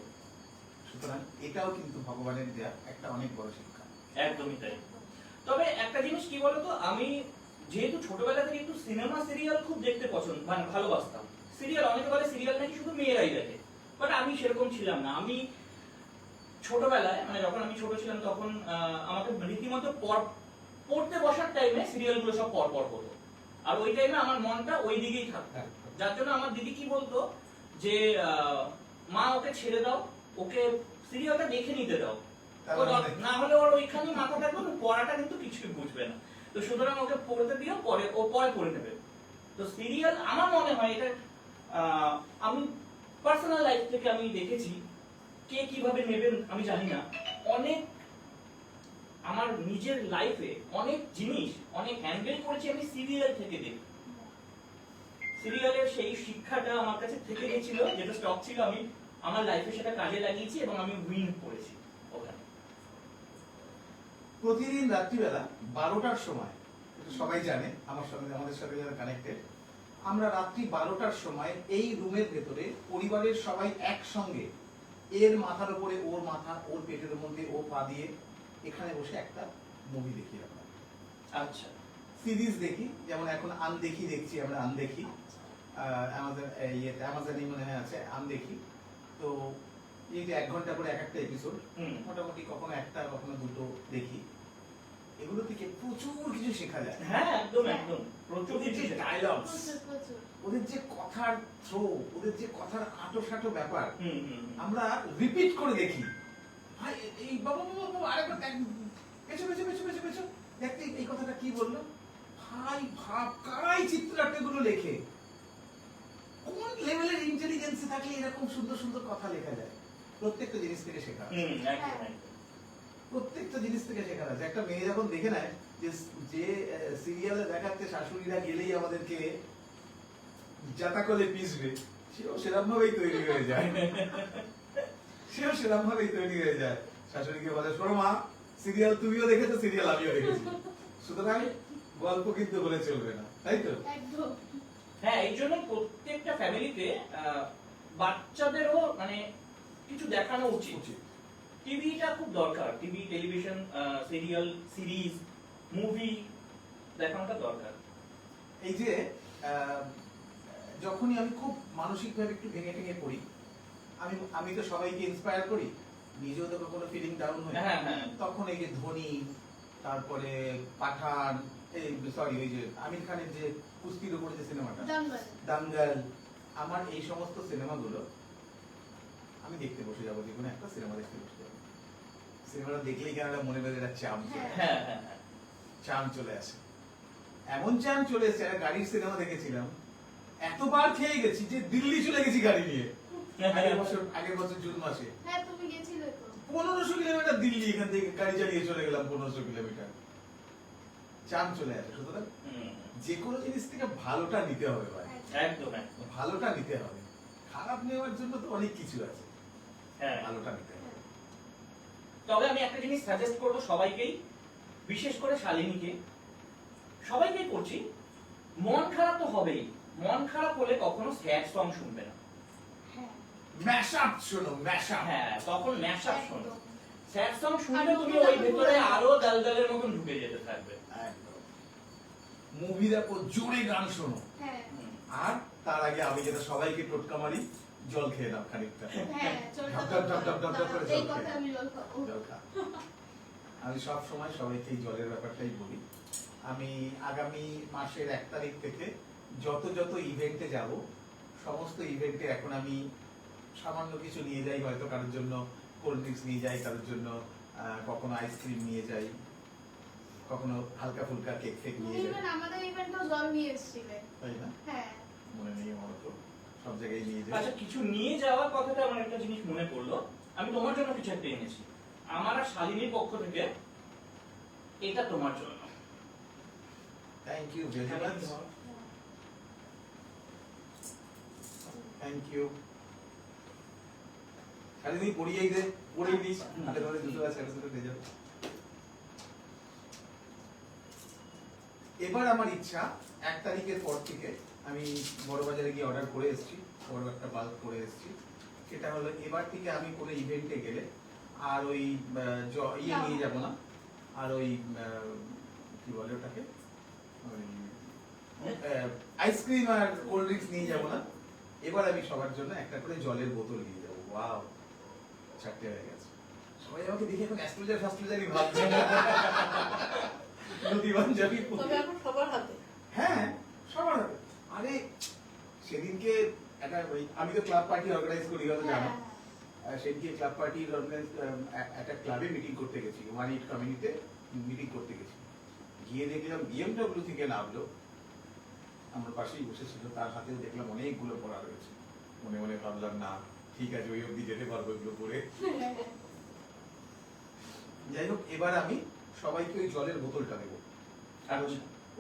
সুতরাং এটাও কিন্তু ভগবানের দেয়া একটা অনেক বড় শিক্ষা। একদমই তাই। তবে একটা জিনিস কি বলতো, আমি যেহেতু ছোটবেলা থেকে একটু সিনেমা সিরিয়াল খুব দেখতে পছন্দ মানে ভালোবাসতাম। সিরিয়াল, অনেকে বলে সিরিয়াল নাকি শুধু মেয়েরাই দেখে, বাট আমি সেরকম ছিলাম না। আমি ছোটবেলায় মানে যখন আমি ছোট ছিলাম তখন আমাকে রীতিমতো পড়তে বসার টাইমে সিরিয়ালগুলো সব পর পর হতো, আর ওই টাইমে আমার মনটা ওই দিকেই থাকতো। যার জন্য আমার দিদি কি বলতো যে মা ওকে ছেড়ে দাও, ওকে সিরিয়ালটা দেখে নিতে দাও, না হলে ওর ওইখানেই মাথা থাকবে, পড়াটা কিন্তু কিছুই বুঝবে না। তো সুতরাং ওকে পড়তে দিও, পরে ও পরে পড়ে নেবে। তো সিরিয়াল আমার মনে হয় এটা আমি পার্সোনাল লাইফ থেকে আমি দেখেছি, কে কিভাবে নেবেন আমি জানি না, অনেক আমার নিজের লাইফে অনেক জিনিস অনেক হ্যান্ডেল করেছি আমি সিরিয়াল থেকে দেখি। সিরিয়ালের সেই শিক্ষাটা আমার কাছে থেকে গেছিল, যেটা স্টক ছিল আমি আমার লাইফে সেটা কাজে লাগিয়েছি এবং আমি উইন করেছি ওখানে। প্রতিদিন রাত্রিবেলা 12টার সময়, এটা সবাই জানে আমার সঙ্গে আমাদের সাথে যারা কানেক্টেড, আমরা রাত্রি 12টার সময় এই রুমের ভেতরে পরিবারের সবাই একসঙ্গে এর মাথার উপরে ওর মাথা, ওর পেটের মধ্যে ও পা দিয়ে এখানে বসে একটা মুভি দেখি আমরা। আচ্ছা, সিরিজ দেখি, যেমন এখন আনদেখি দেখছি আমরা, আনদেখি অ্যামাজনে মনে হয় আছে আনদেখি। তো এই যে 1 ঘন্টা করে এক একটা এপিসোড, মোটামুটি কখনো একটা কখনো দুটো দেখি। এগুলো থেকে প্রচুর কিছু শেখা যায়। হ্যাঁ একদম একদম, প্রচুর ওদের কিছু যে শেখা। ডায়লগস, প্রচুর ওদের যে কথার থ্রো, ওদের যে কথার আটো সাটো ব্যাপার আমরা আমরা রিপিট করে দেখি। ভাই এই বাবা বাবা বাবা আরেকবার পেছো পেছো পেছো পেছো পেছো দেখতে এই কথাটা কি বললো। ভাই ভাব, কারাই চিত্রনাট্যগুলো লেখে, কোন লেভেলের ইন্টেলিজেন্সে থাকলে এরকম সুন্দর সুন্দর কথা লেখা যায়। প্রত্যেকটা জিনিস থেকে শেখা আছে। একদম একদম। প্রত্যেকটা জিনিস থেকে শেখা আছে। একটা মেয়ে যখন দেখে নেয় যে যে সিরিয়ালে দেখাচ্ছে শাশুড়িরা গেলেই আমাদেরকে জাতা করে পিসবে, সেও সেরকম ভাবেই তৈরি হয়ে যায়। সেও সেরকম ভাবেই তৈরি হয়ে যায়। শাশুড়িকে বলে, শোনো মা, সিরিয়াল তুমিও দেখেছো, সিরিয়াল আমিও দেখেছি, সুতরাং গল্প কিন্তু বলে চলবে না, তাই তো? একদম। হ্যাঁ, এই জন্য প্রত্যেকটা ফ্যামিলিতে বাচ্চাদেরও মানে কিছু দেখানো উচিত। টিভিটা খুব দরকার, TV, television, serial, series, movie দেখানোটা দরকার। এই যে যখনই আমি খুব মানসিকভাবে একটু ভেঙে ভেঙে পড়ি, আমি তো সবাইকে ইন্সপায়ার করি, নিজেও তো কোনো ফিলিং ডাউন হয়, হ্যাঁ হ্যাঁ, তখন এই যে ধোনি, তারপরে পাঠান, এই সরি ওই যে আমির খানের যে কুস্তির উপরে যে সিনেমাটা দাঙ্গল, আমার এই সমস্ত সিনেমাগুলো আমি দেখতে বসে যাবো। যে কোনো একটা সিনেমা দেখতে বসে যাবো, সিনেমাটা দেখলেই কেন মনে বেঁধে একটা চাম চলে আসে। হ্যাঁ হ্যাঁ হ্যাঁ, চাম চলে আসে, এমন চাম চলে এসেছে। একটা গাড়ির সিনেমা দেখেছিলাম, এতবার খেয়ে গেছি যে দিল্লি চলে গেছি গাড়ি নিয়ে। আগের বছর জুন মাসে হ্যাঁ, তুমি গেছিলে তো। 1500 কিলোমিটার দিল্লি, এখান থেকে গাড়ি চালিয়ে চলে গেলাম 1500 কিলোমিটার। চাম চলে আসে। সুতরাং যে কোনো জিনিস থেকে ভালোটা নিতে হবে ভাই, একদম একদম, ভালোটা নিতে হবে। খারাপ নেওয়ার জন্য তো অনেক কিছু আছে, হ্যাঁ। ভালোটা নিতে হবে। তবে আমি একটা জিনিস সাজেস্ট করবো সবাইকেই, বিশেষ করে শালিনীকে, সবাইকেই করছি, মন খারাপ তো হবেই। মন খারাপ হলে কখনো স্যাড সং শুনবে না। হ্যাঁ, ম্যাশআপ শোনো, ম্যাশআপ। হ্যাঁ, তখন ম্যাশআপ শোনো। একদম। স্যাড সং শুনলে আর তুমি নতুন ওই নতুন ভেতরে গান। আরো দালদালের মতন ঢুকে যেতে থাকবে। একদম। মুভি দেখো, জোরে গান শোনো, হ্যাঁ, আর তার আগে আমি যেটা সবাইকে টোটকা মারি, জল খেয়ে নাও খানিকটা। হ্যাঁ, চলো, ঢপ ঢপ ঢপ ঢপ ঢপ করে এই জল কথা খেয়ে আমি জল খাবো। জল খা। আমি সব সময় সবাইকে এই জলের ব্যাপারটাই বলি। আমি আগামী মাসের 1 তারিখ থেকে যত যত ইভেন্টে যাব, সমস্ত ইভেন্টে এখন আমি সামান্য কিছু নিয়ে যাই, হয়তো কারোর জন্য কোল্ড ড্রিঙ্কস নিয়ে যাই, কারোর জন্য কখনো আইসক্রিম নিয়ে যাই, কখনো হালকা ফুলকা কেক ফেক তুমি নিয়ে যাই, even আমাদের ইভেন্টেও জল নিয়ে এসেছিলে। তাই না? হ্যাঁ, মনে নেই আমার তো, সব জায়গায় নিয়ে যাই। আচ্ছা, কিছু নিয়ে যাওয়ার কথাটা আমার একটা জিনিস মনে পড়লো। আমি তোমার জন্য কিছু একটা এনেছি, আমার আর শালিনীর পক্ষ থেকে। এটা তোমার জন্য। Thank you very much, thank you. Shalini পড়িয়েই দে, পড়িয়ে দিস, হাতে ধরে দুটো আছে একসাথে দিয়ে যাবে। এবার আমার ইচ্ছা 1 তারিখের পর থেকে আমি বড়বাজারে গিয়ে অর্ডার করে এসেছি, বড় একটা বাল্ব করে এসেছি। সেটা হলো এবার থেকে আমি কোনো ইভেন্টে গেলে আর ওই ইয়ে নিয়ে যাব না, আর ওই কি বলে ওটাকে, আইসক্রিম আর কোল্ড ড্রিঙ্কস নিয়ে যাব না। এবার আমি সবার জন্য একটা করে জলের বোতল নিয়ে যাবো। ওয়াও, 4টে হয়ে গেছে। সবাই আমাকে দেখে এখন অ্যাস্ট্রোলজার ফাস্ট্রোলজারই ভাবছে। নদীবান যাবি, তবে এখন সবার হাতে। হ্যাঁ সবার হাতে। আরে সেদিনকে একটা আমি তো ক্লাব পার্টি অর্গানাইজ করি, হয়তো জানো। সেদিনকে ক্লাব পার্টির একটা ক্লাবে মিটিং করতে গেছি, ওয়ান ইট কমিউনিটিতে মিটিং করতে গেছি। গিয়ে দেখলাম BMW থেকে নামলো, আমার পাশেই বসেছিল, তার হাতেও দেখলাম অনেকগুলো পড়া রয়েছে। মনে মনে ভাবলাম না, ঠিক আছে, ওই অবধি যেতে পারবো এগুলো পরে। যাই হোক, এবার আমি সবাইকে ওই জলের বোতলটা দেবো। আর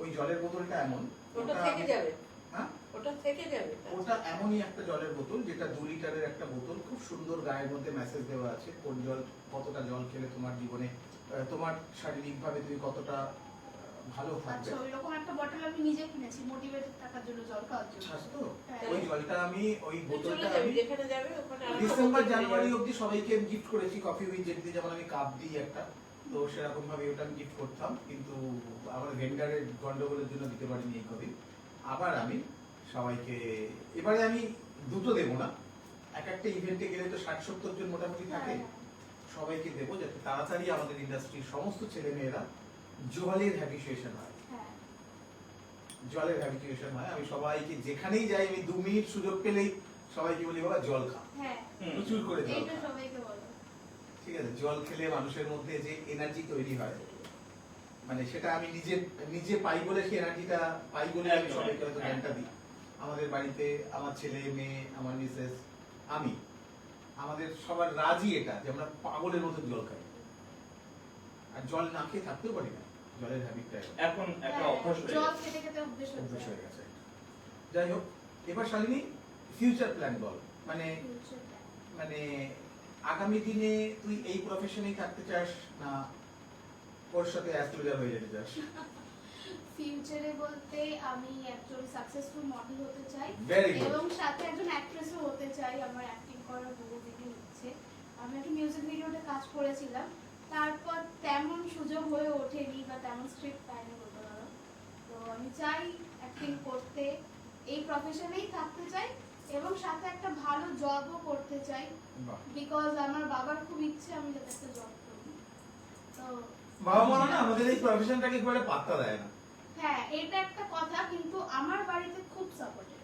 ওই জলের বোতলটা এমন, ওটা থেকে যাবে, হ্যাঁ ওটা থেকে যাবে। ওটা এমনই একটা জলের বোতল যেটা 2 লিটারের একটা বোতল, খুব সুন্দর গায়ের মধ্যে মেসেজ দেওয়া আছে কোন জল, কতটা জল খেলে তোমার জীবনে তোমার শারীরিকভাবে তুমি কতটা ভালো থাকবে। আচ্ছা, ওইরকম একটা বটল আমি নিজে কিনেছি মোটিভেটেড থাকার জন্য, জল খাওয়ার জন্য। ছাস তো হ্যাঁ। ওই জলটা আমি ওই চলে বোতলটা যাবে, আমি যেখানে যাবে ওখানে আরেকটা ডিসেম্বর বোতল জানুয়ারি নিয়ে অবধি সবাইকে গিফট করেছি কফি উইথ জেট দিয়ে, যেমন আমি কাপ দিই একটা, তো সেরকম ভাবে ওটা আমি গিফট করতাম, কিন্তু আমার ভেন্ডারের গন্ডগোলের জন্য দিতে পারিনি এই কদিন। আবার আমি সবাইকে এবারে আমি দুটো দেবো না, এক একটা ইভেন্টে গেলে তো 60-70 জন মোটামুটি থাকে, হ্যাঁ, সবাইকে দেবো যাতে তাড়াতাড়ি আমাদের ইন্ডাস্ট্রির সমস্ত ছেলে মেয়েরা জলের হ্যাবিচুয়েশন হয়, হ্যাঁ। জলের হ্যাবিচুয়েশন হয়। আমি সবাইকে যেখানেই যাই, আমি 2 মিনিট সুযোগ পেলেই সবাইকে বলি বাবা জল খা, হ্যাঁ, প্রচুর করে জল এইটা খা। সবাইকে বলো। ঠিক আছে, জল খেলে মানুষের মধ্যে যে এনার্জি তৈরি হয়, মানে সেটা আমি নিজে নিজে পাই বলে সেই এনার্জিটা পাই বলে আমি একদম, সবাইকে হয়তো হ্যাঁ। জ্ঞানটা দিই। আমাদের বাড়িতে আমার ছেলে মেয়ে, আমার মিসেস, আমি, আমাদের সবার রাজি এটা যে আমরা পাগলের মতো জল খাই, আর জল না খেয়ে থাকতেও পারি না, জলের হ্যাবিটটা এখন একটা হ্যাঁ, অভ্যাস হয়ে জল গেছে। খেতে খেতে অভ্যেস অভ্যেস হয়ে হয়ে গেছে। যাই হোক, এবার শালিনী ফিউচার প্ল্যান বল, মানে মানে আগামী দিনে তুই এই প্রফেশনেই থাকতে চাস না ওর সাথে অ্যাস্ট্রোলজার হয়ে যেতে চাস? ফিউচারে বলতে আমি একজন সাকসেসফুল মডেল হতে চাই, Very good. এবং সাথে একজন অ্যাক্ট্রেসও হতে চাই। আমার অ্যাক্টিং করার বহু দিকে ইচ্ছে। আমি একটা মিউজিক ভিডিওতে কাজ করেছিলাম, তারপর তেমন সুযোগ হয়ে ওঠেনি বা তেমন স্ক্রিপ্ট পাইনি বলতে পারো। তো আমি চাই অ্যাক্টিং করতে, এই প্রফেশনেই থাকতে চাই, এবং সাথে একটা ভালো জবও করতে চাই, বাহ, বিকজ আমার বাবার খুব ইচ্ছে আমি যাতে একটা জব করি। তো বাবা মা না আমাদের এই প্রফেশনটাকে খুব একটা পাত্তা দেয় না। হ্যাঁ, এটা একটা কথা, কিন্তু আমার বাড়িতে খুব সাপোর্টিভ।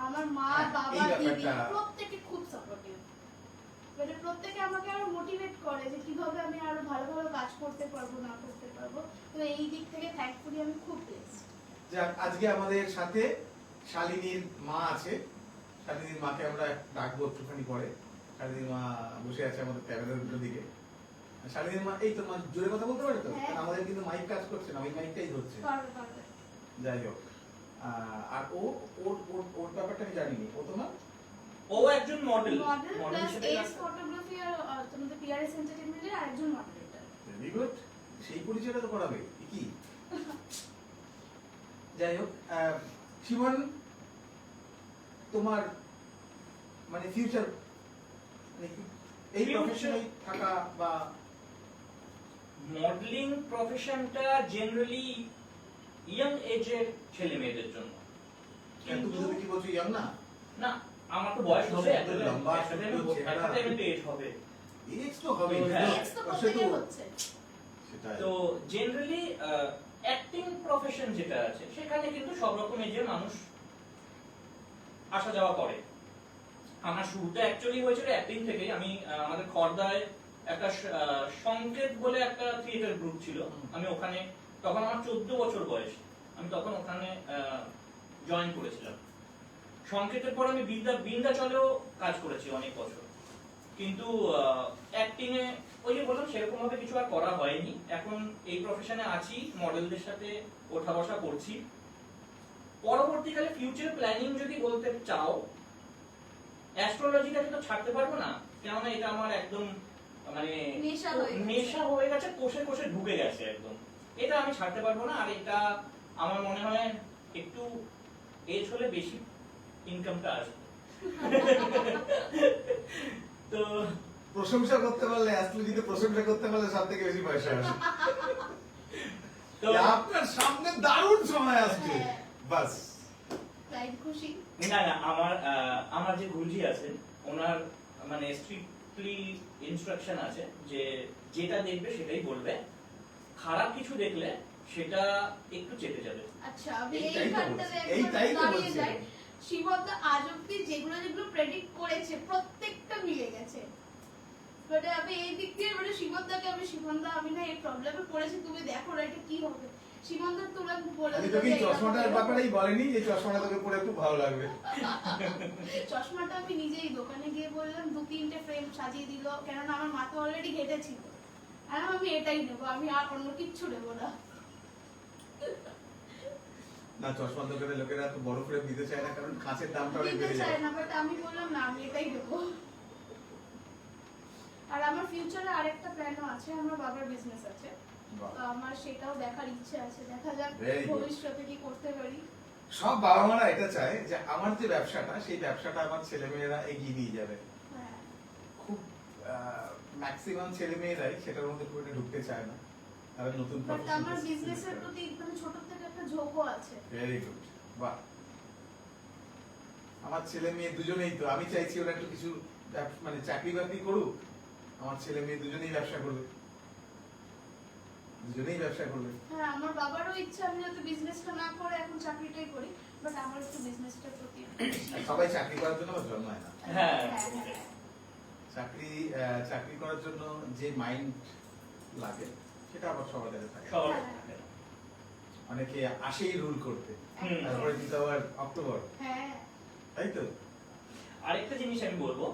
আমার মা, হ্যাঁ, বাবা, এই দিদি ব্যাপারটা- প্রত্যেকে খুব সাপোর্টিভ। মানে প্রত্যেকে আমাকে আরো মোটিভেট করে যে কিভাবে আমি আরো ভালো ভালো কাজ করতে পারবো, না করতে পারবো। তো এই দিক থেকে থ্যাঙ্কফুলি আমি খুব ব্লেসড। যাক, আজকে আমাদের সাথে শালিনীর মা আছে, শালিনীর মাকে আমরা ডাকবো একটুখানি পরে। শালিনীর মা বসে আছে আমাদের ক্যামেরার উল্টো দিকে। শালিনীর মা, এই তো মা জোরে কথা বলতে পারে তো? হ্যাঁ। কারণ আমাদের কিন্তু মাইক কাজ করছে না, ওই মাইকটাই ধরছে। পারবে পারবে। যাই হোক, আর ও ওর ওর ওর ব্যাপারটা আমি জানিনি। ও তোমার ও একজন মডেল, মডেল মডেল প্লাস হিসেবে এস কাজ করে। ফটোগ্রাফি আর তোমাদের পিআরএস এন্টারটেইনমেন্টের আরেকজন মডারেটর। ভেরি গুড, সেই পরিচয়টা তো করাবে কি। যাই হোক, শিবন, তোমার মানে ফিউচার এই Future- প্রফেশনে থাকা বা মডেলিং প্রফেশনটা জেনারেলি ইয়াং এজের ছেলে মেয়েদের জন্য, কিন্তু তুমি কি বলছো, ইয়াং না? না, আমার তো বয়স হবে, সুন্দর, লম্বা, সুন্দর চেহারা। এজ হবে। এজ তো হবেই, তো হ্যাঁ। এক্স তো সে প্রত্যেকের তো হচ্ছে। সেটাই। তো জেনারেলি অ্যাক্টিং প্রফেশন যেটা আছে সেখানে কিন্তু সব রকম এজের মানুষ আসা যাওয়া করে। আমার শুরুটা অ্যাকচুয়ালি হয়েছিল অ্যাক্টিং থেকেই। আমি আমাদের খড়দায় একটা সংকেত বলে একটা থিয়েটার গ্রুপ ছিল, আমি ওখানে, তখন আমার 14 বছর বয়স, আমি তখন ওখানে জয়েন করেছিলাম। সংকেতের পর আমি বিন্দাচলেও কাজ করেছি অনেক বছর, কিন্তু অ্যাক্টিং এ ওই যে বললাম সেরকম ভাবে কিছু আর করা হয়নি। এখন এই প্রফেশনে আছি, মডেলদের সাথে ওঠা বসা করছি। পরবর্তীকালে ফিউচার প্ল্যানিং যদি বলতে চাও, অ্যাস্ট্রোলজিটাকে তো ছাড়তে পারবো না, কেননা এটা আমার একদম মানে নেশা হয়ে গেছে। নেশা হয়ে গেছে, কোষে কোষে ঢুকে গেছে একদম। এটা আমি ছাড়তে পারবো না। আর এটা আমার মনে হয় একটু এজ হলে বেশি ইনকামটা আসবে। তো প্রশংসা করতে পারলে, অ্যাস্ট্রোলজিতে প্রশংসা করতে পারলে সব থেকে বেশি পয়সা আসে। তো আপনার সামনে দারুণ সময় আসছে, হ্যাঁ। বাস। তাই খুশি। না না, আমার যে গুরুজি আছেন ওনার মানে স্ট্রিক্টলি ইনস্ট্রাকশন আছে যে যেটা দেখবে সেটাই বলবে, খারাপ কিছু দেখলে সেটা একটু চেপে যাবে। আচ্ছা, আমি এইটাই এই তো ঘাটটাতে বলছি, এইটাই তো দাঁড়িয়ে বলছি। যাই। শিবদা আজ অব্দি যেগুলো যেগুলো প্রেডিক্ট করেছে প্রত্যেকটা মিলে গেছে। মানে আমি এই দিক দিয়ে মানে শিবদাকে আমি শিবন্দা আমি না এই প্রবলেমে পড়েছি, তুমি দেখো না এটা কি হবে। শিবন্দা তোরা বলে আমি দিল তোকে যে এই এটা চশমাটার হবে। ব্যাপারেই বলেনি যে চশমাটা তোকে পরে খুব ভালো লাগবে। চশমাটা আমি নিজেই দোকানে গিয়ে বললাম 2-3টে ফ্রেম সাজিয়ে দিল, কেননা আমার মাথা অলরেডি ঘেটেছিল। আর আমি এটাই নেবো, আমি আর অন্য কিচ্ছু নেবো না। না, চশমা দোকানের লোকেরা তো বড় ফ্রেম নিতে চায় না, কারণ কাঁচের দামটা অনেক নিতে বেড়ে চাই যায়। না, বাট আমি বললাম না আমি এটাই নেবো। আর আমার ফিউচারে আরেকটা প্ল্যানও আছে, আমার বাবার বিজনেস আছে, বাহ। তো আমার সেটাও দেখার ইচ্ছে আছে, দেখা যাক Very good. ভবিষ্যতে কি করতে পারি। সব বাবা মারা এটা চায় যে আমার যে ব্যবসাটা, সেই ব্যবসাটা আমার ছেলেমেয়েরা এগিয়ে নিয়ে যাবে। হ্যাঁ, খুব ম্যাক্সিমাম ছেলেমেয়েরাই সেটার মধ্যে খুব একটা ঢুকতে চায় না, তারা নতুন বাট আমার বিজনেসের প্রতি মানে ছোট থেকে একটা ঝোঁকও আছে। ভেরি গুড, বাহ। আমার ছেলে মেয়ে দুজনেই তো, আমি চাইছি ওরা একটু কিছু মানে চাকরি বাকরি করুক, আমার ছেলে মেয়ে দুজনেই ব্যবসা করবে, দুজনেই ব্যবসা করবে। হ্যাঁ, আমার বাবারও ইচ্ছা আমি যাতে বিজনেসটা না করে এখন চাকরিটাই করি, বাট আমার একটু বিজনেসটার প্রতি আর সবাই চাকরি করার জন্য জন্মায় না। হ্যাঁ। চাকরি করার জন্য যে মাইন্ড লাগে সেটা আবার সবার কাছে থাকে। সবার হ্যাঁ। থাকে না। অনেকে আসেই রুল করতে, হুম। তারপরে কিন্তু আবার অক্টোবর, হ্যাঁ, তাই তো? আরেকটা জিনিস আমি বলবো,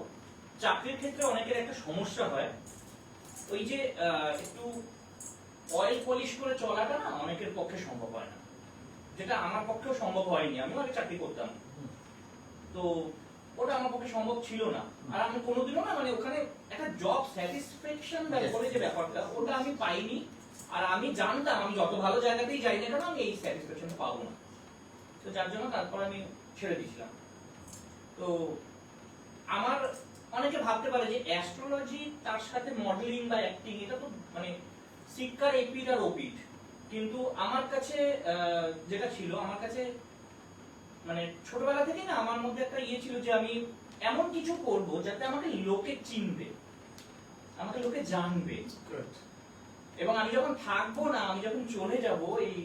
চাকরির ক্ষেত্রে অনেকের একটা সমস্যা হয়, ওই যে একটু অয়েল পলিশ করে চলাটা না অনেকের পক্ষে সম্ভব হয় না, যেটা আমার পক্ষেও সম্ভব হয়নি। আমিও আগে চাকরি করতাম, তো ওটা আমার পক্ষে সম্ভব ছিল না। আর আমি কোনোদিনও না মানে ওখানে একটা জব স্যাটিসফ্যাকশন বলে যে ব্যাপারটা, ওটা আমি পাইনি। আর আমি জানতাম আমি যত ভালো জায়গাতেই যাই না কেন আমি এই স্যাটিসফ্যাকশনটা পাবো না, তো যার জন্য তারপর আমি ছেড়ে দিয়েছিলাম। তো আমার অনেকে ভাবতে পারে যে অ্যাস্ট্রোলজি তার সাথে মডেলিং বা অ্যাক্টিং এটা তো মানে শিক্ষার এপিট আর ওপিট, কিন্তু আমার কাছে যেটা ছিল, আমার কাছে মানে ছোটবেলা থেকে না আমার মধ্যে একটা ইয়ে ছিল যে আমি এমন কিছু করব যাতে আমাকে লোকে চিনবে, আমাকে লোকে জানবে, Good. এবং আমি যখন থাকবো না, আমি যখন চলে যাব এই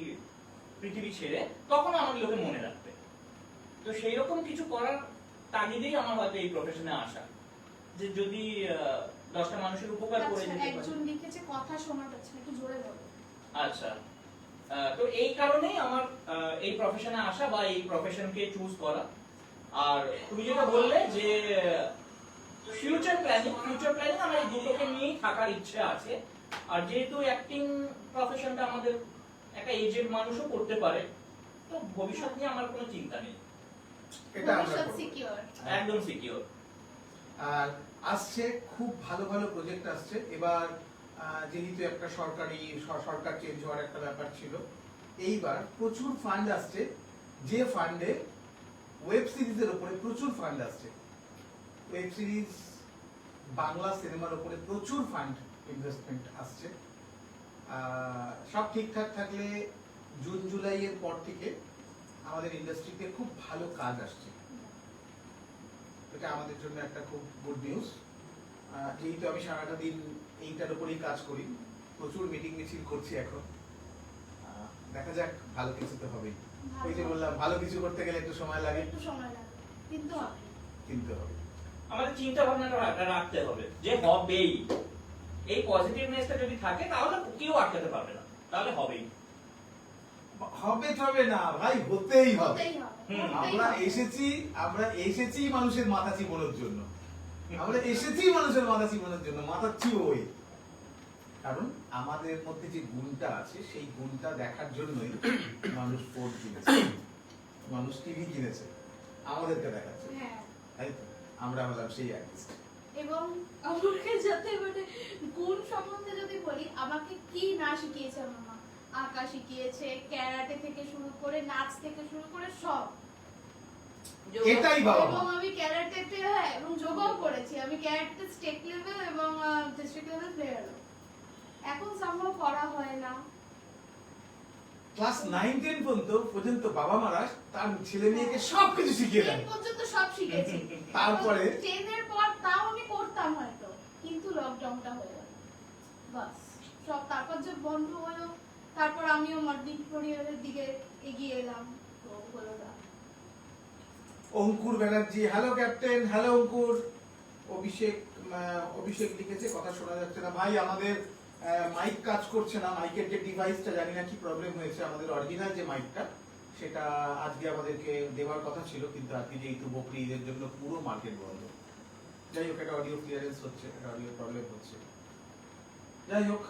পৃথিবী ছেড়ে, তখন আমাকে লোকে মনে রাখবে। তো সেই রকম কিছু করার তাগিদেই আমার হয়তো এই প্রফেশনে আসা, যে যদি 10টা মানুষের উপকার করে আচ্ছা, দিতে পারি। একজন লিখেছে কথা শোনা যাচ্ছে না, একটু জোরে বলো। আচ্ছা, তো এই কারণেই আমার এই প্রফেশনে আসা বা এই প্রফেশনকে চুজ করা। আর তুমি যেটা বললে যে ফিউচার প্ল্যানিং আমার এই দুটোকে নিয়েই থাকার ইচ্ছে আছে। আর যেহেতু অ্যাক্টিং প্রফেশনটা আমাদের একটা এজেড মানুষও করতে পারে, তো ভবিষ্যৎ নিয়ে আমার কোনো চিন্তা নেই, এটা আমরা ভবিষ্যৎ করবো। সিকিউর। একদম সিকিউর। আর আসছে খুব ভালো ভালো প্রজেক্ট আসছে এবার, যেহেতু একটা সরকার চেঞ্জ হওয়ার একটা ব্যাপার ছিল, এইবার প্রচুর ফান্ড আসছে, যে ফান্ডে ওয়েব সিরিজের উপরে প্রচুর ফান্ড আসছে। ওয়েব সিরিজ বাংলা সিনেমার উপরে প্রচুর ফান্ড ইনভেস্টমেন্ট আসছে। সব ঠিকঠাক থাকলে জুন জুলাই এর পর থেকে আমাদের ইন্ডাস্ট্রিতে খুব ভালো কাজ আসছে। এটা আমাদের জন্য একটা খুব গুড নিউজ। যেহেতু আমি সারাটা দিন এইটার উপরেই কাজ করি, প্রচুর মিটিং মিছিল করছি এখন, দেখা যাক ভালো কিছু তো হবেই। ওই যে বললাম, ভালো কিছু করতে গেলে একটু সময় লাগে, একটু সময় লাগে, কিন্তু হবে। কিন্তু হবে। আমাদের চিন্তা ভাবনাটা রাখতে হবে যে হবেই, এই পজিটিভনেসটা যদি থাকে তাহলে কেউ আটকাতে পারবে না, তাহলে হবেই। হবে না ভাই, হতেই হবে। হতেই হবে, হুম, হতেই আমরা হবে। এসেছি মানুষের মাথা চিবোনোর জন্য, মাথা চিবোই। কারণ আমাদের মধ্যে যে গুণটা আছে, সেই গুণটা দেখার জন্যই মানুষ ফোন কিনেছে, মানুষ টিভি কিনেছে, আমাদেরকে দেখাচ্ছে, হ্যাঁ, তাই তো? আমরা হলাম সেই আর্টিস্ট। এবং আমাকে যাতে মানে গুণ সম্বন্ধে যদি বলি, আমাকে কি না শিখিয়েছে আমার মা, আঁকা শিখিয়েছে, ক্যারাটে থেকে শুরু করে নাচ থেকে শুরু করে সব। এটাই বাবা এবং মা। আমি ক্যারাটেতে, হ্যাঁ, এবং যোগাও করেছি। আমি ক্যারাটেতে স্টেট লেভেল এবং ডিস্ট্রিক্ট লেভেল প্লেয়ারও। এখন সম্ভব করা হয় না। ক্লাস 9-10 পর্যন্ত বাবা মারা তার ছেলে মেয়েকে সবকিছু শিখিয়ে দেন। 10 পর্যন্ত সব শিখেছি। তারপরে 10 এর পর তাও আমি করতাম হয়তো, কিন্তু লকডাউনটা হয়ে গেল, বাস সব। তারপর যে বন্ধ হলো, তারপর আমিও মডেলিং ক্যারিয়ারের দিকে এগিয়ে এলাম, তো হলো না। অঙ্কুর ব্যানার্জি, হ্যালো ক্যাপ্টেন, হ্যালো অঙ্কুর। অভিষেক লিখেছে কথা শোনা যাচ্ছে না ভাই, আমাদের মাইক কাজ করছে না, মাইকের যে ডিভাইসটা জানি না কি প্রবলেম হয়েছে, আমাদের অরিজিনাল যে মাইকটা সেটা আজকে আমাদেরকে দেওয়ার কথা ছিল, কিন্তু আজকে যেহেতু বকরি ঈদের জন্য পুরো মার্কেট বন্ধ। যাই হোক, একটা অডিও ক্লিয়ারেন্স হচ্ছে, একটা অডিও প্রবলেম হচ্ছে। যাই হোক,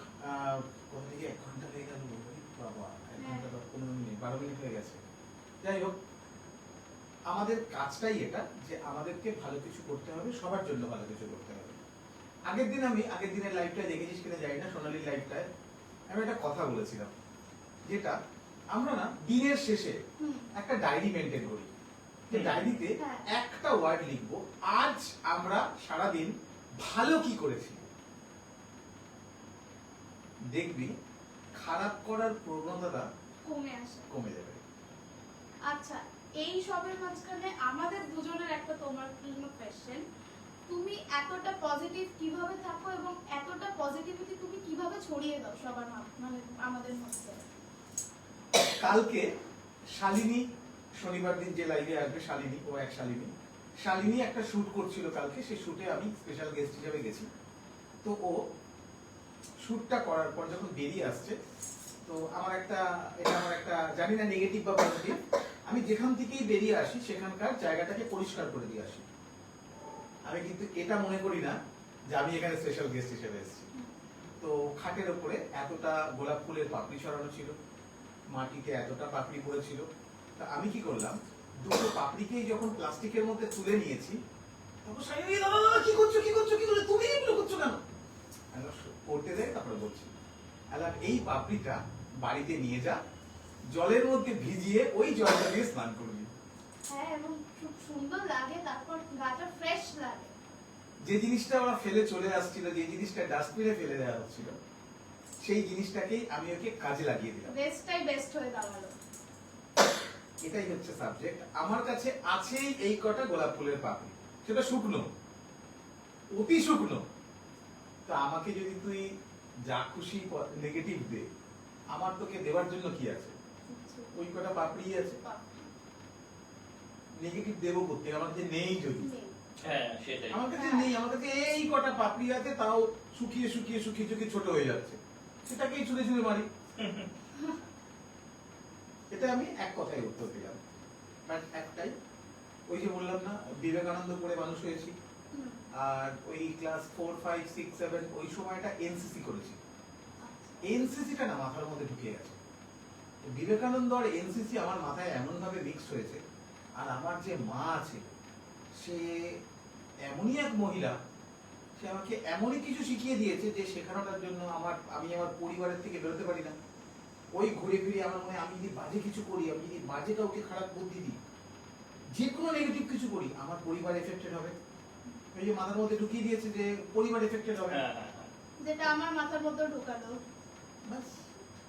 কত থেকে 1 ঘন্টা হয়ে গেল বাবা, 1 হ্যাঁ। ঘন্টা 15 মিনিট 12 মিনিট হয়ে গেছে। যাই হোক, আমাদের কাজটাই এটা যে আমাদেরকে ভালো কিছু করতে হবে, সবার জন্য ভালো কিছু করতে হবে। আগের দিনের লাইভটায় দেখেছিস কিনা জানি না, সোনালির লাইভটায় আমি একটা কথা বলেছিলাম, যেটা আমরা না দিনের শেষে হুম। একটা ডায়েরি মেনটেন করি, যে হুম। ডায়েরিতে হ্যাঁ। একটা ওয়ার্ড লিখবো, আজ আমরা সারাদিন ভালো কি করেছি। দেখবি খারাপ করার প্রবণতাটা কমে আসে। কমে যাবে। আচ্ছা, এই সবের মাঝখানে আমাদের দুজনের একটা তোমার জন্য কোয়েশ্চেন, তুমি এতটা পজিটিভ কিভাবে থাকো এবং এতটা পজিটিভিটি তুমি কিভাবে ছড়িয়ে দাও সবার মানে আমাদের মধ্যে? কালকে শালিনী, শনিবার দিন যে লাইভে আসবে শালিনী, ও এক শালিনী একটা শুট করছিল কালকে, সেই শুটে আমি স্পেশাল গেস্ট হিসেবে গেছি। তো ও শুটটা করার পর যখন বেরিয়ে আসছে, তো এটা আমার একটা জানি না নেগেটিভ বা পজিটিভ, আমি যেখান থেকেই বেরিয়ে আসি সেখানকার জায়গাটাকে পরিষ্কার করে দিয়ে আসি। আমি কিন্তু এটা মনে করি না যে আমি এখানে স্পেশাল গেস্ট হিসেবে এসেছি। তো খাটের ওপরে এতটা গোলাপ ফুলের পাপড়ি ছড়ানো ছিল, মাটিতে এতটা পাপড়ি পড়েছিল। তা আমি কি করলাম, দুটো পাপড়িকেই যখন প্লাস্টিকের মধ্যে তুলে নিয়েছি, তখন শালিনী, দাদা কি করছো তুমি এগুলো করছো কেন? আমি করতে যাই, তারপরে বলছি এই পাপড়িটা বাড়িতে নিয়ে যা, জলের মধ্যে ভিজিয়ে ওই জলটা দিয়ে স্নান করবি। হ্যাঁ, এবং খুব সুন্দর লাগে, তারপর গাটা ফ্রেশ লাগে। যে জিনিসটা ওরা ফেলে চলে আসছিল, যে জিনিসটা ডাস্টবিনে ফেলে দেওয়া হচ্ছিল, সেই জিনিসটাকেই আমি ওকে কাজে লাগিয়ে দিলাম। বেস্টটাই বেস্ট হয়ে দাঁড়ালো। এটাই হচ্ছে সাবজেক্ট। আমার কাছে আছেই এই কটা গোলাপ ফুলের পাপড়ি, সেটা শুকনো, অতি শুকনো। তো আমাকে যদি তুই যা খুশি নেগেটিভ দে, আমার তোকে দেওয়ার জন্য কি আছে? ওই কটা পাপড়ি আছে, নেগেটিভ দেবো করতে আমার কাছে নেই। যদি হ্যাঁ সেটাই। আমার কাছে নেই, আমার কাছে এই কটা পাপড়ি আছে, তাও শুকিয়ে ছোট হয়ে যাচ্ছে, সেটাকেই ছুঁড়ে মারি। এটা আমি এক কথায় উত্তর দিলাম, বাট একটাই, ওই যে বললাম না বিবেকানন্দ পড়ে মানুষ হয়েছি, আর ওই ক্লাস 4, 5, 6, 7 ওই সময়টা এনসিসি করেছি। এনসিসিটা না মাথার মধ্যে ঢুকে গেছে। বিবেকানন্দ আর এনসিসি আমার মাথায় এমন ভাবে মিক্সড হয়েছে। আর আমার যে মা আছে, সে এমনই এক মহিলা, সে আমাকে এমনই কিছু শিখিয়ে দিয়েছে যে শেখানোটার জন্য আমি আমার পরিবারের থেকে বেরোতে পারি না। ওই ঘুরে ফিরে আমার মনে হয় আমি যদি বাজে কিছু করি, আমি যদি বাজে কাউকে খারাপ বুদ্ধি দিই, যে কোনো নেগেটিভ কিছু করি, আমার পরিবার এফেক্টেড হবে। এই যে মাথার মধ্যে ঢুকিয়ে দিয়েছে যে পরিবার এফেক্টেড হবে, যেটা আমার মাথার মধ্যে ঢোকালো। বাস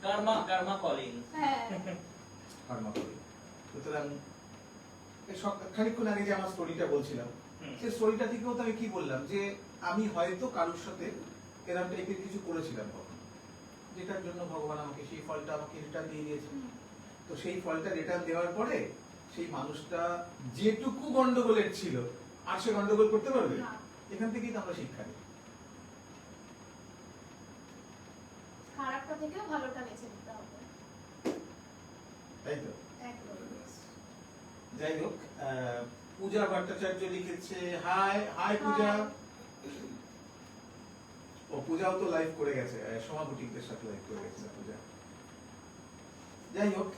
কার্মা কলিং। হ্যাঁ, কর্মা করি। সুতরাং খানিকক্ষণ আগে যে আমার স্টোরিটা বলছিলাম, সেই স্টোরিটা থেকেও তো আমি কি বললাম, যে আমি হয়তো কারোর সাথে এরকম টাইপের কিছু করেছিলাম কখন, যেটার জন্য ভগবান আমাকে সেই ফলটা আমাকে রিটার্ন দিয়ে দিয়েছে। তো সেই ফলটা রিটার্ন দেওয়ার পরে সেই মানুষটা যেটুকু গন্ডগোলের ছিল, আর সে গন্ডগোল করতে পারবে? না। এখান থেকেই তো আমরা শিক্ষা নিই। খারাপটা থেকেও ভালোটা বেছে নিতে হবে। তাই তো? একদম। যাই হোক, পূজা ভট্টাচার্য লিখেছে হাই পূজা। ও পূজাও তো লাইভ করে গেছে, সোমা বুটিকদের সাথে লাইভ করে গেছে পূজা। যাই হোক,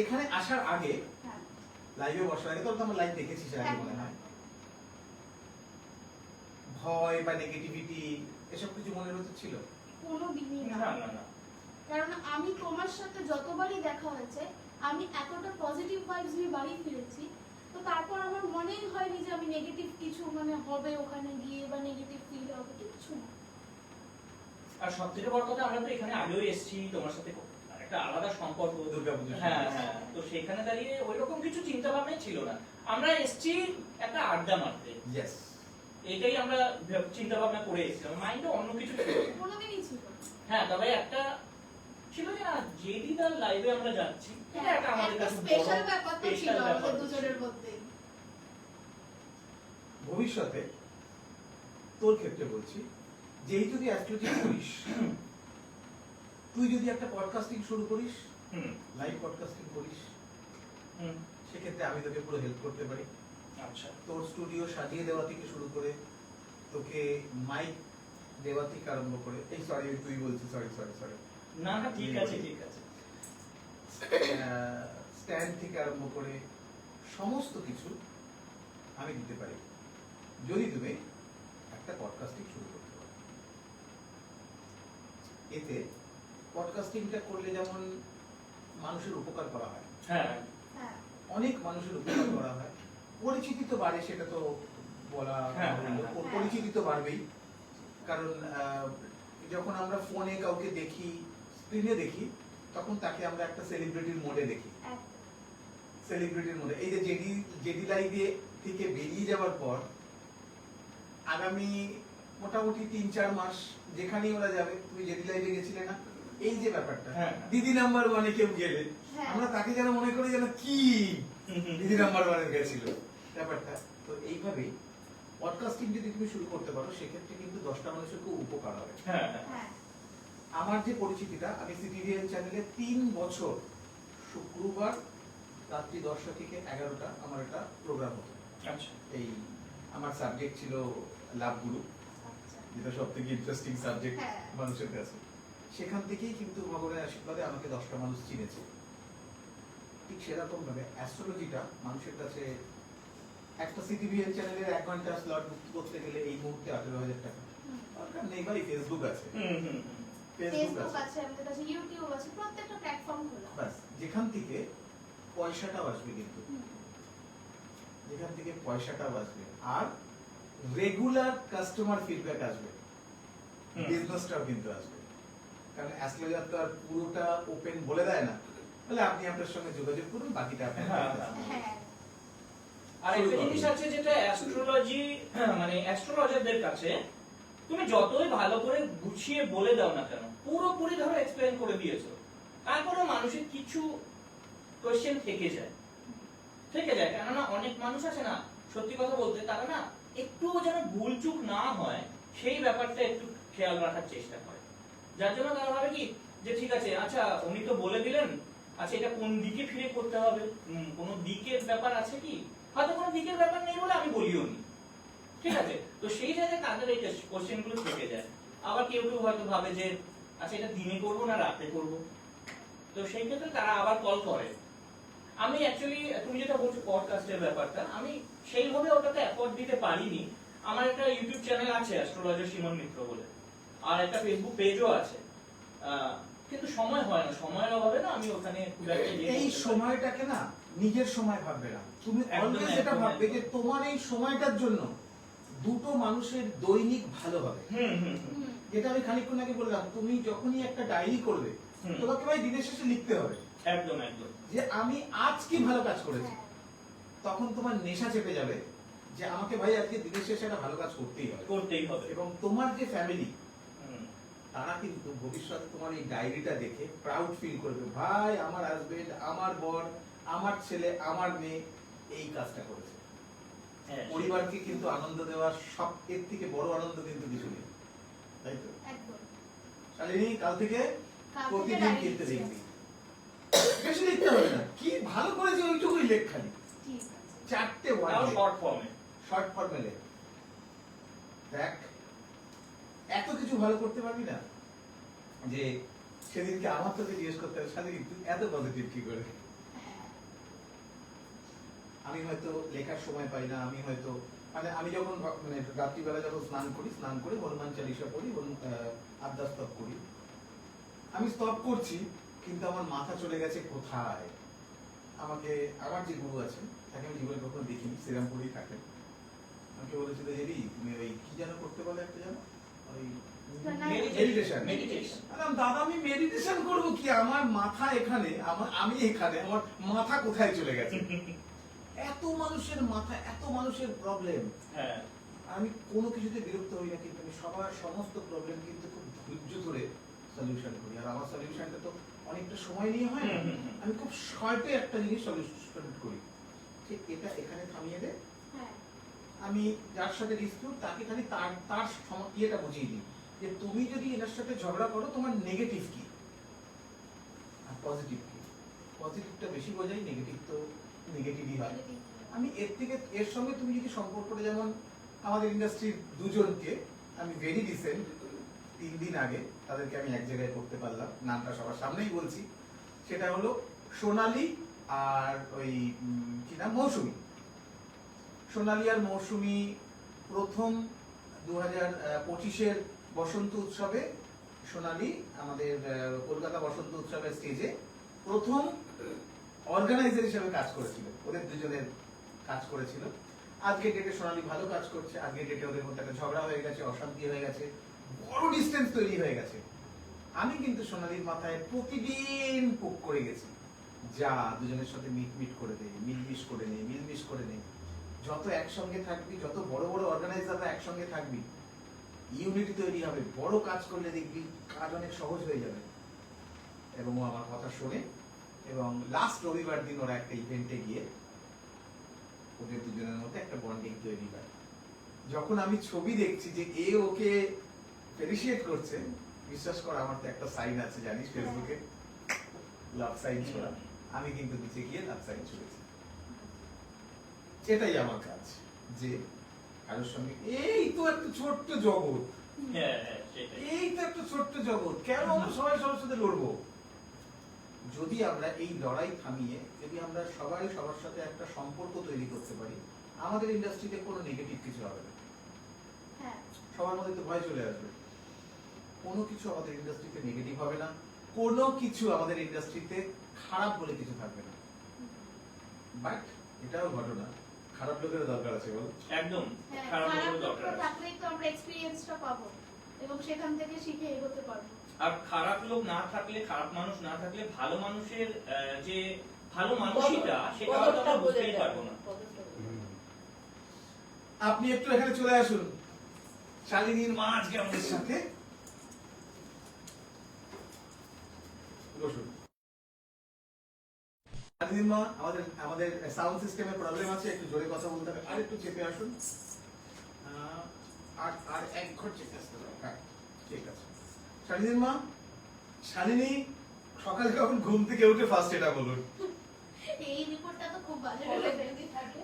এখানে আসার আগে, হ্যাঁ, লাইভে বসার আগে তো আমরা লাইভ দেখেছি, সেটা আগে মনে হয় ভয় বা নেগেটিভিটি এসব কিছু মনের মধ্যে ছিল? কোনো দিনই না। না। কারণ আমি তোমার সাথে যতবারই দেখা হয়েছে, আমি এতটা পজিটিভ ভাইবস নিয়ে বাড়ি ফিরেছি, তো তারপর আমার মনেই হয়নি যে আমি নেগেটিভ কিছু মানে হবে ওখানে গিয়ে, বা নেগেটিভ ফিল হবে, কিছু না। আর সবথেকে বড় কথা, আমরা তো এখানে আগেও এসেছি, তোমার সাথে একটা আলাদা সম্পর্ক। দুর্গাপুজো। হ্যাঁ, তো সেখানে দাঁড়িয়ে ওইরকম কিছু চিন্তা ভাবনাই ছিল না। আমরা এসেছি একটা আড্ডা মারতে, ইয়েস, এটাই আমরা চিন্তা ভাবনা করে এসেছিলাম, মাইন্ডে অন্য কিছু ছিল না। কোনোদিনই ছিল না। হ্যাঁ, তবে একটা ছিল যে না, জেডিদার লাইভে আমরা যাচ্ছি, এটা একটা আমাদের কাছে স্পেশাল ব্যাপার তো ছিল special ব্যাপার আমাদের ছিল। দুজনের মধ্যে। ভবিষ্যতে তোর ক্ষেত্রে বলছি, যেই যদি অ্যাস্ট্রোলজি করিস, তুই যদি একটা পডকাস্টিং শুরু করিস, লাইভ পডকাস্টিং করিস, সেক্ষেত্রে আমি তোকে পুরো হেল্প করতে পারি। আচ্ছা। তোর স্টুডিও সাজিয়ে দেওয়া থেকে শুরু করে তোকে মাইক দেওয়া থেকে আরম্ভ করে এই সরি তুই বলছিস সরি সরি সরি না না ঠিক আছে ঠিক আছে। স্ট্যান্ড থেকে আরম্ভ করে সমস্ত কিছু আমি দিতে পারি যদি তুমি একটা পডকাস্টিং শুরু করতে পারো। এতে পডকাস্টিংটা করলে যেমন মানুষের উপকার করা হয়, হ্যাঁ হ্যাঁ অনেক মানুষের উপকার করা হয়, পরিচিতি তো বাড়ে, সেটা তো বলা হ্যাঁ, বাহুল্য। হ্যাঁ, পরিচিতি তো বাড়বেই, কারণ যখন আমরা ফোনে কাউকে দেখি, স্ক্রিনে দেখি, তখন তাকে আমরা একটা সেলিব্রিটির মোডে দেখি, একদম। সেলিব্রিটির মোডে। এই যে জেডি লাইভে থেকে বেরিয়ে যাওয়ার পর আগামী মোটামুটি ৩-৪ মাস যেখানেই ওরা যাবে, তুমি জেডি লাইভে গেছিলে না, এই যে ব্যাপারটা, হ্যাঁ। দিদি নাম্বার ওয়ানে কেউ গেলে হ্যাঁ। আমরা তাকে যেন মনে করি যেন কি দিদি নাম্বার ওয়ানে গেছিল ব্যাপারটা। তো এইভাবেই পডকাস্টিং যদি তুমি শুরু করতে পারো, সেক্ষেত্রে কিন্তু 10টা মানুষের খুব উপকার হবে। হ্যাঁ হ্যাঁ আমার যে পরিচিতিটা, আমি সিটিভিএন চ্যানেলে 3 বছর শুক্রবার রাত্রি 10টা থেকে 11টা আমার একটা প্রোগ্রাম হতো। আচ্ছা এই আমার সাবজেক্ট ছিল লাভ গুরু, আচ্ছা যেটা সব থেকে ইন্টারেস্টিং সাবজেক্ট হ্যাঁ। মানুষের কাছে। সেখান থেকেই কিন্তু ভগবানের আশীর্বাদে আমাকে 10টা মানুষ চিনেছে। ঠিক সেরকম ভাবে অ্যাস্ট্রোলজিটা মানুষের কাছে একটা সিটিভিএন চ্যানেলের 1 ঘন্টা স্লট বুক করতে গেলে এই মুহূর্তে 18,000 টাকা হুম। দরকার নেই ভাই, ফেসবুক আছে, ফেসবুক ফেসবুক আছে, আছে, আমাদের কাছে ইউটিউব আছে, প্রত্যেকটা প্ল্যাটফর্ম খোলা। বাস যেখান থেকে পয়সাটাও আসবে, কিন্তু হুম। যেখান থেকে পয়সাটাও আসবে আর রেগুলার কাস্টমার ফিডব্যাক আসবে, হুম। বিজনেসটাও কিন্তু আসবে। কারণ অ্যাস্ট্রোলজার তো আর পুরোটা ওপেন বলে দেয় না, তাহলে আপনি আপনার সঙ্গে যোগাযোগ করুন, বাকিটা আপনার হ্যাঁ, কাছে। হ্যাঁ আর একটা জিনিস আছে যেটা অ্যাস্ট্রোলজি মানে অ্যাস্ট্রোলজারদের কাছে তুমি যতই ভালো করে গুছিয়ে বলে দাও না কেন, পুরোপুরি ধরো এক্সপ্লেন করে দিয়েছো, তারপরে মানুষের কিছু কোশ্চেন থেকে যায়, কেননা অনেক মানুষ আছে না, সত্যি কথা বলতে তারা না একটু যেন ভুলচুক না হয় সেই ব্যাপারটা একটু খেয়াল রাখার চেষ্টা করে, যার জন্য তারা ভাবে কি যে ঠিক আছে, আচ্ছা উনি তো বলে দিলেন, আচ্ছা এটা কোন দিকে ফিরে করতে হবে, কোনো দিকের ব্যাপার আছে কি, হয়তো কোনো দিকের ব্যাপার নেই বলে আমি বলিও নি, ঠিক আছে। তো সেই জায়গায় তাদের এই কোশ্চেন গুলো থেকে যায়। আবার কেউ কেউ হয়তো ভাবে যে আচ্ছা এটা দিনে করবো না রাতে করবো, তো সেই ক্ষেত্রে তারা আবার কল করে। আমি অ্যাকচুয়ালি তুমি যেটা বলছো পডকাস্টের ব্যাপারটা, আমি সেইভাবে ওটাতে এফোর্ট দিতে পারিনি। আমার একটা ইউটিউব চ্যানেল আছে অ্যাস্ট্রোলজার সিমন মিত্র বলে, আর একটা ফেসবুক পেজও আছে, কিন্তু সময় হয় না, সময়ের অভাবে না আমি ওখানে খুব একটা ইয়ে এই করতে পারি না। সময়টাকে না নিজের সময় ভাববে না, তুমি একদম, অলওয়েজ এটা একদম, ভাববে একদম। যে তোমার এই সময়টার জন্য দুটো মানুষের দৈনিক ভালো হবে। হুম হুম হুম হুম। যেটা আমি খানিকক্ষণ আগে বললাম, তুমি যখনই একটা ডায়েরি করবে, হুম। তোমাকে ভাই দিনের শেষে লিখতে হবে একদম একদম যে আমি আজ কি ভালো কাজ করেছি। হ্যাঁ। তখন তোমার নেশা চেপে যাবে যে আমাকে ভাই আজকে দিনের শেষে একটা ভালো কাজ করতেই হবে। করতেই হবে। এবং তোমার যে ফ্যামিলি, হুম। তারা কিন্তু ভবিষ্যতে তোমার এই ডায়েরিটা দেখে প্রাউড ফিল করবে, ভাই আমার হাজবেন্ড, আমার বর, আমার ছেলে, আমার মেয়ে এই কাজটা করেছে। হ্যাঁ, পরিবারকে কিন্তু আনন্দ দেওয়ার সব এর থেকে বড় আনন্দ কিন্তু কিছু নেই, তাই তো? একদম। শালিনী, কাল থেকে কাল থেকে প্রতিদিন ডায়েরি কিনতে লিখছি। দেখবি, বেশি লিখতে হবে না, কি ভালো করেছে ওইটুকুই লেখ, খালি ঠিক আছে। 4টে তাও ওয়ার্ড শর্ট ফর্মে। শর্ট ফর্মে লেখ। দেখ এত কিছু ভালো করতে পারবি না যে সেদিনকে আমার তোকে জিজ্ঞেস করতে হবে শালিনী তুই এত পজিটিভ কি করে। হ্যাঁ। আমি হয়তো লেখার সময় পাই না, আমি হয়তো মানে আমি যখন মানে রাত্রিবেলা যখন স্নান করে হনুমান চালিসা পড়ি, আবদা স্তব করি, আমি স্তব করছি কিন্তু আমার মাথা চলে গেছে কোথায়। আমাকে আমার যে গুরু আছেন, তাকে আমি জীবনে কখনো দেখিনি, শ্রীরামপুরেই থাকেন, আমাকে বলেছিল যে তুমি ওই কি যেন করতে বলে একটা যেন ওই মেডিটেশন। মেডিটেশন। দাদা আমি মেডিটেশন করবো কি, আমার মাথা এখানে, আমি এখানে, আমার মাথা কোথায় চলে গেছে। এত মানুষের মাথা, এত মানুষের প্রবলেম, হ্যাঁ। আমি কোনো কিছুতে বিরক্ত হই না, কিন্তু আমি সবার সমস্ত প্রবলেম কিন্তু খুব ধৈর্য ধরে সলিউশন করি। আর আমার সলিউশনটা তো অনেকটা সময় নিয়ে হয় না, আমি খুব শর্টে একটা জিনিস সলিউশন করি। ঠিক এটা এখানে থামিয়ে দে, হ্যাঁ। আমি যার সাথে ডিসপিউট তাকে খালি তার ইয়েটা বুঝিয়ে দিই যে তুমি যদি এনার সাথে ঝগড়া করো তোমার নেগেটিভ কি আর পজিটিভ কি। পজিটিভটা বেশি বোঝাই, নেগেটিভ তো নেগেটিভই হয়। আমি এর সঙ্গে তুমি যদি সম্পর্কটা, যেমন আমাদের ইন্ডাস্ট্রির দুজনকে আমি ভেরি রিসেন্ট 3 দিন আগে তাদেরকে আমি এক জায়গায় করতে পারলাম, নামটা সবার সামনেই বলছি, সেটা হলো সোনালী আর ওই কি নাম, মৌসুমী। সোনালী আর মৌসুমী প্রথম 2025-এর বসন্ত উৎসবে সোনালী আমাদের কলকাতা বসন্ত উৎসবের স্টেজে প্রথম অর্গানাইজার হিসেবে কাজ করেছিল, ওদের দুজনের কাজ করেছিল। আজকে ডেটে সোনালী ভালো কাজ করছে, আজকে ডেটে ওদের মধ্যে একটা ঝগড়া হয়ে গেছে, অশান্তি হয়ে গেছে, বড় ডিস্টেন্স তৈরি হয়ে গেছে। আমি কিন্তু সোনালীর মাথায় প্রতিদিন পোক করে গেছি, যা দুজনের সাথে মিট করে দে, মিলমিশ করে নে, মিলমিশ করে নে, যত একসঙ্গে থাকবি, যত বড় বড় অর্গানাইজাররা একসঙ্গে থাকবি, ইউনিটি তৈরি হবে, বড় কাজ করলে দেখবি কাজ অনেক সহজ হয়ে যাবে। এবং ও আমার কথা শোনে, এবং লাস্ট রবিবার দিন ওরা একটা ইভেন্টে গিয়ে ওদের দুজনের মধ্যে একটা বন্ডিং তৈরি হয়। যখন আমি ছবি দেখছি যে এ ওকে অ্যাপ্রিশিয়েট করছে, বিশ্বাস কর আমার তো একটা সাইন আছে জানিস ফেসবুকে, লাভ সাইন ছোড়া, আমি কিন্তু নিচে গিয়ে লাভ সাইন ছুড়েছি। এটাই আমার কাজ, যে কারোর সঙ্গে এই তো একটা ছোট্ট জগৎ, হ্যাঁ, সেটাই। এই তো একটা ছোট্ট জগৎ, কেন আমরা সবাই সবার সাথে লড়বো? যদি আমরা এই লড়াই থামিয়ে যদি আমরা সবাই সবার সাথে একটা সম্পর্ক তৈরি করতে পারি, আমাদের ইন্ডাস্ট্রিতে কোনো নেগেটিভ কিছু হবে না। হ্যাঁ, সবার মধ্যে তো ভয় চলে আসবে, কোনো কিছু আমাদের ইন্ডাস্ট্রিতে নেগেটিভ হবে না, কোনো কিছু আমাদের ইন্ডাস্ট্রিতে খারাপ বলে কিছু থাকবে না। বাট এটাও ঘটনা, খারাপ লোকের দরকার আছে বল। একদম হ্যাঁ, খারাপ খারাপ লোকের দরকার লোকরা আছে। থাকলেই তো আমরা এক্সপেরিয়েন্সটা পাবো এবং সেখান থেকে শিখে এগোতে পারবো। আর খারাপ লোক না থাকলে, খারাপ মানুষ না থাকলে, ভালো মানুষের যে ভালো মানুষটা সেটা হয়তো আমরা বুঝতেই পারবো না। আপনি একটু এখানে চলে আসুন, শালিনীর মা আজকে আমাদের সাথে বসুন। শালিনীর মা, আমাদের আমাদের সাউন্ড সিস্টেমে প্রবলেম আছে, একটু জোরে কথা বলতে হবে, আর একটু চেপে আসুন, আর আর এক ঘর চেপে আসতে হবে। হ্যাঁ, ঠিক আছে। শালিনীর মা, শালিনী সকালে কখন ঘুম থেকে উঠে ফার্স্ট এটা বলুন, এই রিপোর্টটা তো খুব বাজে কলেজ যদি থাকে,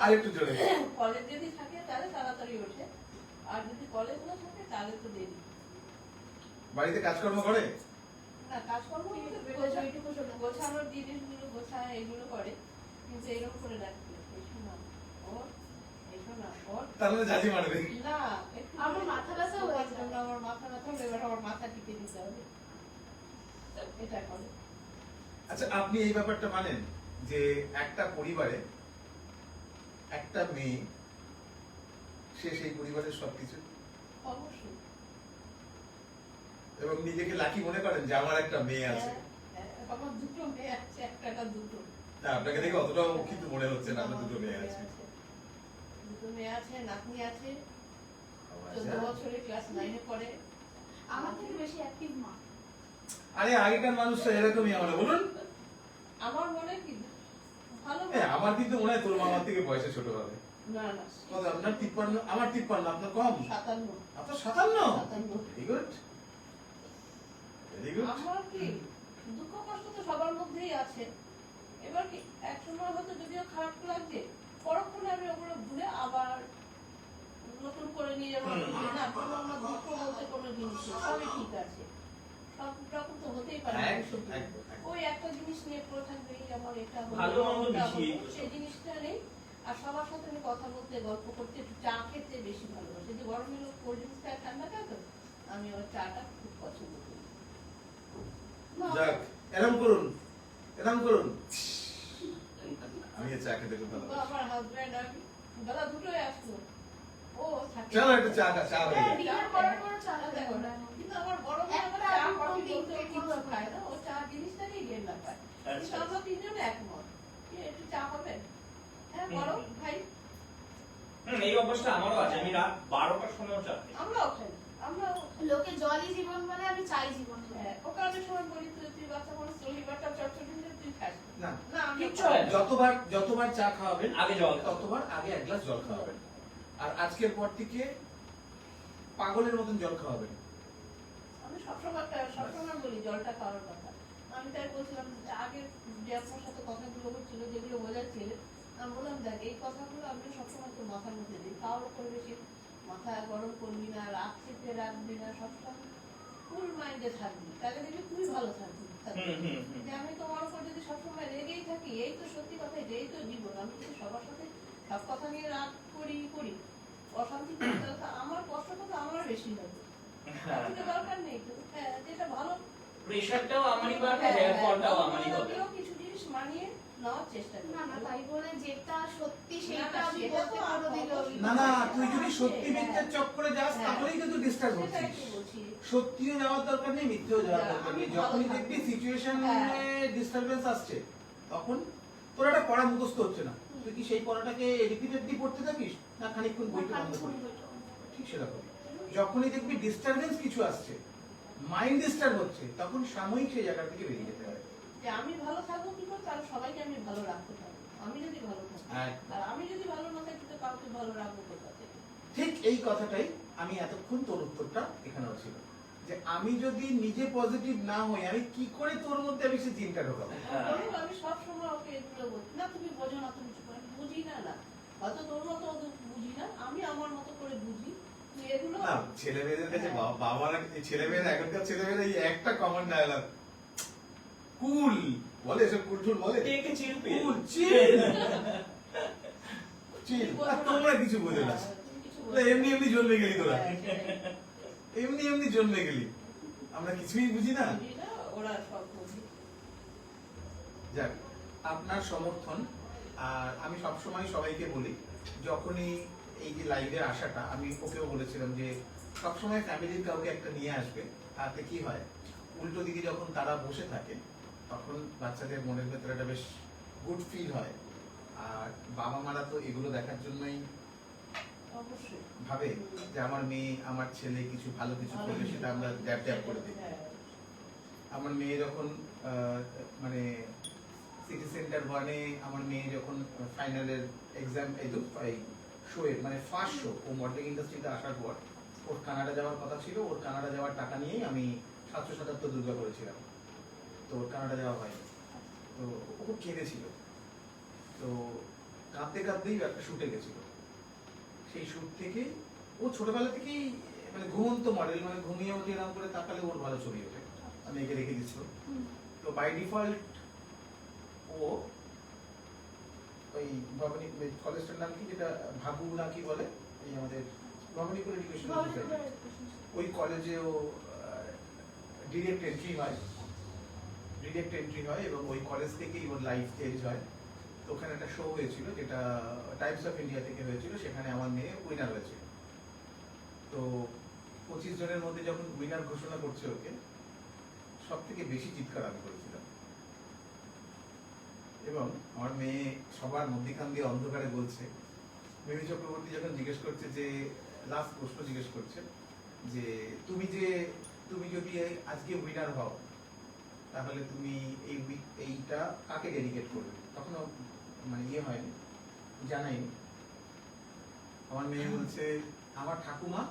আর একটু জোরে। কলেজ যদি থাকে তাহলে তাড়াতাড়ি ওঠে, আর যদি কলেজ না থাকে তাহলে তো দেরি। বাড়িতে কাজকর্ম করে? না, কাজকর্ম বলতে ওইটুকু শোনো। গোছানোর জিনিসগুলো গোছায়, এগুলো করে, কিন্তু এরকম করে রাখতে এসো না ওর, এসো না ওর, তাহলে জাজি মারবে। না একটু আমার মাথা ব্যথা হয়ে তোমার যায়। জন্য আমার মাথা ব্যথা হলে এবার আমার মাথা টিপে দিতে হবে, এটা করে। আচ্ছা, আপনি এই ব্যাপারটা মানেন যে একটা পরিবারে একটা মেয়ে, সে সেই পরিবারের সবকিছু, অবশ্যই। এবং নিজেকে লাকি মনে করেন যে আমার একটা মেয়ে আছে? হ্যাঁ, হ্যাঁ, আমার দুটো মেয়ে আছে, একটা দুটো। না, আপনাকে দেখে অতটাও কিন্তু মনে হচ্ছে না আপনার দুটো মেয়ে আছে। দুটো মেয়ে আছে, নাতনি আছে, আচ্ছা। 14 বছরে ক্লাস 9-এ পড়ে। আমার থেকে বেশি অ্যাক্টিভ মা। আরে আগেকার মানুষটা এরকমই আমরা, বলুন। আমার মনে কি ভালো হ্যাঁ, আমার কিন্তু মনে হয় তোর মামার থেকে বয়সে ছোট হবে। না না, কত আপনার? 53, আমার 53, আপনার কম। 57। আপনার 57? 57। Very good, very good. আমার কি দুঃখ কষ্ট তো সবার মধ্যেই আছে, এবার কি এক সময় হয়তো যদিও খারাপ লাগছে, পরক্ষণে আমি ওগুলো ভুলে আবার নতুন করে নিয়ে যাবো, না কোনো আমার দুঃখ বলতে কোনো জিনিস নেই, সবই ঠিক আছে, সব রকম তো হতেই পারে না, একদম, সত্যি। একদম, একদম। ওই একটা জিনিস নিয়ে পড়ে থাকবে, এই আমার এটা হলো, ভালো মন্দ ওটা মিশিয়েই হলো, তো। সেই জিনিসটা নেই। আর সবার সাথে আমি কথা বলতে, গল্প করতে, একটু চা খেতে বেশি ভালোবাসি, যে গরমে লোক কোল্ড ড্রিঙ্কস খায়, ঠান্ডা খায়, তো আমি ওর চাটা খুব পছন্দ করি। যাক, এরম করুন, এরম করুন। আমি এই চা খেতে খুব তো ভালোবাসি। আমার হাজব্যান্ড আমি বেলা দুটোয় আসতো, ও থাকে। চলো একটু চা চা হয়ে হ্যাঁ, গেছে। ডিনার করার পরে চা চা খাবো না। কিন্তু আমার বড় মেয়ে আমার একটা চা দুটো কফি তিনটে বলতে কোনো কিছু খায় না, ও চা জিনিসটাকেই ঘেন্না পায়। কিন্তু আচ্ছা। আমরা তিনজনে একমত, যে একটু চা হবে, হ্যাঁ হুম, বড় হুম। ভাই, এই অভ্যাসটা আমারও আছে, আমি রাত 12টার সময়ও চা খাই। আমরাও খাই, আমরাও খাই। লোকে জলই জীবন বলে, আমি চাই জীবন বলে। হ্যাঁ, ওকে অনেক সময় বলি, তুই বাচ্চা মানুষ, রবিবারটা চটচটি দিলে তুই খাস না, না, আমি কিচ্ছু হয় না। যতবার চা খাওয়াবেন আগে জল খাও। ততবার আগে এক গ্লাস জল খাওয়াবেন। আর আজকের পর থেকে পাগলের মতন জল খাওয়াবেন। আমি সবসময় বলি জলটা খাওয়ার কথা। আমি তাই বলছিলাম যে আগে যে আপনার সাথে কথাগুলো হচ্ছিল, যেগুলো বোঝাচ্ছিলেন, আমি বললাম দেখ এই কথাগুলো আমি সবসময় তো মাথার মধ্যে দিই, খাওয়ার উপর বেশি মাথা গরম করবি না, রাত চেপে রাখবি না, সবসময় কুল মাইন্ডে থাকবি, তাহলে দেখবি খুবই ভালো থাকবি। যে আমি তোমার উপর যদি সবসময় রেগেই থাকি, এই তো সত্যি কথা, এই তো জীবন, আমি যদি সবার সাথে সব কথা নিয়ে রাগ করি অশান্তি করি, তাহলে তো আমার কষ্টটা তো আমার বেশি হবে। তার থেকে দরকার নেই তো। হ্যাঁ, যেটা ভালো, প্রেশারটাও আমারই বাড়বে, হেয়ার ফলটাও আমারই হবে। আমিও কিছু জিনিস মানিয়ে নেওয়ার চেষ্টা করি। না না, তাই বলে যেটা সত্যি না, সেটা না, আমি সেটা তো বলতে পারো দিল। না না, তুই যদি সত্যি মিথ্যার চক্করে যাস তাহলেই কিন্তু ডিস্টার্ব সেটা হচ্ছিস। একটু বলছি। সত্যিও যাওয়ার দরকার নেই, মিথ্যেও যাওয়ার দরকার আমি নেই। ভালো যখনই থাকবো। দেখবি সিচুয়েশন হ্যাঁ। ডিস্টারবেন্স আসছে, তখন তোর একটা পড়া মুখস্থ হচ্ছে না, তুই কি সেই পড়াটাকে রিপিটেডলি পড়তে থাকিস, না খানিকক্ষণ বইটা বন্ধ করিস? ঠিক সেরকম যখনই দেখবি ডিস্টারবেন্স কিছু আসছে, মাইন্ড ডিস্টার্ব হচ্ছে, তখন সাময়িক সেই জায়গা থেকে বেরিয়ে যেতে হবে। যে আমি ভালো থাকবো কি করে, তাহলে সবাইকে আমি ভালো রাখতে পারবো। আমি যদি ভালো থাকি, একদম। আর আমি যদি ভালো না থাকি, তো কাউকে ভালো রাখবো কোথা থেকে? ঠিক এই কথাটাই আমি এতক্ষণ তোর উত্তরটা এখানেও ছিল, যে আমি যদি নিজে পজিটিভ না হই, আমি কি করে তোর মধ্যে আমি সেই চিন্তা ঢোকাবো? হ্যাঁ। বলুন, আমি সবসময় ওকে এগুলো বলছি, না তুমি বোঝো না, তুমি চুপ করো। আমি বুঝি না, না হয়তো তোর মতো অত বুঝি না, আমি আমার মতো করে বুঝি। তুই এগুলো না, ছেলে মেয়েদের কাছে বাবারা, ছেলে মেয়েরা, এখনকার ছেলে মেয়েরা এই একটা কমন ডায়লগ, কুল বলে, এসব কুল টুল বলে, টেক এ চিল পিল। কুল চিল চিল। আর তোমরা কিছু বোঝো না, তুমি কিছু তোরা এমনি এমনি জন্মে গেলি, তোরা হ্যাঁ, সেটাই। এমনি এমনি জন্মে গেলি, আমরা কিছুই বুঝি না। বুঝি না, ওরা সব বুঝি। যাক, আপনার সমর্থন। আর আমি সবসময় সবাইকে বলি, যখনই এই যে লাইভে আসাটা, আমি ওকেও বলেছিলাম যে সবসময় ফ্যামিলির কাউকে একটা নিয়ে আসবে, তাতে কি হয়, উল্টো দিকে যখন তারা বসে থাকে, তখন বাচ্চাদের মনের ভেতরে একটা বেশ গুড ফিল হয়। আর বাবা মারা তো এগুলো দেখার জন্যই অবশ্যই ভাবে যে আমার মেয়ে, আমার ছেলে কিছু ভালো কিছু করলে সেটা আমরা ড্যাব ড্যাব করে দিই। হ্যাঁ। আমার মেয়ে যখন মানে সিটি সেন্টার ওয়ানে, আমার মেয়ে যখন ফাইনালের এক্সাম, এই শোয়ের মানে ফার্স্ট শো, ও মডেলিং ইন্ডাস্ট্রিতে আসার পর ওর কানাডা যাওয়ার কথা ছিল, ওর কানাডা যাওয়ার টাকা নিয়েই আমি 777 দুর্গা করেছিলাম, তো ওর কানাডা যাওয়া হয়নি। তো ও খুব কেঁদেছিল, তো কাঁদতে কাঁদতেই একটা শুটে গেছিল। সেই শুট থেকে ও ছোটবেলা থেকেই মানে ঘুমন্ত মডেল, মানে ঘুমিয়ে উঠে এরকম করে তাকালে ওর ভালো ছবি ওঠে, আমি একে রেখে দিচ্ছিল। তো বাই ডিফল্ট ও ওই ভবানী কলেজটার নাম কি, যেটা ভাবু না কি বলে, এই আমাদের ভবানীপুর এডুকেশন সোসাইটি, ওই কলেজে ও ডিরেক্ট এন্ট্রি হয় এবং ওই কলেজ থেকেই ওর লাইফ চেঞ্জ হয়। তো ওখানে একটা শো হয়েছিল, যেটা টাইমস অফ ইন্ডিয়া থেকে হয়েছিল, সেখানে আমার মেয়ে উইনার হয়েছিল। তো 25 জনের মধ্যে যখন উইনার ঘোষণা করছে ওকে, সব থেকে বেশি চিৎকার আমি করেছিলাম। এবং আমার মেয়ে সবার মধ্যখান দিয়ে অন্ধকারে বলছে, মিমি চক্রবর্তী যখন জিজ্ঞেস করছে, যে লাস্ট প্রশ্ন জিজ্ঞেস করছে যে তুমি যদি আজকে উইনার হও, তাহলে তুমি এইটা কাকে ডেডিকেট করবে? তখন মানে ইয়ে হয়নি, জানাইনি। আমার মেয়ে বলছে, আমার ঠাকুমা,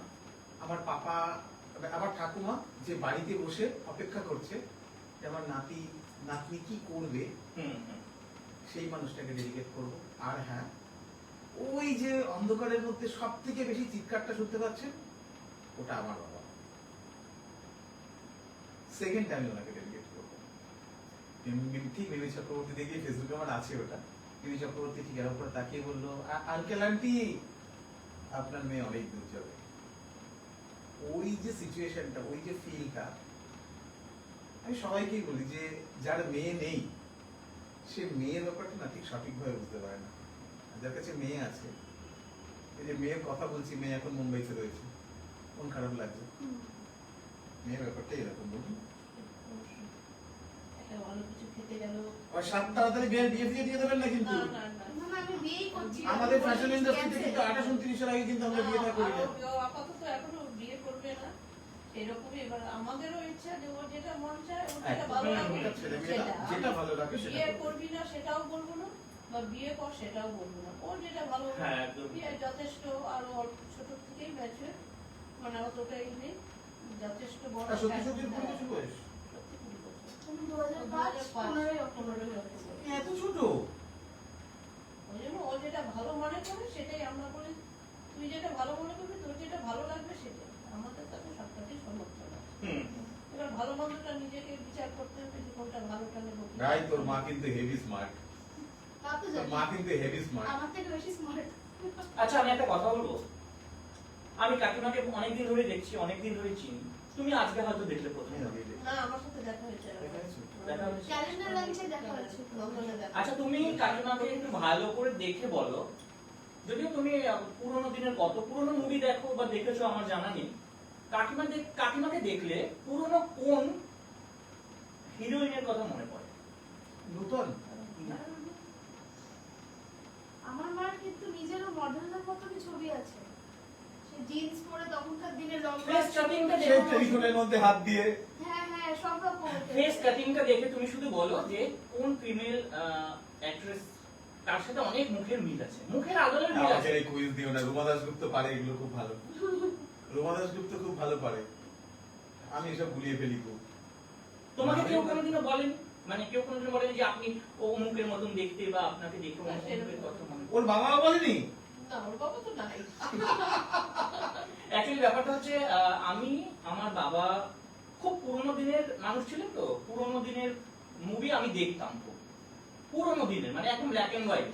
আমার পাপা, আমার ঠাকুমা যে বাড়িতে বসে অপেক্ষা করছে যে আমার নাতনি কি করবে, সেই মানুষটাকে ডেডিকেট করব। আর হ্যাঁ, ওই যে অন্ধকারের মধ্যে সব থেকে বেশি চিৎকারটা শুনতে পাচ্ছেন, ওটা আমার বাবা। সেকেন্ড টাইম ওনাকে ডেডিকেট করবো। ঠিক মিমি চক্রবর্তী দেখে ফেসবুকে আমার আছে ওটা। মিমি চক্রবর্তী ঠিক এর উপর তাকিয়ে বললো, আঙ্কেল আন্টি আপনার মেয়ে অনেক দূর যাবে। ওই যে সিচুয়েশনটা, ওই যে ফিলটা, আমি সবাইকেই বলি যে যার মেয়ে নেই, সে মেয়ের ব্যাপারটা না ঠিক সঠিকভাবে বুঝতে পারে না। যার কাছে মেয়ে আছে, এই যে মেয়ের কথা বলছি, মেয়ে এখন মুম্বাইতে রয়েছে, কোন খারাপ লাগছে? মেয়ের ব্যাপারটা এরকম, বলুন। অবশ্যই। একটা ভালো কিছু খেতে গেল, আর সাত তাড়াতাড়ি বিয়ে দিয়ে দেবেন না কিন্তু। না না না, না, আমি বিয়েই করছি না। আমাদের ফ্যাশন ইন্ডাস্ট্রিতে কিন্তু 28-29 এর আগে কিন্তু আমরা বিয়েটা করি না। আপাতত এখনো বিয়ে করবে না, এরকমই। এবার আমাদেরও ইচ্ছা যে ওর যেটা মন চায়, ওর যেটা ভালো লাগে ওটা ছেলেমেয়েরা সেটা। যেটা ভালো লাগে সেটা বিয়ে করবে। করবি না সেটাও বলবো না, বা বিয়ে কর সেটাও বলবো না, ওর যেটা ভালো লাগে। হ্যাঁ, একদম। বিয়ে যথেষ্ট, আরো অল্প ছোট থেকেই ম্যাচুর, মানে অতটাই নেই, যথেষ্ট বড়। আর সত্যি সত্যি কোন কিছু বয়স? সত্যি 20 বছর। আমি 2005 15ই অক্টোবর। 15ই অক্টোবর। এত ছোট? ওই জন্য ও যেটা ভালো মনে করে সেটাই আমরা বলি, তুই যেটা ভালো মনে করবি, তোর যেটা ভালো লাগবে সেটাই। আমাদের তাতে সবটাতেই সমর্থন আছে। এবার ভালো মন্দটা নিজেকে বিচার করতে হবে যে কোনটা ভালোটা নেবো কি ভাই তোর মা কিন্তু হেভি স্মার্ট, তা তো তোর জানি মা কিন্তু হেভি স্মার্ট। আমার থেকে বেশি স্মার্ট। আচ্ছা আমি একটা কথা বলবো, আমি কাকিমাকে অনেকদিন ধরে দেখছি, অনেকদিন ধরে চিনি, তুমি আজকে হয়তো দেখলে প্রথম। না আমার সাথে দেখা হয়েছে দেখা হয়েছে? ক্যালেন্ডার লাগিয়ে দেখা হচ্ছে। লন্ডনে দেখা আচ্ছা তুমি কাকিমাকে একটু ভালো করে দেখে বলো, যদিও তুমি পুরোনো দিনের কত পুরোনো মুভি দেখো বা দেখেছো আমার জানা নেই, কাকিমাকে দেখলে পুরোনো কোন হিরোইনের কথা মনে পড়ে? নতুন আমার মার কিন্তু নিজেরও মডেলের মতনই ছবি আছে, সে জিন্স পরে তখনকার দিনে লম্বা ফেস কাটিংটা সেই টেলিফোনের মধ্যে হাত দিয়ে হ্যাঁ হ্যাঁ সব রকম ফেস কাটিংটা দেখে তুমি শুধু বলো যে কোন ফিমেল অ্যাক্ট্রেস তার সাথে অনেক মুখের মিল আছে, মুখের আদলের মিল আছে। আমাকে এই কুইজ দিও না, রুমা দাশগুপ্ত পারে এগুলো খুব ভালো, রুমা দাশগুপ্ত খুব ভালো পারে, আমি এসব গুলিয়ে ফেলি খুব। তোমাকে কেউ কোনোদিনও বলেনি, মানে কেউ কোনোদিনও বলেনি যে আপনি ও মুখের মতন দেখতে বা আপনাকে দেখে না, সেরকম মুখের কথা মনে পড়ে? ওর বাবাও বলেনি? না ওর বাবা তো নাই অ্যাকচুয়ালি ব্যাপারটা হচ্ছে আমার বাবা খুব পুরোনো দিনের মানুষ ছিলেন, তো পুরোনো দিনের মুভি আমি দেখতাম খুব পুরোনো দিনের, মানে একদম ব্ল্যাক এন্ড হোয়াইট।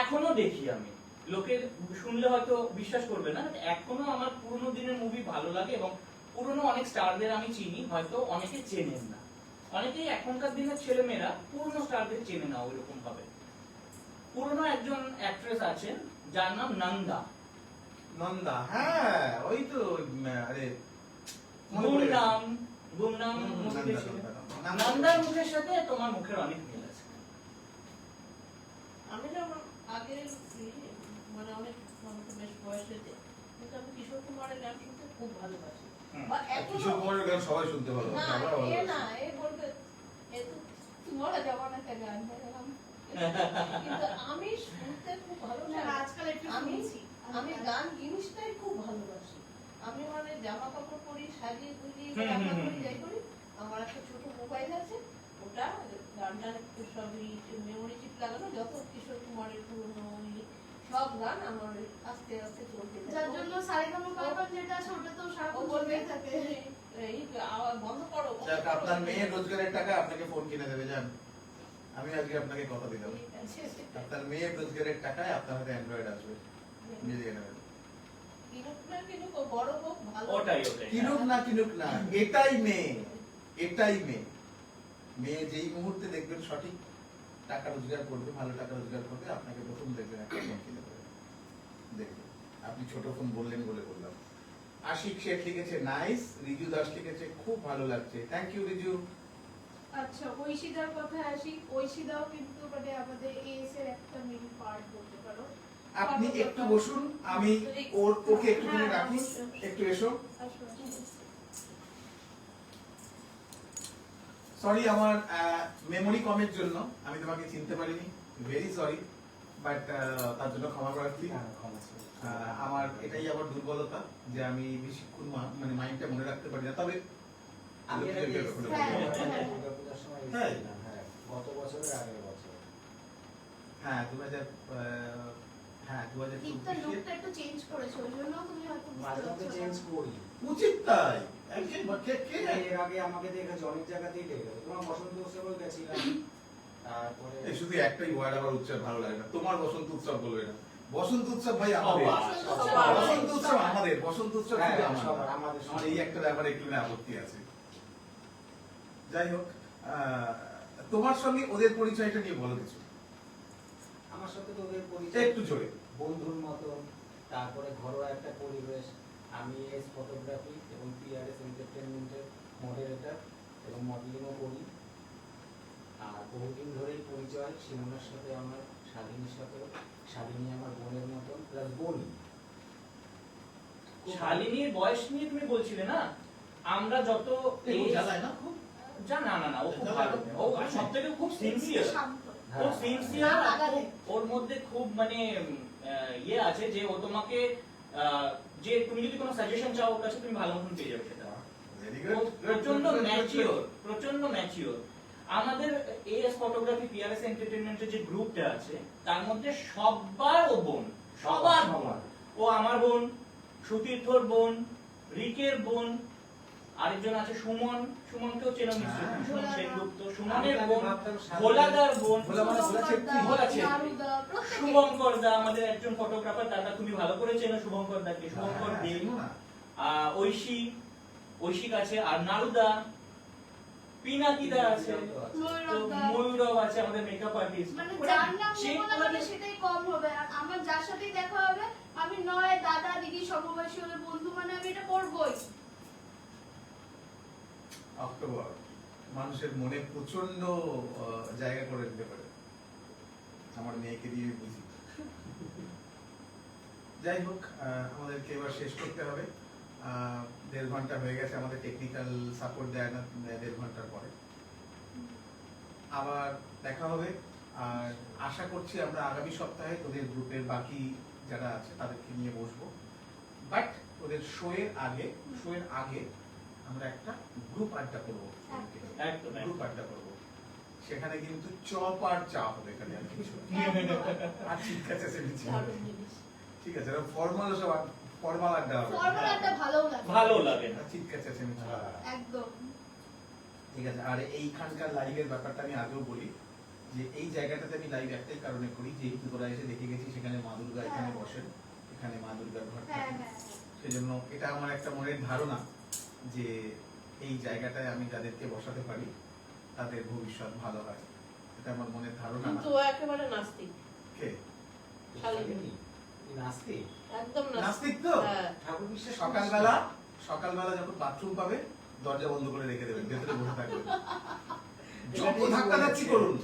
এখনো দেখি আমি, লোকে শুনলে হয়তো বিশ্বাস করবে না, এখনো আমার পুরোনো দিনের মুভি ভালো লাগে এবং পুরোনো অনেক স্টারদের আমি চিনি, হয়তো অনেকে চেনেন না, অনেকেই এখনকার দিনের ছেলেমেয়েরা পুরোনো স্টারদের চেনে না ওইরকম ভাবে। পুরোনো একজন অ্যাক্ট্রেস আছেন যার নাম নন্দা, নন্দা, হ্যাঁ ওই তো আরে মনে পড়ে গেছে। গুমনাম হুম, মুভি নন্দা, ছিল। নন্দা। নন্দার মুখের সাথে তোমার মুখের অনেক মিল আছে। আমি যেমন আগে মানে অনেক বেশ বয়স হয়েছে কিন্তু আমি কিশোর কুমারের গান শুনতে খুব ভালোবাসি হুম। বা কিশোর এখনো কুমারের গান সবাই শুনতে ভালো না আমরা ভালো এ না এ বলবে এ তো তোমারা জমানা কা গান है কিন্তু আমি শুনতে খুব ভালো না, লাগে আজকাল একটু আমি শুনছি। আমি গান জিনিসটাই খুব ভালোবাসি আমি মানে জামা কাপড় পরি সাজিয়ে গুজিয়ে হুম, রান্না হুম, করি হুম। যাই করি আমার একটা ছোট মোবাইল আছে ওটা গানটার একটু সবই মেমোরি চিপ লাগানো যত কিশোর কুমারের পুরনো সব গান আমার আস্তে আস্তে চলতে থাকে। যার জন্য সারেগামাপা যেটা আছে ওটা তো ও সারাক্ষণ বলবে চলতেই থাকে। এই আওয়াজ বন্ধ করো বন্ধ যাক, করো। আপনার মেয়ের রোজগারের টাকা আপনাকে ফোন কিনে দেবে, জান আমি আজকে আপনাকে কথা দিলাম, ঠিক আছে। আপনার মেয়ের রোজগারের টাকায় আপনার হাতে অ্যান্ড্রয়েড আসবে, মিলিয়ে নেবেন। কিনুক না কিনুক, ও বড় হোক ভালো ওটাই কিনুক না কিনুক না, এটাই মেয়ে, এটাই মেয়ে। মেয়ে যেই মুহূর্তে দেখবেন সঠিক টাকা রোজগার করবে, ভালো টাকা রোজগার করবে, আপনাকে প্রথম দেখবেন একটা ফোন কিনে দেবে। দেখবেন, আপনি ছোট ফোন বললেন বলে বললাম। আশিক শেখ লিখেছে নাইস, রিজু দাস লিখেছে খুব ভালো লাগছে, থ্যাংক ইউ রিজু। আচ্ছা ঐশিদার কথায় আসি, ঐশিদাও কিন্তু মানে আমাদের এএস এর একটা মেইন পার্ট বলতে পারো। আপনি একটু বসুন, আমি ওকে একটুখানি হ্যাঁ, রাখি, অবশ্যই। একটু এসো। আসো, আসো। সরি আমার মেমোরি কমের জন্য আমি তোমাকে চিনতে পারিনি, ভেরি সরি, বাট তার জন্য ক্ষমা প্রার্থী। আমার এটাই আমার দুর্বলতা যে আমি বেশিক্ষণ মানে মাইন্ডটা মনে রাখতে পারি না, তবে আমি এর আগে এসেছি। হ্যাঁ, হ্যাঁ। দুর্গাপূজার সময় হ্যাঁ। এসেছিলাম, হ্যাঁ। গত বছরের আগের বছর। হ্যাঁ 2000 হ্যাঁ 2000 দীপ্তার লুকটা একটু চেঞ্জ করেছে, ওই জন্য তুমি হয়তো বুঝতে মাঝে মধ্যে পারছো চেঞ্জ না। করি। উচিত তাই, একজন কে এর আগে আমাকে দেখেছো অনেক জায়গাতেই দেখেছো। তোমার বসন্ত উৎসবেও গেছিলাম। তারপরে এই শুধু একটাই ওয়ার্ড আমার উচ্চারণ ভালো লাগে না, তোমার বসন্ত উৎসব বলবে না, বসন্ত উৎসব ভাই আমাদের, সবার। বসন্ত উৎসব আমাদের, বসন্ত উৎসব হ্যাঁ, শুধু আমাদের। সবার, আমাদের আমার এই একটা ব্যাপারে একটু আপত্তি আছে। যাই হোক, তোমার সঙ্গে ওদের পরিচয়টা নিয়ে বলো কিছু, আমার সাথে তো ওদের পরিচয় একটু জোরে। বন্ধুর মতন, তারপরে ঘরোয়া একটা পরিবেশ। আমি এস ফটোগ্রাফি এবং পিআরএস এন্টারটেনমেন্টের মডারেটর এবং মডেলিংও করি। আর বহুদিন ধরেই পরিচয় সিনেমার সাথে আমার, শালিনীর সাথেও। শালিনী আমার বোনের মতন, প্লাস বোনই। শালিনীর বয়স নিয়ে তুমি বলছিলে না, আমরা যত জ্বালায় না খুব? না ও খুব ভালো, ও সবথেকে খুব সিনসিয়ার, শান্ত। ও সিনসিয়ার, না লাগালে। ওর মধ্যে খুব মানে ইয়ে আছে যে ও তোমাকে যে তুমি যদি কোনো সাজেশন চাও ওর কাছে তুমি ভালো মতন পেয়ে যাবে সেটা। Very ও good. প্রচন্ড ম্যাচিওর, প্রচন্ড ম্যাচিওর। আমাদের এএস ফটোগ্রাফি পিআরএস এন্টারটেইনমেন্টের যে গ্রুপটা আছে তার মধ্যে সবার ও বোন, সবার বোন। ও আমার বোন, সুতীর্থর বোন, রিকের বোন, আরেকজন আছে সুমন, সুমনকেও চেনো নিশ্চয়ই, হ্যাঁ। সুমন সেনগুপ্ত, আমি সুমনের আগে বোন, ভাবতাম সারা- ভোলাদার বোন, ভোলা মানে ভোলা চেট্টি। ভোলা চেট্টি। নারুদা, প্রত্যেকে। শুভঙ্কর দা আমাদের একজন ফটোগ্রাফার, তারা তুমি ভালো করে চেনো শুভঙ্কর দাকে, শুভঙ্কর হ্যাঁ, দে, চেনো না? ঐশিক আছে, আর নারুদা, পিনাকিদা আছে, তো ময়ূরব আছে আমাদের মেকআপ আর্টিস্ট। মানে যার নাম নেবো না মানে সেটাই কম হবে। আর আমার যার সাথেই দেখা হবে আমি নয় দাদা দিদি সমবয়সী হলে বন্ধু মানে আমি এটা করবোই। অক্টোবর মানুষের মনে প্রচন্ড জায়গা করে দিতে পারে, আমার মেয়েকে দিয়ে বুঝি। যাই হোক, আমাদেরকে এবার শেষ করতে হবে। 1.5 ঘন্টা হয়ে গেছে, আমাদের টেকনিক্যাল সাপোর্ট দেয় না 1.5 ঘন্টার পরে। আবার দেখা হবে, আর আশা করছি আমরা আগামী সপ্তাহে তোদের গ্রুপের বাকি যারা আছে তাদেরকে নিয়ে বসবো। বাট ওদের শো এর আগে আমরা একটা গ্রুপ আড্ডা করবো, একদম গ্রুপ আড্ডা করবো। সেখানে কিন্তু চপ আর চা হবে, এখানে আর কিছু না। আর ঠিক আছে, দারুণ জিনিস। ঠিক আছে, ফর্মাল সব ফর্মাল আড্ডা হবে। ফর্মুলাটা ভালো লাগে। ভালো লাগে না। ঠিক আছে, একদম। ঠিক আছে। আর এইখানকার লাইভের ব্যাপারটা আমি আগেও বলি যে এই জায়গাটাতে আমি লাইভ একটাই কারণে করি, যেহেতু তোরা এসে দেখে গেছি সেখানে মা দুর্গা এখানে বসেন, এখানে মা দুর্গার ঘর হ্যাঁ থাকে। হ্যাঁ। সেজন্য এটা আমার একটা মনের ধারণা যে এই জায়গাটায় আমি যাদেরকে বসাতে পারি তাদের ভবিষ্যৎ ভালো হয়, এটা আমার মনের ধারণা। না কিন্তু ও একেবারে নাস্তিক, কে শালিনী নাস্তিক, একদম নাস্তিক নাস্তিক। তো? হ্যাঁ। ঠাকুর বিশ্বাস সকালবেলা যখন বাথরুম পাবে দরজা বন্ধ করে রেখে দেবেন, ভেতরে বসে থাকবেন। এটা যত ঠিক ধাক্কা ধাক্কি বলেছে। করুন,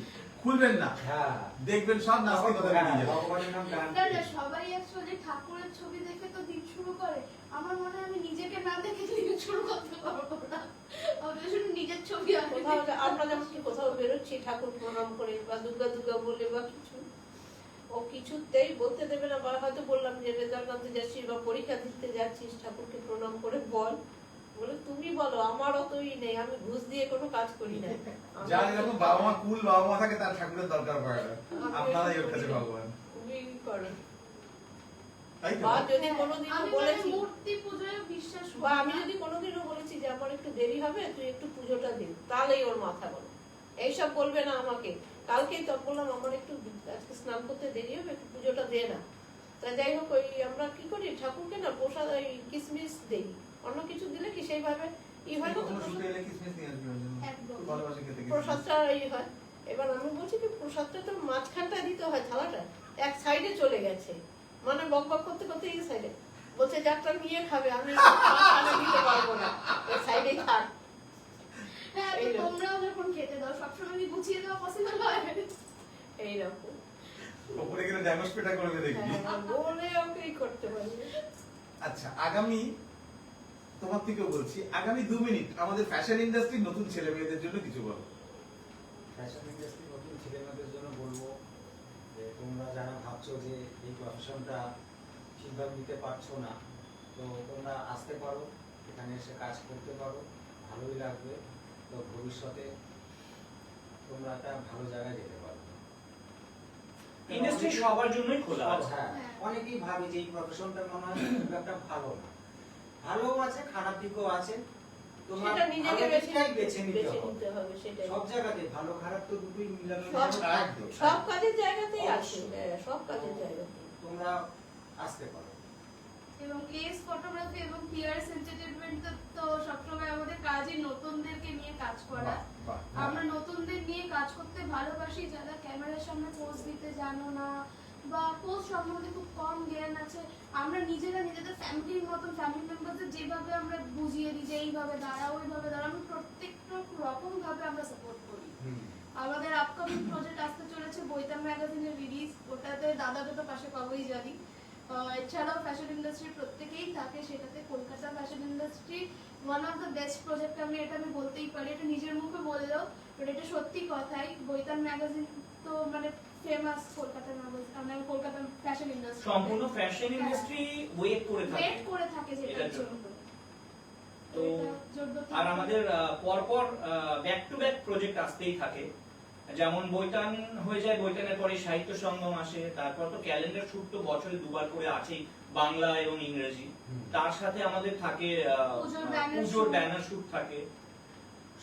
খুলবেন না, হ্যাঁ, দেখবেন সব নাস্তিকতা হ্যাঁ, বেরিয়ে যাবে। ভগবানের নাম গান না না, সবাই অ্যাকচুয়ালি ঠাকুরের ছবি দেখে তো দিন শুরু করে। আমার মনে হয় আমি নিজেকে না দেখে দিন শুরু করতে পারবো না। আমি শুধু নিজের ছবি আঁকি। কোথাও আমরা যেমন কি কোথাও বেরোচ্ছি ঠাকুর প্রণাম করে বা দুর্গা দুর্গা বলে বা কিছু, ও কিছুতেই বলতে দেবে না। বা হয়তো বললাম যে রেজাল্ট আনতে যাচ্ছিস বা পরীক্ষা দিতে যাচ্ছিস, ঠাকুরকে প্রণাম করে বল। বলে তুমি বলো, আমার অতই নেই, আমি ঘুষ দিয়ে কোনো কাজ করি না। যার এরকম বাবা মা কুল বাবা মা থাকে তার ঠাকুরের দরকার পড়ে না, আপনারাই ওর কাছে ভগবান, খুবই করে। তাই তো? বা যদি কোনোদিনও আমি মানে বলেছি, মূর্তি পুজোয় বিশ্বাস বা করি আমি না। যদি কোনোদিনও বলেছি যে আমার একটু দেরি হবে, তুই একটু পুজোটা দে, তাহলেই ওর মাথা গরম। এইসব বলবে না আমাকে। কালকেই তো বললাম আমার একটু আজকে স্নান করতে দেরি হবে, একটু পুজোটা দে না। তা যাই হোক, ওই আমরা কি করি, ঠাকুরকে না প্রসাদ ওই কিশমিশ দেই, অন্য কিছু দিলে কি সেইভাবে ই হয় না তো, কখনো শুতে এলে কিসমিস নিয়ে আসবি ওর জন্য। একদম। খুব ভালোবাসে খেতে কিসমিস। প্রসাদটা ই হয়। এবার আমি বলছি কি প্রসাদটা তো মাঝখানটা দিতে হয়, থালাটা এক সাইডে চলে গেছে, মানে বক বক করতে করতে এই সাইডে বলছে যে একটা নিয়ে খাবে, আমি মাঝখানে দিতে পারবো না, ওই সাইডেই থাক। হ্যাঁ, তো এইরকম। তোমরাও যখন খেতে দাও সবসময় আমি গুছিয়ে দেওয়া পসিবল হয়। এইরকম ওপরে গেলে ড্যামেজ পেটা করবে দেখবি। হ্যাঁ, বলে ওকেই করতে পারবে। আচ্ছা, আগামী তোমার থেকেও বলছি, আগামী 2 মিনিট আমাদের ফ্যাশন ইন্ডাস্ট্রির নতুন ছেলে মেয়েদের জন্য কিছু বলো। ফ্যাশন ইন্ডাস্ট্রি নতুন ছেলেমেয়েদের জন্য বলবো যে তোমরা যারা ভাবছো যে এই প্রফেশনটা ঠিকভাবে নিতে পারছো না, তো তোমরা আসতে পারো, এখানে এসে কাজ করতে পারো, ভালোই লাগবে। তো ভবিষ্যতে তোমরা একটা ভালো জায়গায় যেতে পারো। ইন্ডাস্ট্রি সবার জন্যই খোলা আছে। হ্যাঁ, অনেকেই ভাবে যে এই প্রফেশনটা মনে হয় খুব একটা ভালো না, ভালো আছে, খারাপ দিকও আছে। তোমার সেটা নিজেকে ভালো দিকটাই বেছে নিতে হবে। নিতে হবে, সেটাই। সব জায়গাতে ভালো খারাপ তো দুটোই মিলানো একদম। সব কাজের জায়গাতেই আছে, অবশ্যই। হ্যাঁ, সব কাজের জায়গাতে। তোমরা আসতে পারো। এবং এস ফটোগ্রাফি এবং পিআরএস এন্টারটেইনমেন্ট তো সবসময় আমাদের কাজই নতুনদেরকে নিয়ে কাজ করা। বাহ, বাহ। আমরা নতুনদের নিয়ে কাজ করতে ভালোবাসি, যারা ক্যামেরার সামনে পোজ দিতে জানো না বা পোজ সম্বন্ধে খুব কম জ্ঞান আছে। আমরা নিজেরা নিজেদের ফ্যামিলির মতন ফ্যামিলি মেম্বারদের যেভাবে আমরা বুঝিয়ে দিই যে এইভাবে দাঁড়াও ওইভাবে দাঁড়াও, আমরা প্রত্যেকটা রকম ভাবে আমরা সাপোর্ট করি। আমাদের আপকামিং প্রজেক্ট আসতে চলেছে বইতাম ম্যাগাজিনের রিলিজ, ওটাতে দাদাকে তো পাশে পাবোই জানি। এছাড়াও ফ্যাশন ইন্ডাস্ট্রি প্রত্যেকেই থাকে সেটাতে। Kolkata fashion industry one of the best project, এটা আমি বলতেই পারি, এটা নিজের মুখে বললেও বাট এটা সত্যি কথাই। বইতাম ম্যাগাজিন তো মানে ফেমাস কলকাতার ম্যাগাজিন, মানে কলকাতা ফ্যাশন ইন্ডাস্ট্রি সম্পূর্ণ ফ্যাশন ইন্ডাস্ট্রি ওয়েট করে থাকে। ওয়েট করে থাকে যেটার এটার জন্য। জন্য। তো এটা জোরদার আর আমাদের পরপর ব্যাক টু ব্যাক প্রজেক্ট আসতেই থাকে। যেমন বৈতান হয়ে যায়, বৈতানের পরে সাহিত্য সঙ্গম আসে, তারপর তো ক্যালেন্ডার শুট তো বছরে দুবার করে আছেই, বাংলা এবং ইংরেজি। তার সাথে আমাদের থাকে পুজোর ব্যানার শুট থাকে।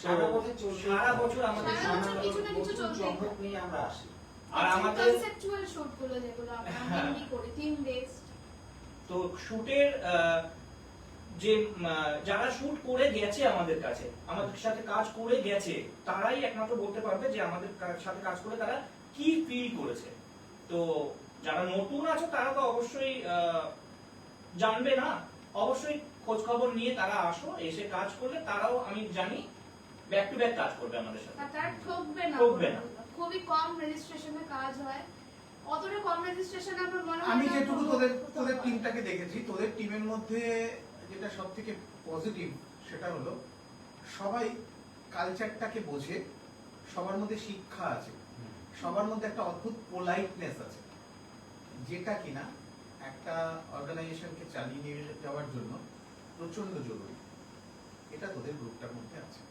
সারা বছর চলছে। সারা বছর আমাদের সারা বছর কিছু না কিছু নতুন চলতেই চমক থাকে। নিয়ে আমরা আসি। আর আমাদের কনসেপচুয়াল শুট গুলো যেগুলো আমরা হ্যাঁ। মেনলি করি থিম বেসড। তো শুটের যে যারা শুট করে গেছে আমাদের কাছে, আমাদের সাথে কাজ করে গেছে, তারাই একমাত্র বলতে পারবে যে আমাদের সাথে কাজ করে তারা কি ফিল করেছে। তো যারা নতুন আছে তারা তো অবশ্যই জানবে না, অবশ্যই খোঁজ খবর নিয়ে তারা আসো, এসে কাজ করলে তারাও আমি জানি ব্যাক টু ব্যাক কাজ করবে আমাদের সাথে। আর তার ঠকবে না, ঠকবে না। খুবই কম রেজিস্ট্রেশনে কাজ হয়, অতটা কম রেজিস্ট্রেশন আমার মনে হয় আমি না যেটুকু কোনো তোদের কোথাও তোদের হয়। টিমটাকে দেখেছি, তোদের টিমের মধ্যে যেটা সব থেকে পজিটিভ সেটা হলো সবাই কালচারটাকে বোঝে, সবার মধ্যে শিক্ষা আছে, সবার মধ্যে একটা অদ্ভুত পোলাইটনেস আছে, যেটা কিনা একটা অর্গানাইজেশনকে চালিয়ে নিয়ে যাওয়ার জন্য প্রচন্ড জরুরি। এটা তোদের গ্রুপটার মধ্যে আছে।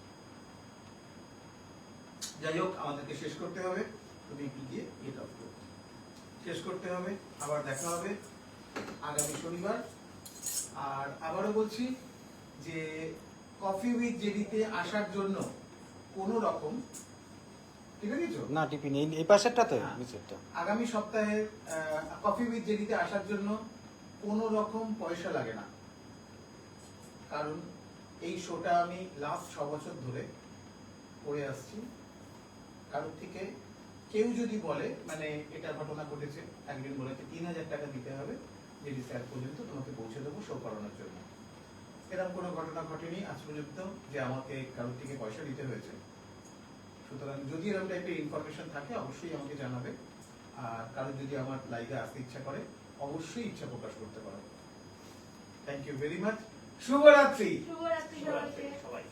যাই হোক, আমাদেরকে শেষ করতে হবে, তুমি একটু গিয়ে এটা শেষ করতে হবে। আবার দেখা হবে আগামী শনিবার। আর আবারও বলছি যে কফি উইথ জেডিতে আসার জন্য কোনো রকম, ঠিক আছে তো? না টিফিন এই পাশেরটা তো হ্যাঁ। নিচেরটা। আগামী সপ্তাহে কফি উইথ জেডিতে আসার জন্য কোনো রকম পয়সা লাগে না, কারণ এই শোটা আমি লাস্ট 6 বছর ধরে করে আসছি। কারোর থেকে কেউ যদি বলে মানে এটা ঘটনা ঘটেছে, একজন বলেছে 3000 টাকা দিতে হবে জেডি স্যার পর্যন্ত তোমাকে পৌঁছে দেবো শো করানোর জন্য। এরকম কোনো ঘটনা ঘটেনি আজ পর্যন্ত যে আমাকে কারোর থেকে পয়সা দিতে হয়েছে। সুতরাং যদি এরকম টাইপের ইনফরমেশন থাকে অবশ্যই আমাকে জানাবে। আর কারোর যদি আমার লাইভে আসতে ইচ্ছা করে অবশ্যই ইচ্ছা প্রকাশ করতে পারো। Thank you very much. শুভরাত্রি। শুভরাত্রি সবাইকে। সবাই